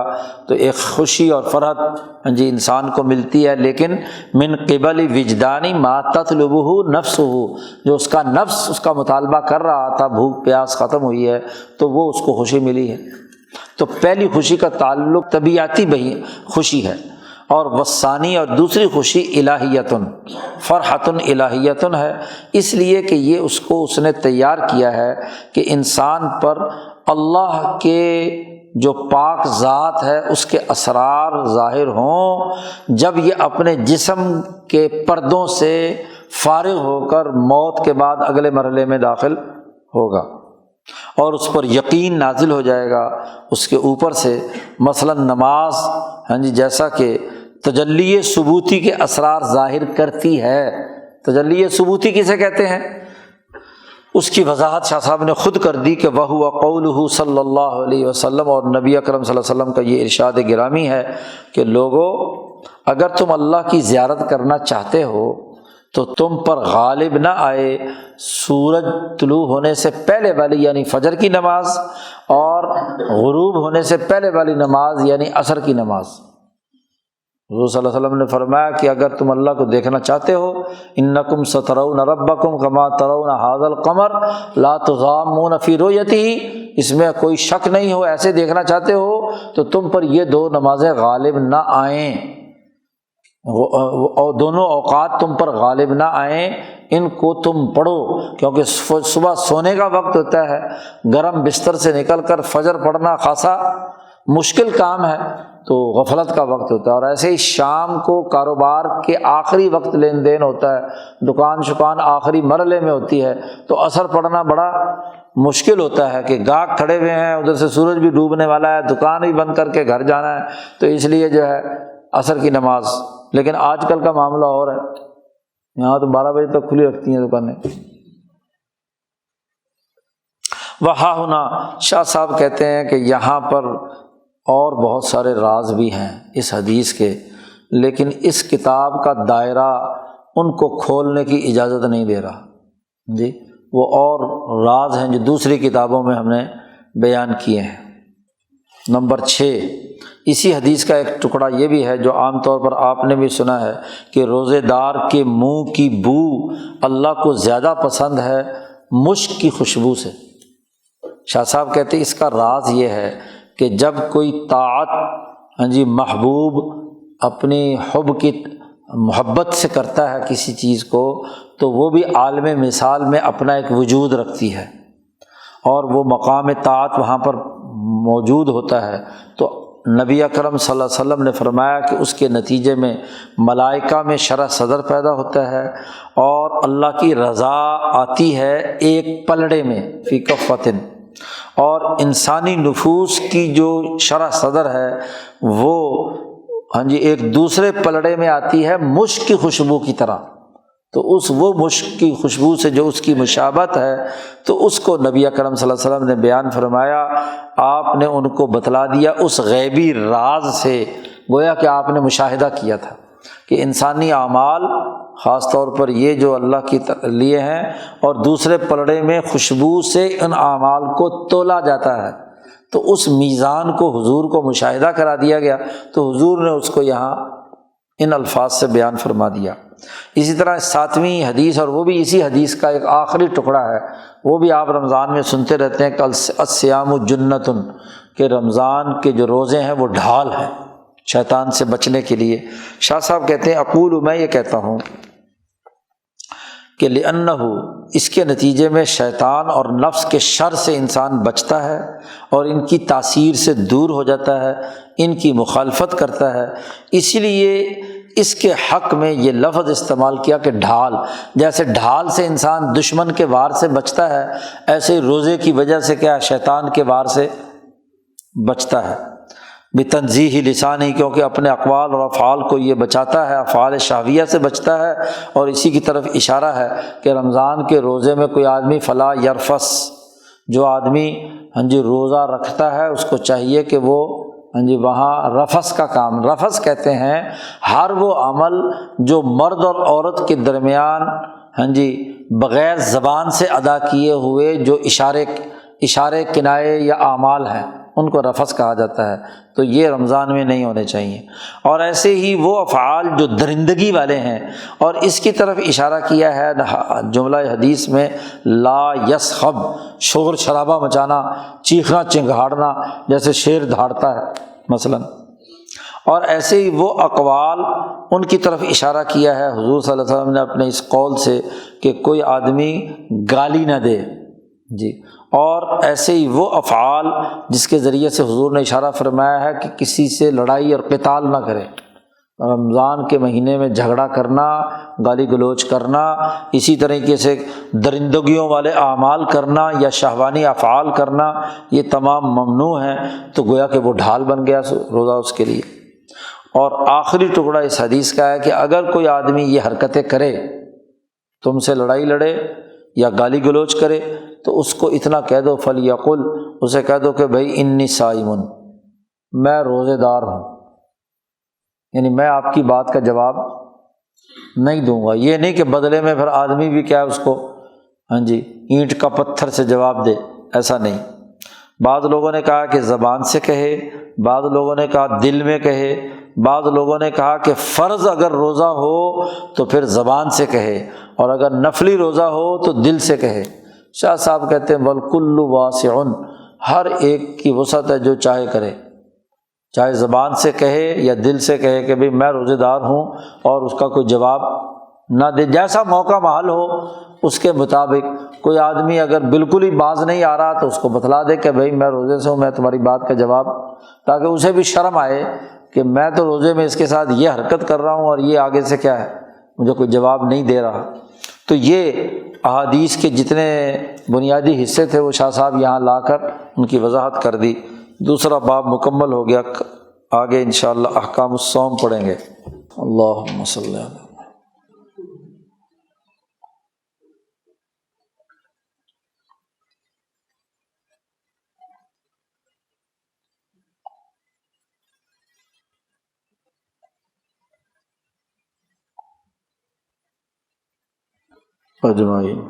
تو ایک خوشی اور فرحت انسان کو ملتی ہے، لیکن من قبل وجدانی ما تطلبہ نفسہ، جو اس کا نفس اس کا مطالبہ کر رہا تھا، بھوک پیاس ختم ہوئی ہے تو وہ اس کو خوشی ملی ہے۔ تو پہلی خوشی کا تعلق طبیعتی خوشی ہے، اور والثانی، اور دوسری خوشی الہیتن، فرحتن الہیتن ہے، اس لیے کہ یہ اس نے تیار کیا ہے کہ انسان پر اللہ کے جو پاک ذات ہے اس کے اسرار ظاہر ہوں، جب یہ اپنے جسم کے پردوں سے فارغ ہو کر موت کے بعد اگلے مرحلے میں داخل ہوگا، اور اس پر یقین نازل ہو جائے گا اس کے اوپر سے۔ مثلا نماز جیسا کہ تجلی ثبوتی کے اسرار ظاہر کرتی ہے۔ تجلی ثبوتی کسے کہتے ہیں؟ اس کی وضاحت شاہ صاحب نے خود کر دی کہ وَهُوَ قَوْلُهُ صلی اللہ علیہ وسلم، اور نبی اکرم صلی اللہ علیہ وسلم کا یہ ارشاد گرامی ہے کہ لوگو، اگر تم اللہ کی زیارت کرنا چاہتے ہو تو تم پر غالب نہ آئے سورج طلوع ہونے سے پہلے والی یعنی فجر کی نماز، اور غروب ہونے سے پہلے والی نماز یعنی عصر کی نماز۔ حضور صلی اللہ علیہ وسلم نے فرمایا کہ اگر تم اللہ کو دیکھنا چاہتے ہو، انکم سترون ربکم کما ترون ھذا القمر لا تضامون فی رؤیتہ، اس میں کوئی شک نہیں ہو، ایسے دیکھنا چاہتے ہو تو تم پر یہ دو نمازیں غالب نہ آئیں، اور دونوں اوقات تم پر غالب نہ آئیں، ان کو تم پڑھو، کیونکہ صبح سونے کا وقت ہوتا ہے، گرم بستر سے نکل کر فجر پڑھنا خاصا مشکل کام ہے، تو غفلت کا وقت ہوتا ہے، اور ایسے ہی شام کو کاروبار کے آخری وقت لین دین ہوتا ہے، دکان شکان آخری مرحلے میں ہوتی ہے، تو عصر پڑھنا بڑا مشکل ہوتا ہے کہ گاہک کھڑے ہوئے ہیں، ادھر سے سورج بھی ڈوبنے والا ہے، دکان بھی بند کر کے گھر جانا ہے، تو اس لیے جو ہے عصر کی نماز۔ لیکن آج کل کا معاملہ اور ہے، یہاں تو 12 بجے تک کھلی رکھتی ہیں دکانیں۔ وہاں ہونا شاہ صاحب کہتے ہیں کہ یہاں پر اور بہت سارے راز بھی ہیں اس حدیث کے، لیکن اس کتاب کا دائرہ ان کو کھولنے کی اجازت نہیں دے رہا جی، وہ اور راز ہیں جو دوسری کتابوں میں ہم نے بیان کیے ہیں۔ نمبر 6، اسی حدیث کا ایک ٹکڑا یہ بھی ہے جو عام طور پر آپ نے بھی سنا ہے کہ روزے دار کے منہ کی بو اللہ کو زیادہ پسند ہے مشک کی خوشبو سے۔ شاہ صاحب کہتے ہیں اس کا راز یہ ہے کہ جب کوئی طاعت محبوب اپنی حب کی محبت سے کرتا ہے کسی چیز کو، تو وہ بھی عالم مثال میں اپنا ایک وجود رکھتی ہے، اور وہ مقام طاعت وہاں پر موجود ہوتا ہے۔ تو نبی اکرم صلی اللہ علیہ وسلم نے فرمایا کہ اس کے نتیجے میں ملائکہ میں شرح صدر پیدا ہوتا ہے، اور اللہ کی رضا آتی ہے ایک پلڑے میں فی کفتن، اور انسانی نفوس کی جو شرح صدر ہے وہ ایک دوسرے پلڑے میں آتی ہے مشک کی خوشبو کی طرح۔ تو وہ مشک کی خوشبو سے جو اس کی مشابہت ہے، تو اس کو نبی اکرم صلی اللہ علیہ وسلم نے بیان فرمایا، آپ نے ان کو بتلا دیا اس غیبی راز سے، گویا کہ آپ نے مشاہدہ کیا تھا کہ انسانی اعمال خاص طور پر یہ جو اللہ کے لیے ہیں، اور دوسرے پلڑے میں خوشبو سے ان اعمال کو تولا جاتا ہے، تو اس میزان کو حضور کو مشاہدہ کرا دیا گیا، تو حضور نے اس کو یہاں ان الفاظ سے بیان فرما دیا۔ اسی طرح 7ویں حدیث، اور وہ بھی اسی حدیث کا ایک آخری ٹکڑا ہے، وہ بھی آپ رمضان میں سنتے رہتے ہیں کہ الصیام جنۃ، کہ رمضان کے جو روزے ہیں وہ ڈھال ہیں شیطان سے بچنے کے لیے۔ شاہ صاحب کہتے ہیں اقول، میں یہ کہتا ہوں کہ لأنہ، اس کے نتیجے میں شیطان اور نفس کے شر سے انسان بچتا ہے، اور ان کی تاثیر سے دور ہو جاتا ہے، ان کی مخالفت کرتا ہے، اسی لیے اس کے حق میں یہ لفظ استعمال کیا کہ ڈھال، جیسے ڈھال سے انسان دشمن کے وار سے بچتا ہے، ایسے روزے کی وجہ سے کیا شیطان کے وار سے بچتا ہے۔ بتنزیہ لسانی، کیونکہ اپنے اقوال اور افعال کو یہ بچاتا ہے، افعال شہویہ سے بچتا ہے، اور اسی کی طرف اشارہ ہے کہ رمضان کے روزے میں کوئی آدمی فلا یرفس، جو آدمی روزہ رکھتا ہے اس کو چاہیے کہ وہ وہاں رفس کا کام، رفس کہتے ہیں ہر وہ عمل جو مرد اور عورت کے درمیان بغیر زبان سے ادا کیے ہوئے جو اشارے کنائے یا اعمال ہیں ان کو رفس کہا جاتا ہے، تو یہ رمضان میں نہیں ہونے چاہیے۔ اور ایسے ہی وہ افعال جو درندگی والے ہیں، اور اس کی طرف اشارہ کیا ہے جملہ حدیث میں لا یسخب، شور شرابہ مچانا، چیخنا چنگھاڑنا جیسے شیر دھاڑتا ہے مثلاً، اور ایسے ہی وہ اقوال ان کی طرف اشارہ کیا ہے حضور صلی اللہ علیہ وسلم نے اپنے اس قول سے کہ کوئی آدمی گالی نہ دے اور ایسے ہی وہ افعال جس کے ذریعے سے حضور نے اشارہ فرمایا ہے کہ کسی سے لڑائی اور قتال نہ کرے۔ رمضان کے مہینے میں جھگڑا کرنا، گالی گلوچ کرنا، اسی طریقے سے درندگیوں والے اعمال کرنا یا شہوانی افعال کرنا، یہ تمام ممنوع ہیں، تو گویا کہ وہ ڈھال بن گیا روزہ اس کے لیے۔ اور آخری ٹکڑا اس حدیث کا ہے کہ اگر کوئی آدمی یہ حرکتیں کرے، تم سے لڑائی لڑے یا گالی گلوچ کرے، تو اس کو اتنا کہہ دو فلیقل، اسے کہہ دو کہ بھائی انی صائم، میں روزے دار ہوں، یعنی میں آپ کی بات کا جواب نہیں دوں گا۔ یہ نہیں کہ بدلے میں پھر آدمی بھی کیا اس کو اینٹ کا پتھر سے جواب دے، ایسا نہیں۔ بعض لوگوں نے کہا کہ زبان سے کہے، بعض لوگوں نے کہا دل میں کہے، بعض لوگوں نے کہا کہ فرض اگر روزہ ہو تو پھر زبان سے کہے، اور اگر نفلی روزہ ہو تو دل سے کہے۔ شاہ صاحب کہتے ہیں والکل واسع، ہر ایک کی وسعت ہے، جو چاہے کرے، چاہے زبان سے کہے یا دل سے کہے کہ بھئی میں روزے دار ہوں، اور اس کا کوئی جواب نہ دے، جیسا موقع محل ہو اس کے مطابق۔ کوئی آدمی اگر بالکل ہی باز نہیں آ رہا تو اس کو بتلا دے کہ بھئی میں روزے سے ہوں، میں تمہاری بات کا جواب، تاکہ اسے بھی شرم آئے کہ میں تو روزے میں اس کے ساتھ یہ حرکت کر رہا ہوں اور یہ آگے سے کیا ہے مجھے کوئی جواب نہیں دے رہا۔ تو یہ احادیث کے جتنے بنیادی حصے تھے وہ شاہ صاحب یہاں لا کر ان کی وضاحت کر دی۔ دوسرا باب مکمل ہو گیا، آگے انشاءاللہ احکام الصوم پڑھیں گے۔ اللہم صلی اللہ علیہ اجمعین۔